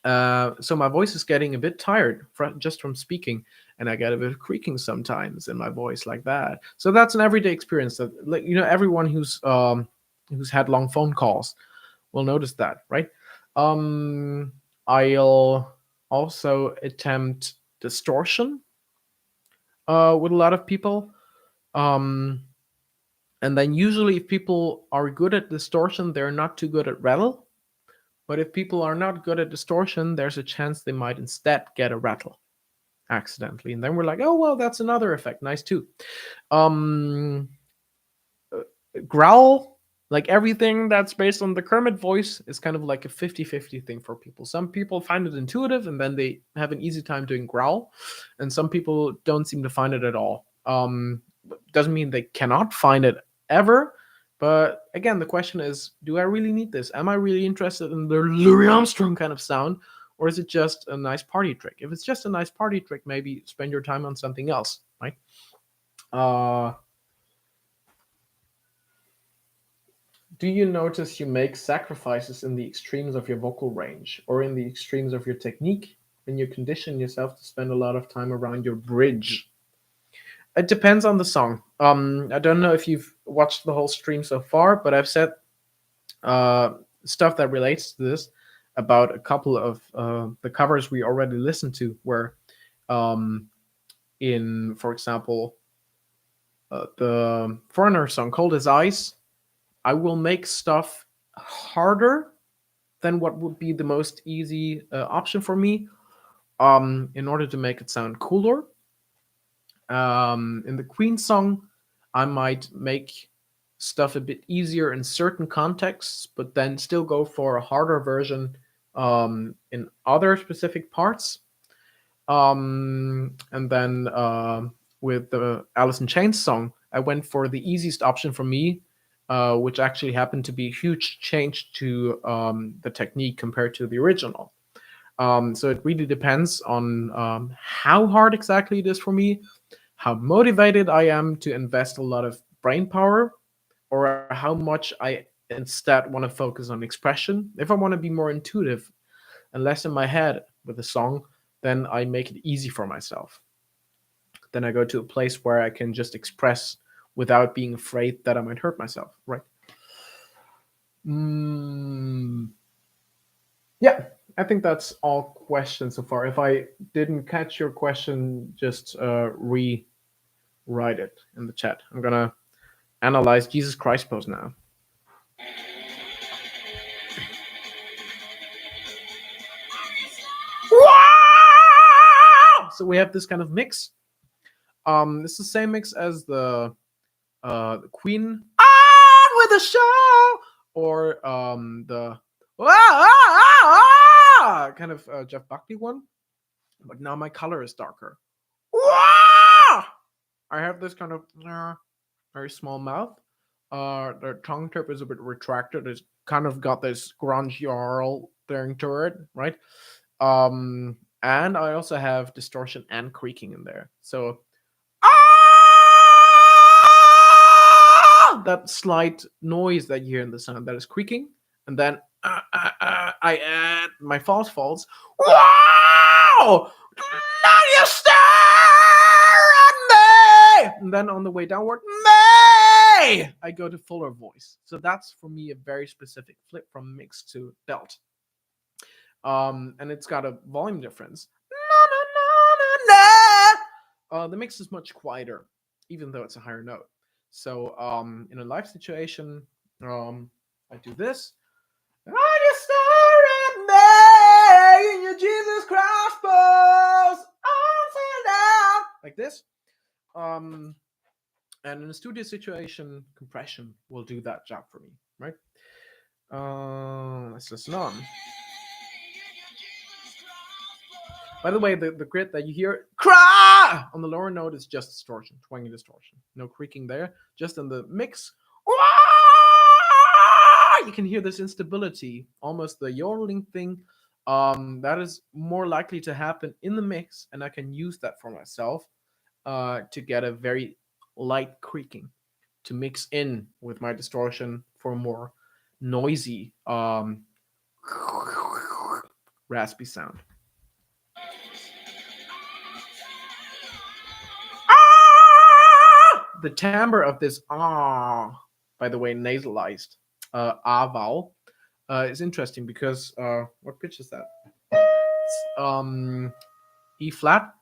So my voice is getting a bit tired just from speaking, and I get a bit of creaking sometimes in my voice like that. So that's an everyday experience that, like, everyone who's had long phone calls will notice that, right? Um, I'll also attempt distortion with a lot of people. Um, and then usually, if people are good at distortion, they're not too good at rattle. But if people are not good at distortion, there's a chance they might instead get a rattle accidentally. And then we're like, oh, well, that's another effect. Nice too. Um, Growl, like everything that's based on the Kermit voice, is kind of like a 50-50 thing for people. Some people find it intuitive and then they have an easy time doing growl, and some people don't seem to find it at all. Doesn't mean they cannot find it ever, but again, the question is, do I really need this? Am I really interested in the Louis Armstrong kind of sound, or is it just a nice party trick? If it's just a nice party trick, maybe spend your time on something else, right? uh Do you notice you make sacrifices in the extremes of your vocal range or in the extremes of your technique when you condition yourself to spend a lot of time around your bridge? It depends on the song. I don't know if you've watched the whole stream so far, but I've said uh, stuff that relates to this about a couple of the covers we already listened to, where um, in, for example, the Foreigner song Cold as Ice, I will make stuff harder than what would be the most easy option for me, in order to make it sound cooler. In the Queen song, I might make stuff a bit easier in certain contexts, but then still go for a harder version in other specific parts. And then with the Alice in Chains song, I went for the easiest option for me, which actually happened to be a huge change to the technique compared to the original. So it really depends on how hard exactly it is for me, how motivated I am to invest a lot of brain power, or how much I instead want to focus on expression. If I want to be more intuitive and less in my head with a song, then I make it easy for myself. Then I go to a place where I can just express without being afraid that I might hurt myself, right? Mm, yeah, I think that's all questions so far. If I didn't catch your question, just rewrite it in the chat. I'm gonna analyze Jesus Christ pose now. So we have this kind of mix. It's the same mix as the Queen on with the show, or the kind of Jeff Buckley one, but now my color is darker. I have this kind of very small mouth. The tongue tip is a bit retracted. It's kind of got this grunge jarl thing to it, right? And I also have distortion and creaking in there. So that slight noise that you hear in the sound, that is creaking, and then I add my false falls. Wow! Now you stare at me! And then on the way downward, May! I go to fuller voice. So that's for me a very specific flip from mix to belt. And it's got a volume difference. The mix is much quieter, even though it's a higher note. So in a live situation, I do this. I just stare at me in your Jesus Christ pose, down, like this. And in a studio situation, compression will do that job for me, right? Let's listen on. By the way, the grit that you hear cry on the lower note is just distortion, twangy distortion. No creaking there, just in the mix. You can hear this instability, almost the yodeling thing. That is more likely to happen in the mix, and I can use that for myself to get a very light creaking to mix in with my distortion for a more noisy, raspy sound. The timbre of this by the way, nasalized vowel is interesting because what pitch is that? It's, E flat,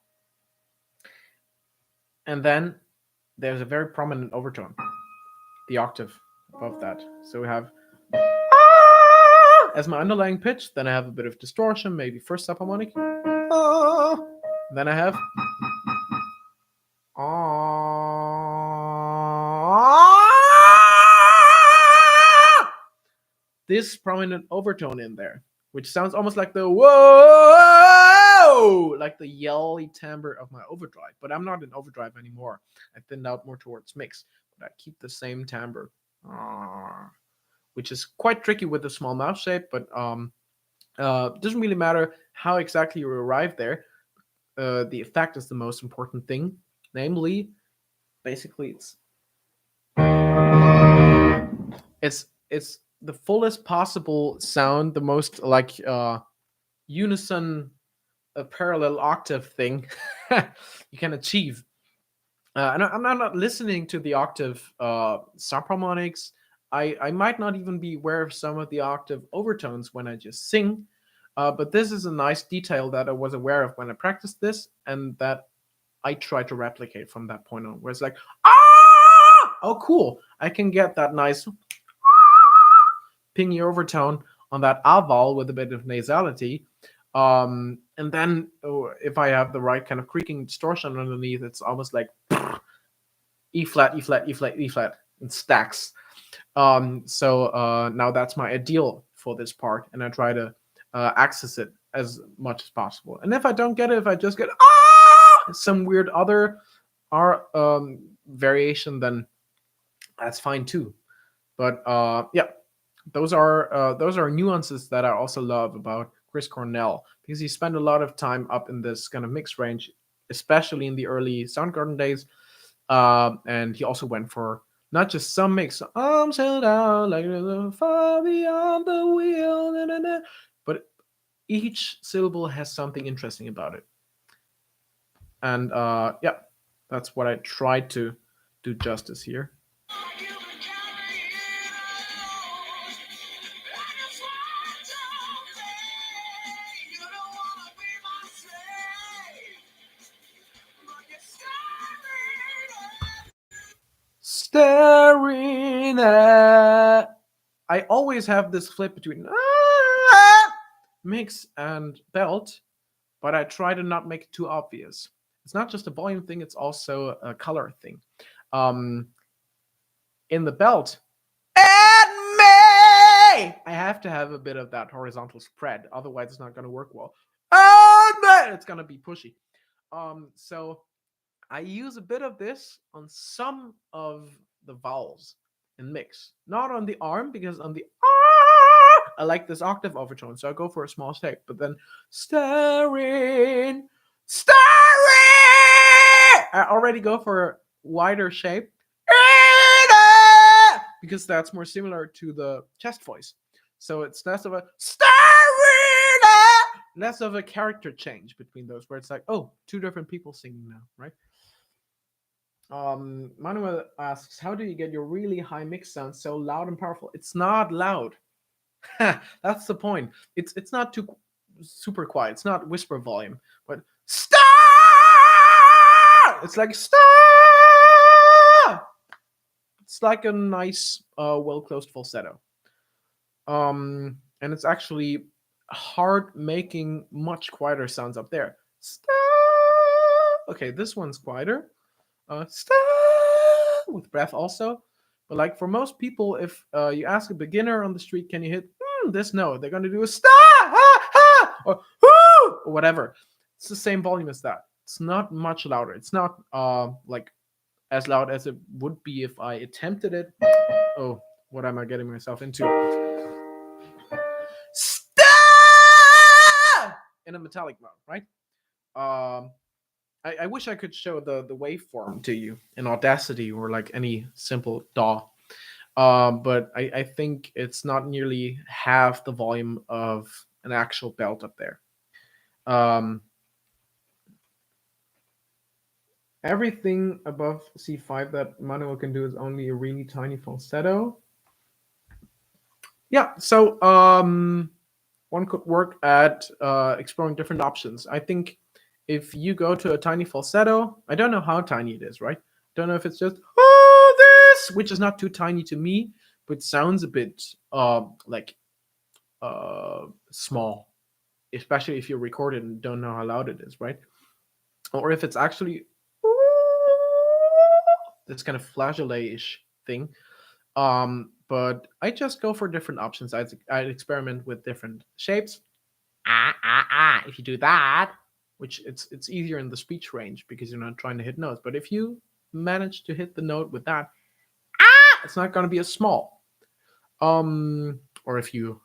and then there's a very prominent overtone, the octave above that. So we have as my underlying pitch, then I have a bit of distortion, maybe first subharmonic, then I have this prominent overtone in there, which sounds almost like the whoa, like the yelly timbre of my overdrive. But I'm not in overdrive anymore. I thinned out more towards mix, but I keep the same timbre, which is quite tricky with the small mouth shape. But doesn't really matter how exactly you arrive there. The effect is the most important thing. Namely, basically, it's the fullest possible sound, the most like unison, a parallel octave thing you can achieve. And I'm not listening to the octave subharmonics. I might not even be aware of some of the octave overtones when I just sing. But this is a nice detail that I was aware of when I practiced this, and that I try to replicate from that point on. Where it's like, oh cool, I can get that nice pingy overtone on that vowel with a bit of nasality. And then if I have the right kind of creaking distortion underneath, it's almost like E flat, E flat, E flat, E flat, in stacks. So now that's my ideal for this part, and I try to access it as much as possible. And if I don't get it, if I just get some weird other variation, then that's fine too. But yeah, those are nuances that I also love about Chris Cornell, because he spent a lot of time up in this kind of mix range, especially in the early Soundgarden days. And he also went for not just some mix, arms held out like far beyond the wheel, na, na, na, but each syllable has something interesting about it. And yeah, that's what I tried to do justice here. Staring at. I always have this flip between mix and belt, but I try to not make it too obvious. It's not just a volume thing, it's also a color thing. In the belt, at me, I have to have a bit of that horizontal spread, otherwise it's not going to work well. It's going to be pushy. So I use a bit of this on some of the vowels in mix, not on the arm, because on the I like this octave overtone, so I go for a small shape. But then staring, I already go for a wider shape because that's more similar to the chest voice. So it's less of a less of a character change between those, where it's like, oh, two different people singing now, right? Manuel asks, how do you get your really high mix sound so loud and powerful? It's not loud. That's the point. It's not too super quiet. It's not whisper volume, but star. It's like star. It's like a nice, well closed falsetto. And it's actually hard making much quieter sounds up there. Star. Okay, this one's quieter. Star with breath also. But like for most people, if you ask a beginner on the street, can you hit this note? They're gonna do a star, or whatever. It's the same volume as that. It's not much louder. It's not like as loud as it would be if I attempted it. Oh, what am I getting myself into? Star in a metallic mode, right? I wish I could show the waveform to you in Audacity or like any simple DAW. But I think it's not nearly half the volume of an actual belt up there. Everything above C5 that Manuel can do is only a really tiny falsetto. Yeah, so one could work at exploring different options. I think if you go to a tiny falsetto, I don't know how tiny it is, right? Don't know if it's just this, which is not too tiny to me, but sounds a bit like small, especially if you record it and don't know how loud it is, right? Or if it's actually this kind of flageolet-ish thing. But I just go for different options. I'd experiment with different shapes. If you do that, which it's easier in the speech range because you're not trying to hit notes. But if you manage to hit the note with that, it's not going to be as small. Or if you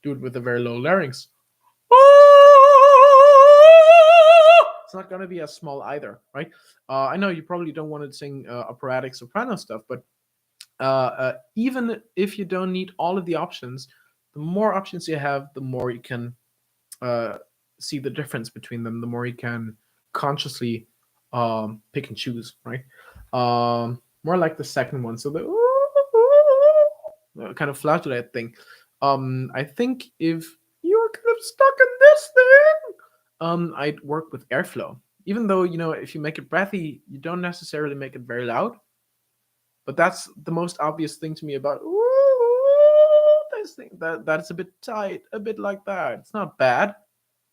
do it with a very low larynx, it's not going to be as small either, right? I know you probably don't want to sing operatic soprano stuff, but even if you don't need all of the options, the more options you have, the more you can see the difference between them, the more you can consciously pick and choose, right? More like the second one. So the kind of flageolet thing. I think if you're kind of stuck in this thing, I'd work with airflow. Even though, if you make it breathy, you don't necessarily make it very loud. But that's the most obvious thing to me about this thing. That's a bit tight, a bit like that. It's not bad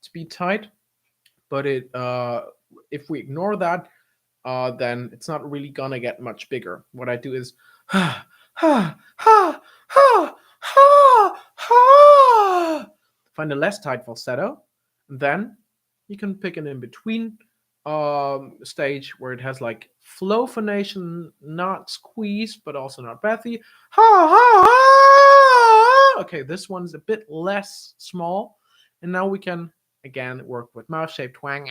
to be tight, but if we ignore that, then it's not really gonna get much bigger. What I do is find a less tight falsetto, and then you can pick an in between stage where it has like flow phonation, not squeezed, but also not breathy. Okay, this one's a bit less small, and now we can again work with mouth shape twang.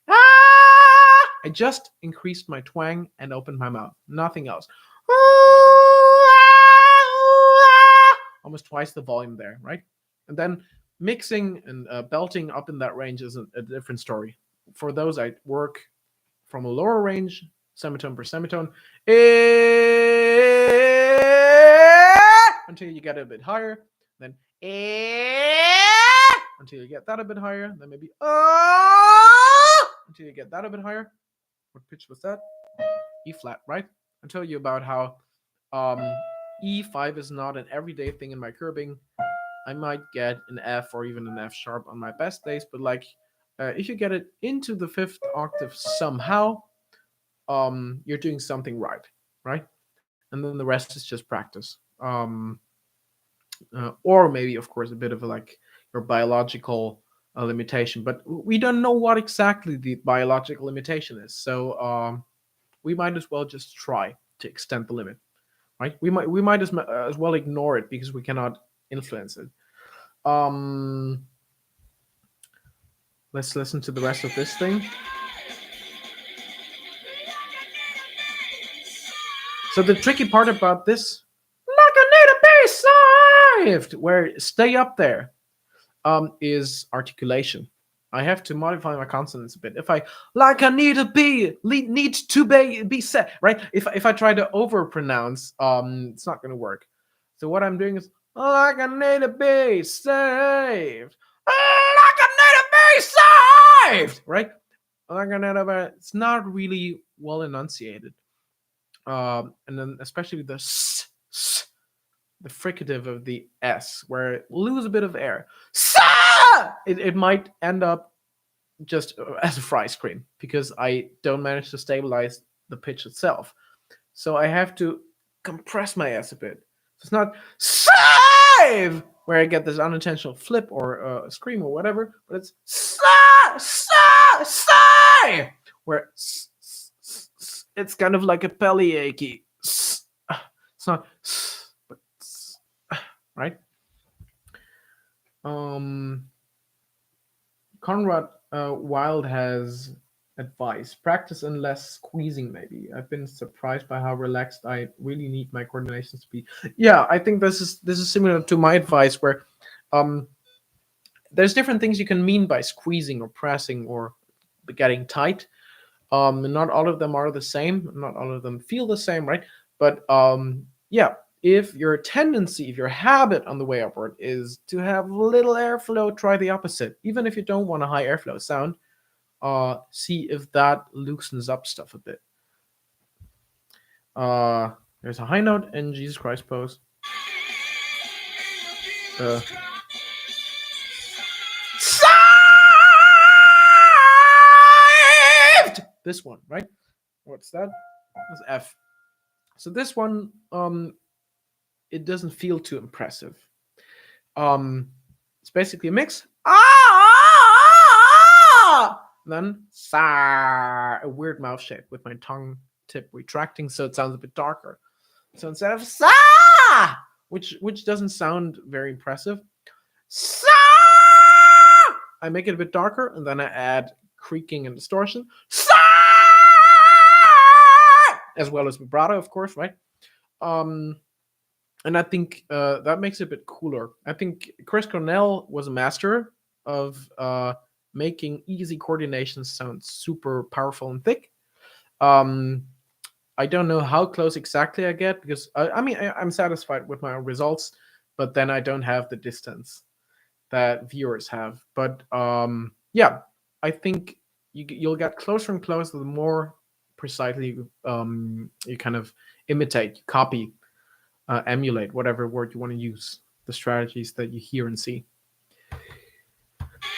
I just increased my twang and opened my mouth, nothing else. Almost twice the volume there, right? And then mixing and belting up in that range is a different story. For those, I work from a lower range, semitone per semitone, until you get a bit higher, then until you get that a bit higher, then maybe until you get that a bit higher. What pitch was that? E flat, right? I'll tell you about how E5 is not an everyday thing in my curbing. I might get an F or even an F sharp on my best days, but like if you get it into the fifth octave somehow, you're doing something right? And then the rest is just practice. Or maybe, of course, a bit of like your biological limitation, but we don't know what exactly the biological limitation is. So we might as well just try to extend the limit, right? We might as well ignore it because we cannot influence it. Let's listen to the rest of this thing. So the tricky part about this, like I need to be saved, where stay up there, is articulation. I have to modify my consonants a bit. If I like I need to be said, right? If I try to overpronounce, it's not gonna work. So what I'm doing is like I need to be saved. Like I need to be saved, right? Like I need to be. It's not really well enunciated. And then especially the the fricative of the S, where it lose a bit of air. It might end up just as a fry scream because I don't manage to stabilize the pitch itself. So I have to compress my S a bit. So it's not save where I get this unintentional flip or scream or whatever, but it's where it's kind of like a belly achy. It's not, but right. Conrad Wild has advice: practice and less squeezing. Maybe I've been surprised by how relaxed I really need my coordination to be. Yeah, I think this is similar to my advice, where there's different things you can mean by squeezing or pressing or getting tight. Not all of them are the same. Not all of them feel the same, right? But yeah, if your tendency, if your habit on the way upward is to have little airflow, try the opposite. Even if you don't want a high airflow sound, see if that loosens up stuff a bit. There's a high note in Jesus Christ pose. Saved! This one, right? What's that? That's F. So this one, it doesn't feel too impressive. It's basically a mix. Then sa, a weird mouth shape with my tongue tip retracting, so it sounds a bit darker. So instead of sa, which doesn't sound very impressive, sa, I make it a bit darker, and then I add creaking and distortion, sa, as well as vibrato, of course, right? And I think that makes it a bit cooler. I think Chris Cornell was a master of making easy coordination sound super powerful and thick. I don't know how close exactly I get because I'm satisfied with my results, but then I don't have the distance that viewers have. But yeah, I think you'll get closer and closer the more precisely you kind of imitate, copy, emulate, whatever word you want to use, the strategies that you hear and see.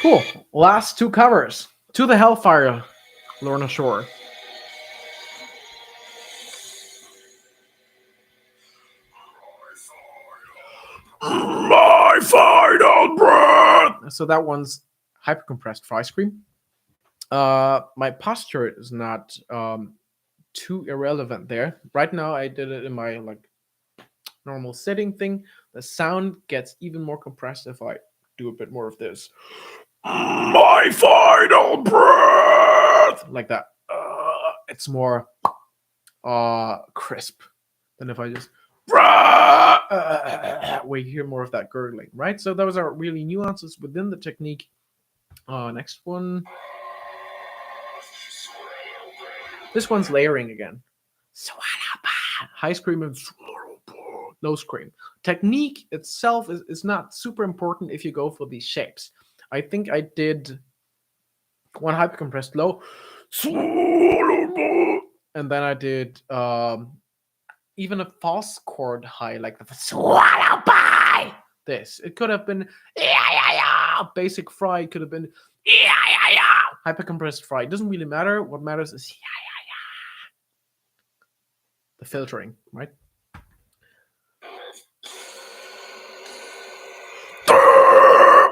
Cool. Last two covers. To the Hellfire, Lorna Shore. My final breath. So that one's hypercompressed fry scream. My posture is not too irrelevant there. Right now, I did it in my normal sitting thing. The sound gets even more compressed if I do a bit more of this. My final breath, like that. It's more crisp than if I just we hear more of that gurgling, right? So those are really nuances within the technique. Next one. This one's layering again. High scream and low scream. Technique itself is not super important if you go for these shapes. I think I did one hypercompressed low, and then I did even a false chord high, like the swallow by this. It could have been basic fry. It could have been hypercompressed fry. It doesn't really matter. What matters is the filtering, right?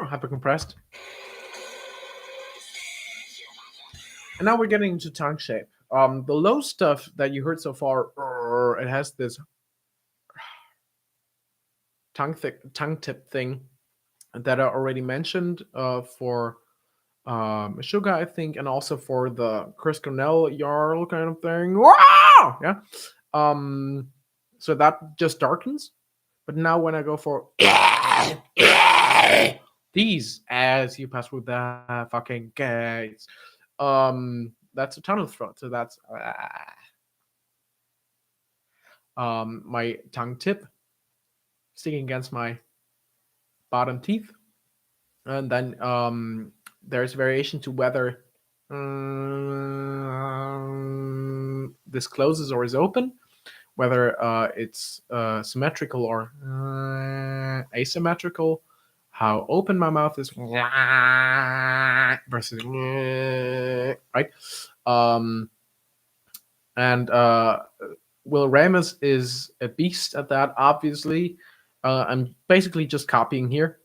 Hypercompressed. And now we're getting into tongue shape. The low stuff that you heard so far, it has this tongue tip thing that I already mentioned for Meshuggah, I think, and also for the Chris Cornell Jarl kind of thing. Wow! Yeah. So that just darkens. But now when I go for these as you pass through the fucking gates, that's a tunnel throat. So that's my tongue tip sticking against my bottom teeth, and then there's variation to whether this closes or is open, whether it's symmetrical or asymmetrical, how open my mouth is versus right. And Will Ramos is a beast at that, obviously. I'm basically just copying here.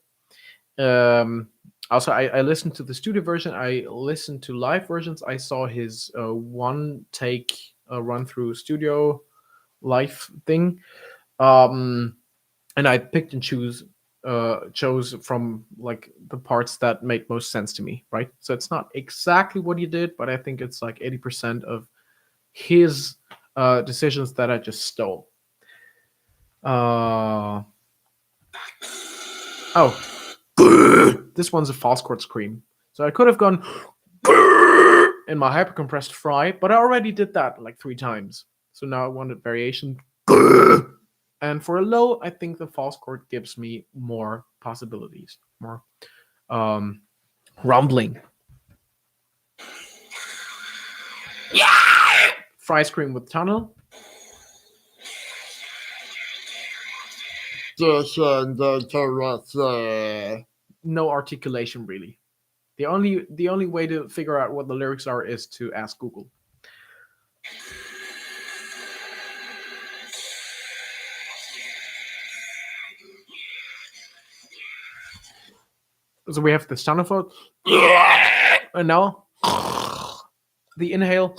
Also, I listened to the studio version. I listened to live versions. I saw his one take run through studio live thing, and I picked and chose from like the parts that make most sense to me. Right. So it's not exactly what he did, but I think it's like 80% of his decisions that I just stole. Oh, this one's a false chord scream. So I could have gone in my hypercompressed fry, but I already did that like 3 times. So now I wanted variation. And for a low, I think the false chord gives me more possibilities, more rumbling. Fry scream with tunnel. No articulation really. The only way to figure out what the lyrics are is to ask Google. So we have the tunnel throat, and now the inhale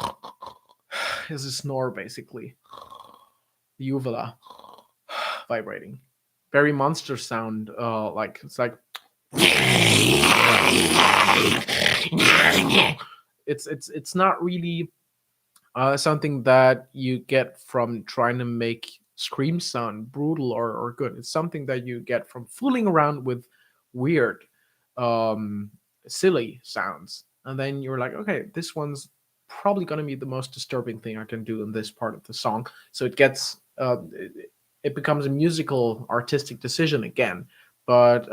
is a snore basically. The uvula vibrating. Very monster sound. Like it's like it's not really something that you get from trying to make screams sound brutal or good. It's something that you get from fooling around with weird, silly sounds, and then you're like, okay, this one's probably going to be the most disturbing thing I can do in this part of the song. So it gets it becomes a musical artistic decision again, but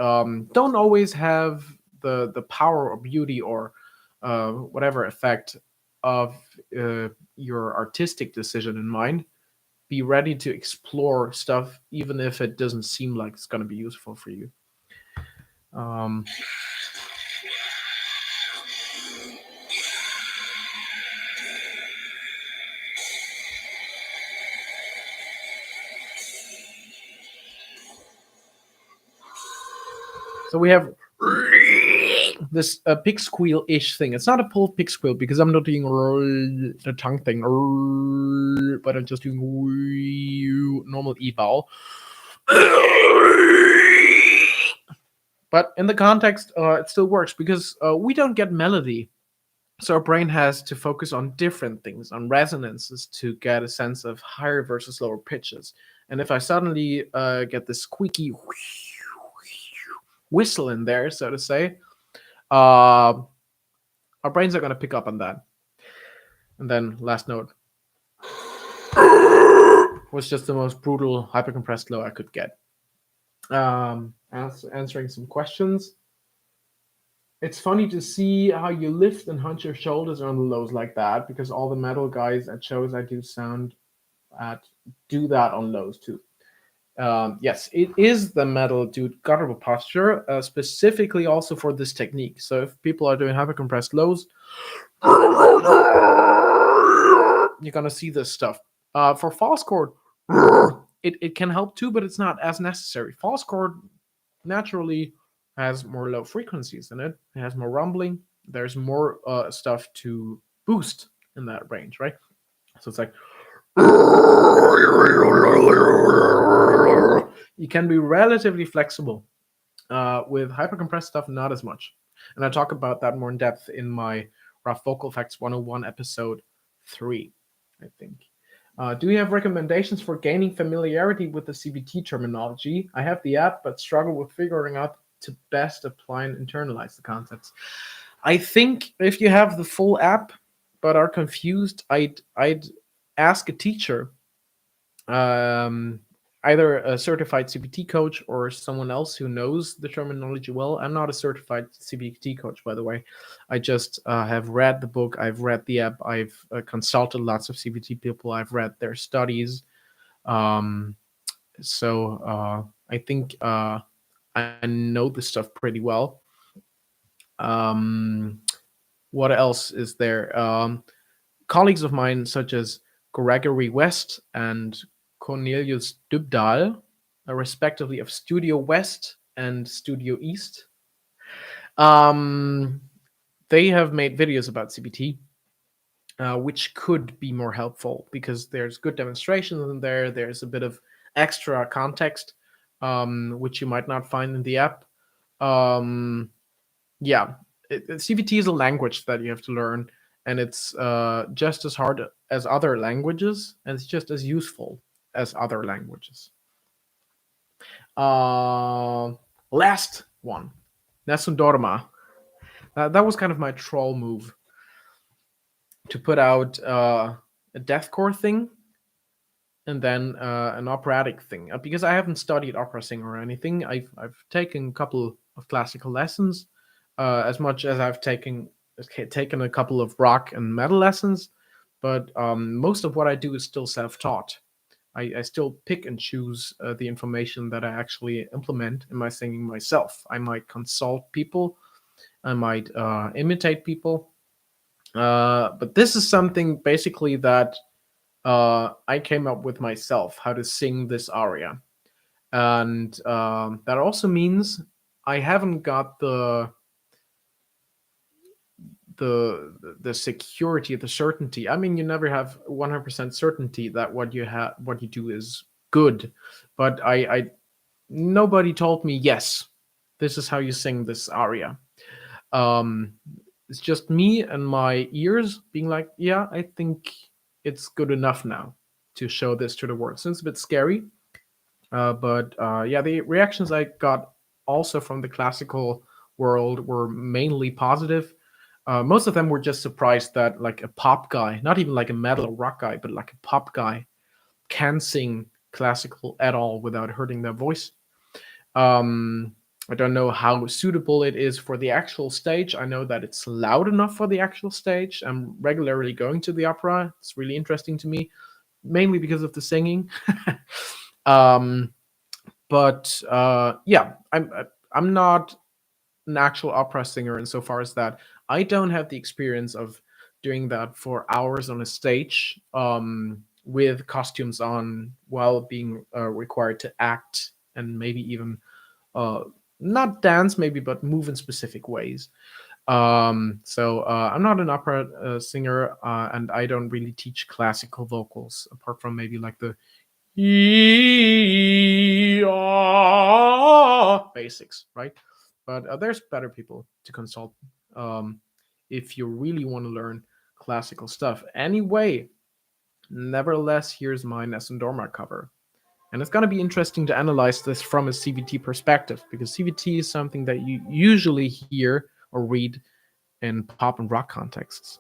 don't always have the power or beauty or whatever effect of your artistic decision in mind. Be ready to explore stuff even if it doesn't seem like it's going to be useful for you. So we have this pig squeal-ish thing. It's not a full pig squeal because I'm not doing the tongue thing, but I'm just doing normal E vowel. But in the context, it still works because we don't get melody. So our brain has to focus on different things, on resonances, to get a sense of higher versus lower pitches. And if I suddenly get this squeaky whistle in there, so to say, our brains are going to pick up on that. And then last note was just the most brutal hypercompressed low I could get. Answering some questions. It's funny to see how you lift and hunch your shoulders on the lows like that, because all the metal guys at shows I do sound at do that on lows too. Yes, it is the metal dude guttural posture, specifically also for this technique. So if people are doing hypercompressed lows, you're gonna see this stuff. For false chord, it can help too, but it's not as necessary. False chord naturally has more low frequencies in it. It has more rumbling. There's more stuff to boost in that range, right? So it's like you can be relatively flexible With hypercompressed stuff, not as much. And I talk about that more in depth in my Rough Vocal Effects 101 episode 3, I think. Do you have recommendations for gaining familiarity with the CVT terminology? I have the app, but struggle with figuring out to best apply and internalize the concepts. I think if you have the full app but are confused, I'd ask a teacher, um, either a certified CBT coach or someone else who knows the terminology well. I'm not a certified CBT coach, by the way. I just have read the book, I've read the app, I've consulted lots of CBT people, I've read their studies. Um, so I think I know this stuff pretty well. Um, what else is there? Colleagues of mine, such as Gregory West and Cornelius Dybdahl, respectively of Studio West and Studio East, um, they have made videos about CBT, which could be more helpful because there's good demonstrations in there. There's a bit of extra context, which you might not find in the app. Um, yeah, CVT is a language that you have to learn, and it's just as hard as other languages, and it's just as useful as other languages. Uh, Last one, Nessun Dorma. That was kind of my troll move to put out a deathcore thing and then an operatic thing. Because I haven't studied opera singing or anything, I've taken a couple of classical lessons, as much as I've taken a couple of rock and metal lessons, but most of what I do is still self-taught. I still pick and choose the information that I actually implement in my singing myself. I might consult people, I might imitate people, but this is something basically that I came up with myself, how to sing this aria. And that also means I haven't got the security, the certainty. I mean, you never have 100% certainty that what you do is good, but I nobody told me, yes, this is how you sing this aria. Um, it's just me and my ears being like, yeah, I think it's good enough now to show this to the world. So it's a bit scary, but yeah, the reactions I got also from the classical world were mainly positive. Most of them were just surprised that like a pop guy, not even like a metal or rock guy, but like a pop guy, can sing classical at all without hurting their voice. Um, I don't know how suitable it is for the actual stage. I know that it's loud enough for the actual stage. I'm regularly going to the opera. It's really interesting to me, mainly because of the singing. um, but yeah, I'm not an actual opera singer insofar as that I don't have the experience of doing that for hours on a stage, with costumes on while being required to act and maybe even uh, not dance, maybe, but move in specific ways. So I'm not an opera singer, and I don't really teach classical vocals apart from maybe like the basics, right? But there's better people to consult um, if you really want to learn classical stuff. Anyway, nevertheless, here's my Nessun Dorma cover. And it's going to be interesting to analyze this from a CVT perspective, because CVT is something that you usually hear or read in pop and rock contexts.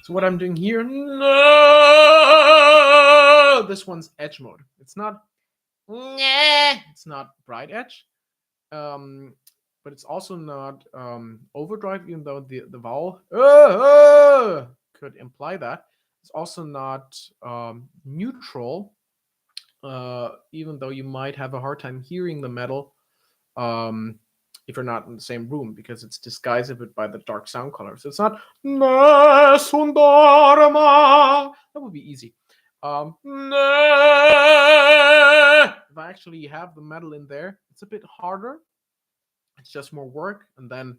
So what I'm doing here, no, this one's edge mode. It's not bright edge, but it's also not overdrive, even though the vowel could imply that. It's also not neutral, even though you might have a hard time hearing the metal um, if you're not in the same room, because it's disguised a bit by the dark sound color. So it's not Nessun Dorma. That would be easy. If I actually have the metal in there, it's a bit harder. It's just more work, and then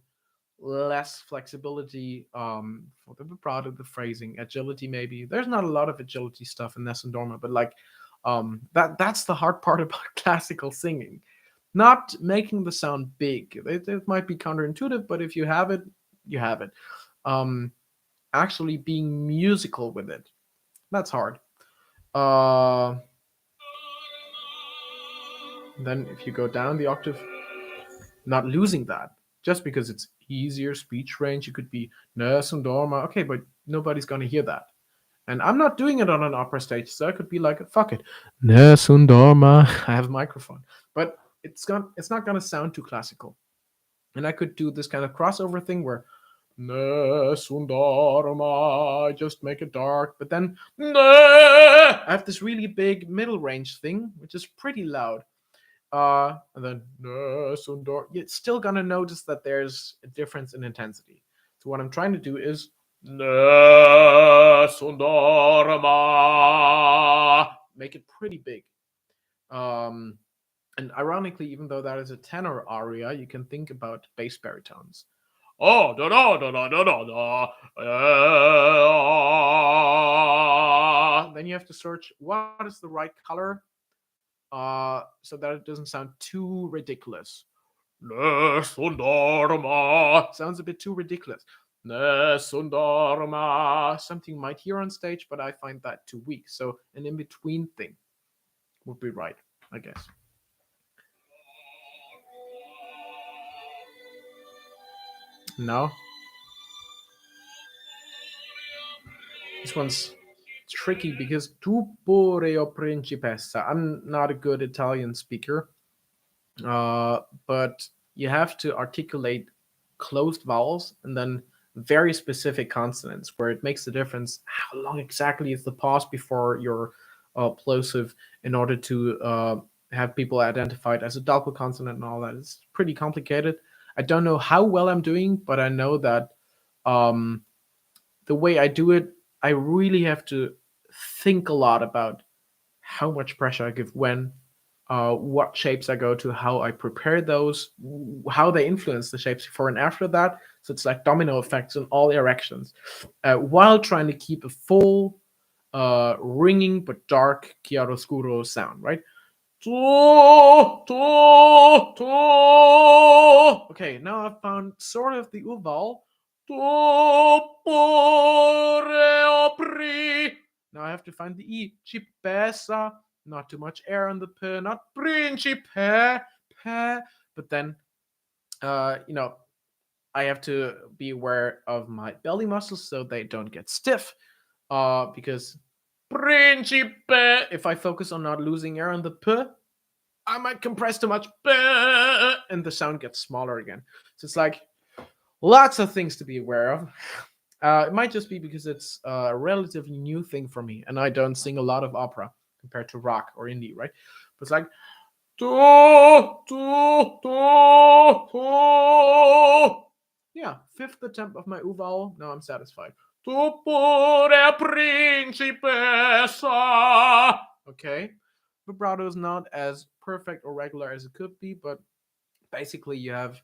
less flexibility for the vibrato, the phrasing, agility maybe. There's not a lot of agility stuff in Nessun Dorma, but like That's the hard part about classical singing. Not making the sound big. It might be counterintuitive, but if you have it, you have it. Um, Actually being musical with it, that's hard. Uh, then if you go down the octave, not losing that just because it's easier speech range. You could be Nessun Dorma, okay, but nobody's gonna hear that. And I'm not doing it on an opera stage, so I could be like, fuck it, Nessun Dorma. I have a microphone, but it's not gonna sound too classical. And I could do this kind of crossover thing where Nessun Dorma, just make it dark, but then I have this really big middle range thing, which is pretty loud. And then Nessun Dorma. You're still gonna notice that there's a difference in intensity. So what I'm trying to do is Nessun Dorma, make it pretty big. And ironically, even though that is a tenor aria, you can think about bass baritones. Oh, da da da da da da da. Then you have to search what is the right color, so that it doesn't sound too ridiculous. Nessun Dorma sounds a bit too ridiculous. Nessun Dorma, something you might hear on stage, but I find that too weak. So an in between thing would be right, I guess. No. This one's tricky because tu pure o principessa. I'm not a good Italian speaker, but you have to articulate closed vowels and then very specific consonants where it makes the difference how long exactly is the pause before your plosive in order to have people identified as a double consonant and all that. It's pretty complicated. I don't know how well I'm doing, but I know that um, the way I do it, I really have to think a lot about how much pressure I give when, what shapes I go to, how I prepare those, how they influence the shapes before and after that. So it's like domino effects in all directions, while trying to keep a full, ringing but dark chiaroscuro sound, right? Okay, now I've found sort of the U vowel. Now I have to find the E. Cipessa. Not too much air on the P. Not principe. But then, I have to be aware of my belly muscles so they don't get stiff. Because principe. If I focus on not losing air on the P, I might compress too much, and the sound gets smaller again. So it's like lots of things to be aware of. It might just be because it's a relatively new thing for me, and I don't sing a lot of opera compared to rock or indie, right? But it's like yeah, fifth attempt of my U vowel. Now I'm satisfied. Okay, vibrato is not as perfect or regular as it could be, but basically you have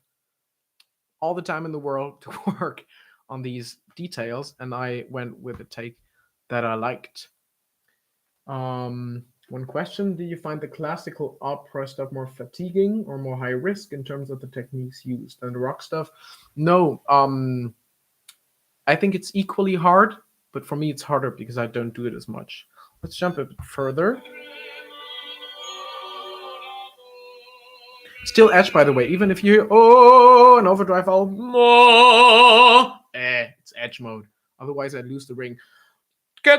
all the time in the world to work on these details, and I went with a take that I liked. One question: do you find the classical opera stuff more fatiguing or more high risk in terms of the techniques used than the rock stuff? No. I think it's equally hard, but for me it's harder because I don't do it as much. Let's jump a bit further. Still edge, by the way. Even if you hear an overdrive, it's edge mode. Otherwise, I lose the ring. They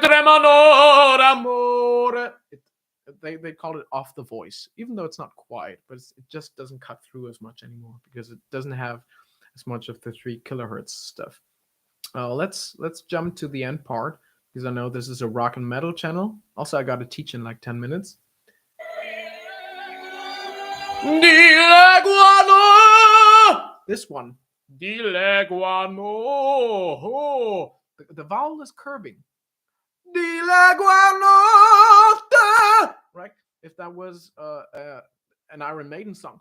call it off the voice, even though it's not quiet, but it just doesn't cut through as much anymore because it doesn't have as much of the 3 kilohertz stuff. Let's jump to the end part because I know this is a rock and metal channel. Also, I got to teach in like 10 minutes. This one. The vowel is curving. Right? If that was an Iron Maiden song,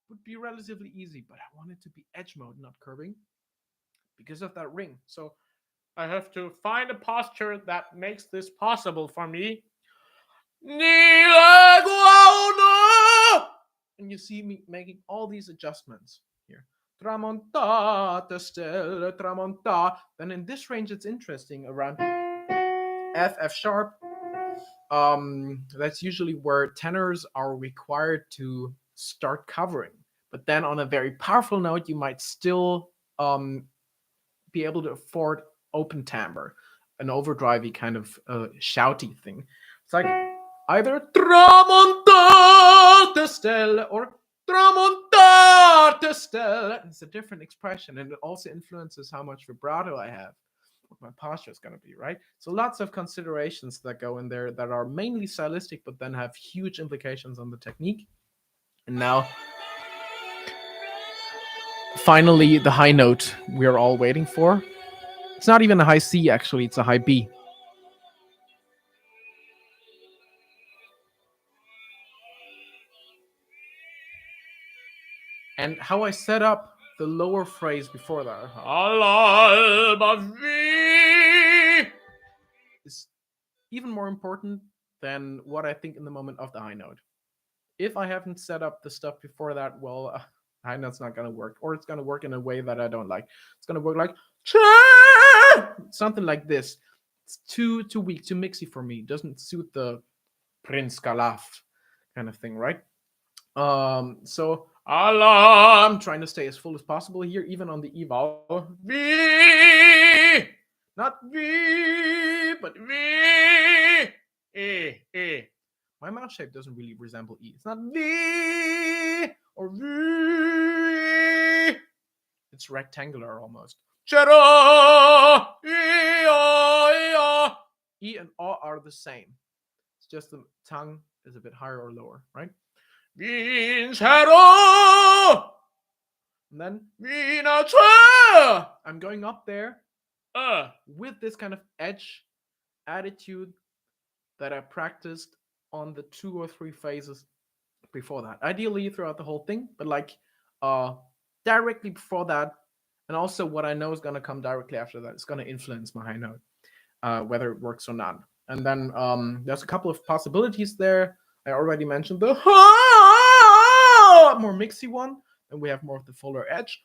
would be relatively easy, but I want it to be edge mode, not curving, because of that ring. So I have to find a posture that makes this possible for me. And you see me making all these adjustments here. Tramontate stelle, tramonta. Then in this range, it's interesting around F sharp. That's usually where tenors are required to start covering. But then on a very powerful note, you might still be able to afford open timbre, an overdrivey kind of shouty thing. It's like either tramontate stelle or tramontate stelle. It's a different expression, and it also influences how much vibrato I have, what my posture is going to be, right? So lots of considerations that go in there that are mainly stylistic, but then have huge implications on the technique. And now, finally, the high note we're all waiting for. It's not even a high C, actually, it's a high B. And how I set up the lower phrase before that is even more important than what I think in the moment of the high note. If I haven't set up the stuff before that, well, high note's not going to work, or it's going to work in a way that I don't like. It's going to work like something like this. It's too weak, too mixy for me. It doesn't suit the Prince Calaf kind of thing, right? So I'm trying to stay as full as possible here, even on the E vowel. V, not V, but V. E. My mouth shape doesn't really resemble E. It's not V or V. It's rectangular almost. E and O are the same. It's just the tongue is a bit higher or lower, right? And then I'm going up there with this kind of edge attitude that I practiced on the 2 or 3 phases before that. Ideally throughout the whole thing, but like directly before that, and also what I know is going to come directly after that. It's going to influence my high note, whether it works or not. And then there's a couple of possibilities there. I already mentioned the more mixy one, and we have more of the fuller edge.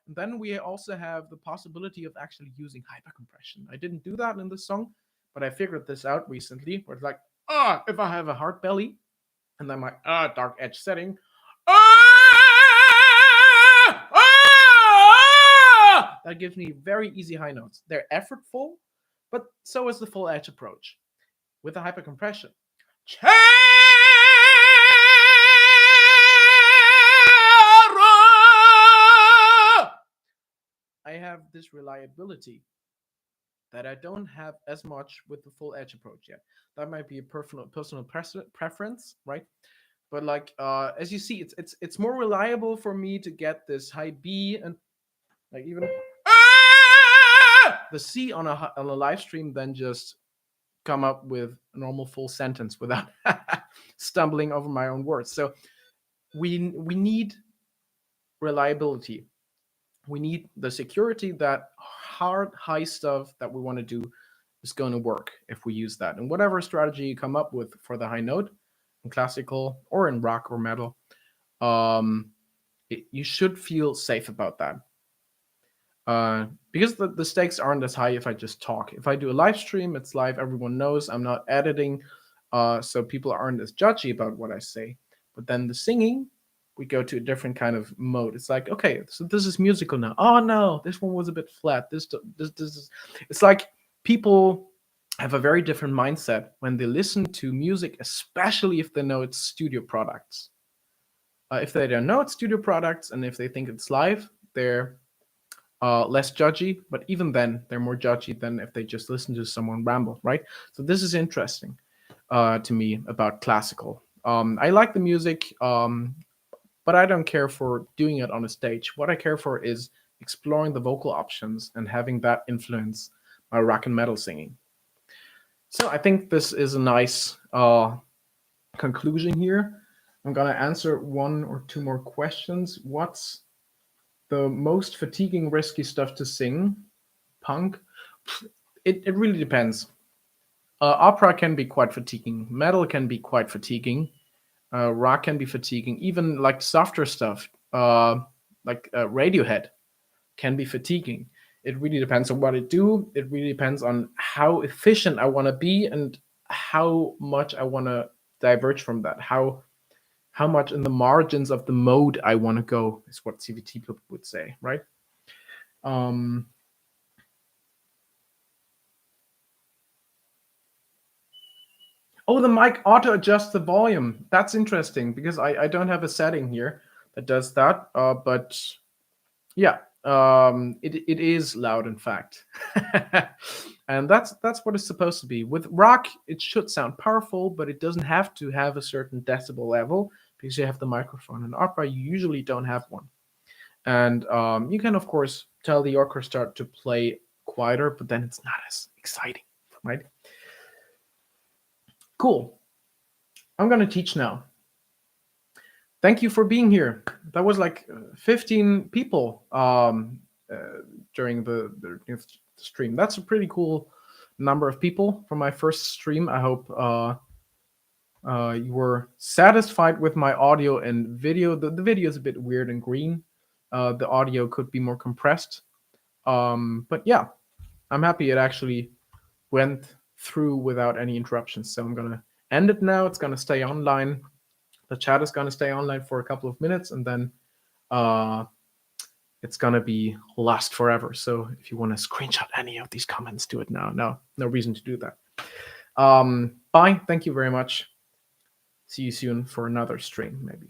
And then we also have the possibility of actually using hypercompression. I didn't do that in this song, but I figured this out recently, where it's like, if I have a hard belly, and then my dark edge setting, that gives me very easy high notes. They're effortful, but so is the full edge approach with the hypercompression. I have this reliability that I don't have as much with the full edge approach yet. That might be a personal preference, right? But like as you see, it's more reliable for me to get this high B and like even the C on a live stream than just come up with a normal full sentence without stumbling over my own words. So we need reliability. We need the security that hard high stuff that we want to do is going to work if we use that. And whatever strategy you come up with for the high note in classical or in rock or metal, you should feel safe about that. Because the stakes aren't as high if I just talk. If I do a live stream, it's live, everyone knows I'm not editing, so people aren't as judgy about what I say. But then the singing, we go to a different kind of mode. It's like, okay, so this is musical now. Oh no, this one was a bit flat. This is. It's like people have a very different mindset when they listen to music, especially if they know it's studio products. If they don't know it's studio products and if they think it's live, they're less judgy. But even then, they're more judgy than if they just listen to someone ramble, right? So this is interesting to me about classical. I like the music. But I don't care for doing it on a stage. What I care for is exploring the vocal options and having that influence my rock and metal singing. So I think this is a nice conclusion here. I'm going to answer 1 or 2 more questions. What's the most fatiguing, risky stuff to sing, punk, it really depends. Opera can be quite fatiguing. Metal can be quite fatiguing. Rock can be fatiguing. Even like softer stuff, like Radiohead, can be fatiguing. It really depends on what I do. It really depends on how efficient I want to be and how much I want to diverge from that. How much in the margins of the mode I want to go is what CVT would say, right? Um, oh, the mic auto adjusts the volume. That's interesting because I don't have a setting here that does that. But yeah, it is loud, in fact. And that's what it's supposed to be. With rock, it should sound powerful, but it doesn't have to have a certain decibel level because you have the microphone. In opera, you usually don't have one. And you can, of course, tell the orchestra to play quieter, but then it's not as exciting, right? Cool. I'm going to teach now. Thank you for being here. That was like 15 people during the stream. That's a pretty cool number of people for my first stream. I hope you were satisfied with my audio and video. The video is a bit weird and green. The audio could be more compressed. But yeah, I'm happy it actually went through without any interruptions. So I'm going to end it now. It's going to stay online. The chat is going to stay online for a couple of minutes, and then it's going to be lost forever. So if you want to screenshot any of these comments, do it now. No reason to do that. Bye. Thank you very much. See you soon for another stream, maybe.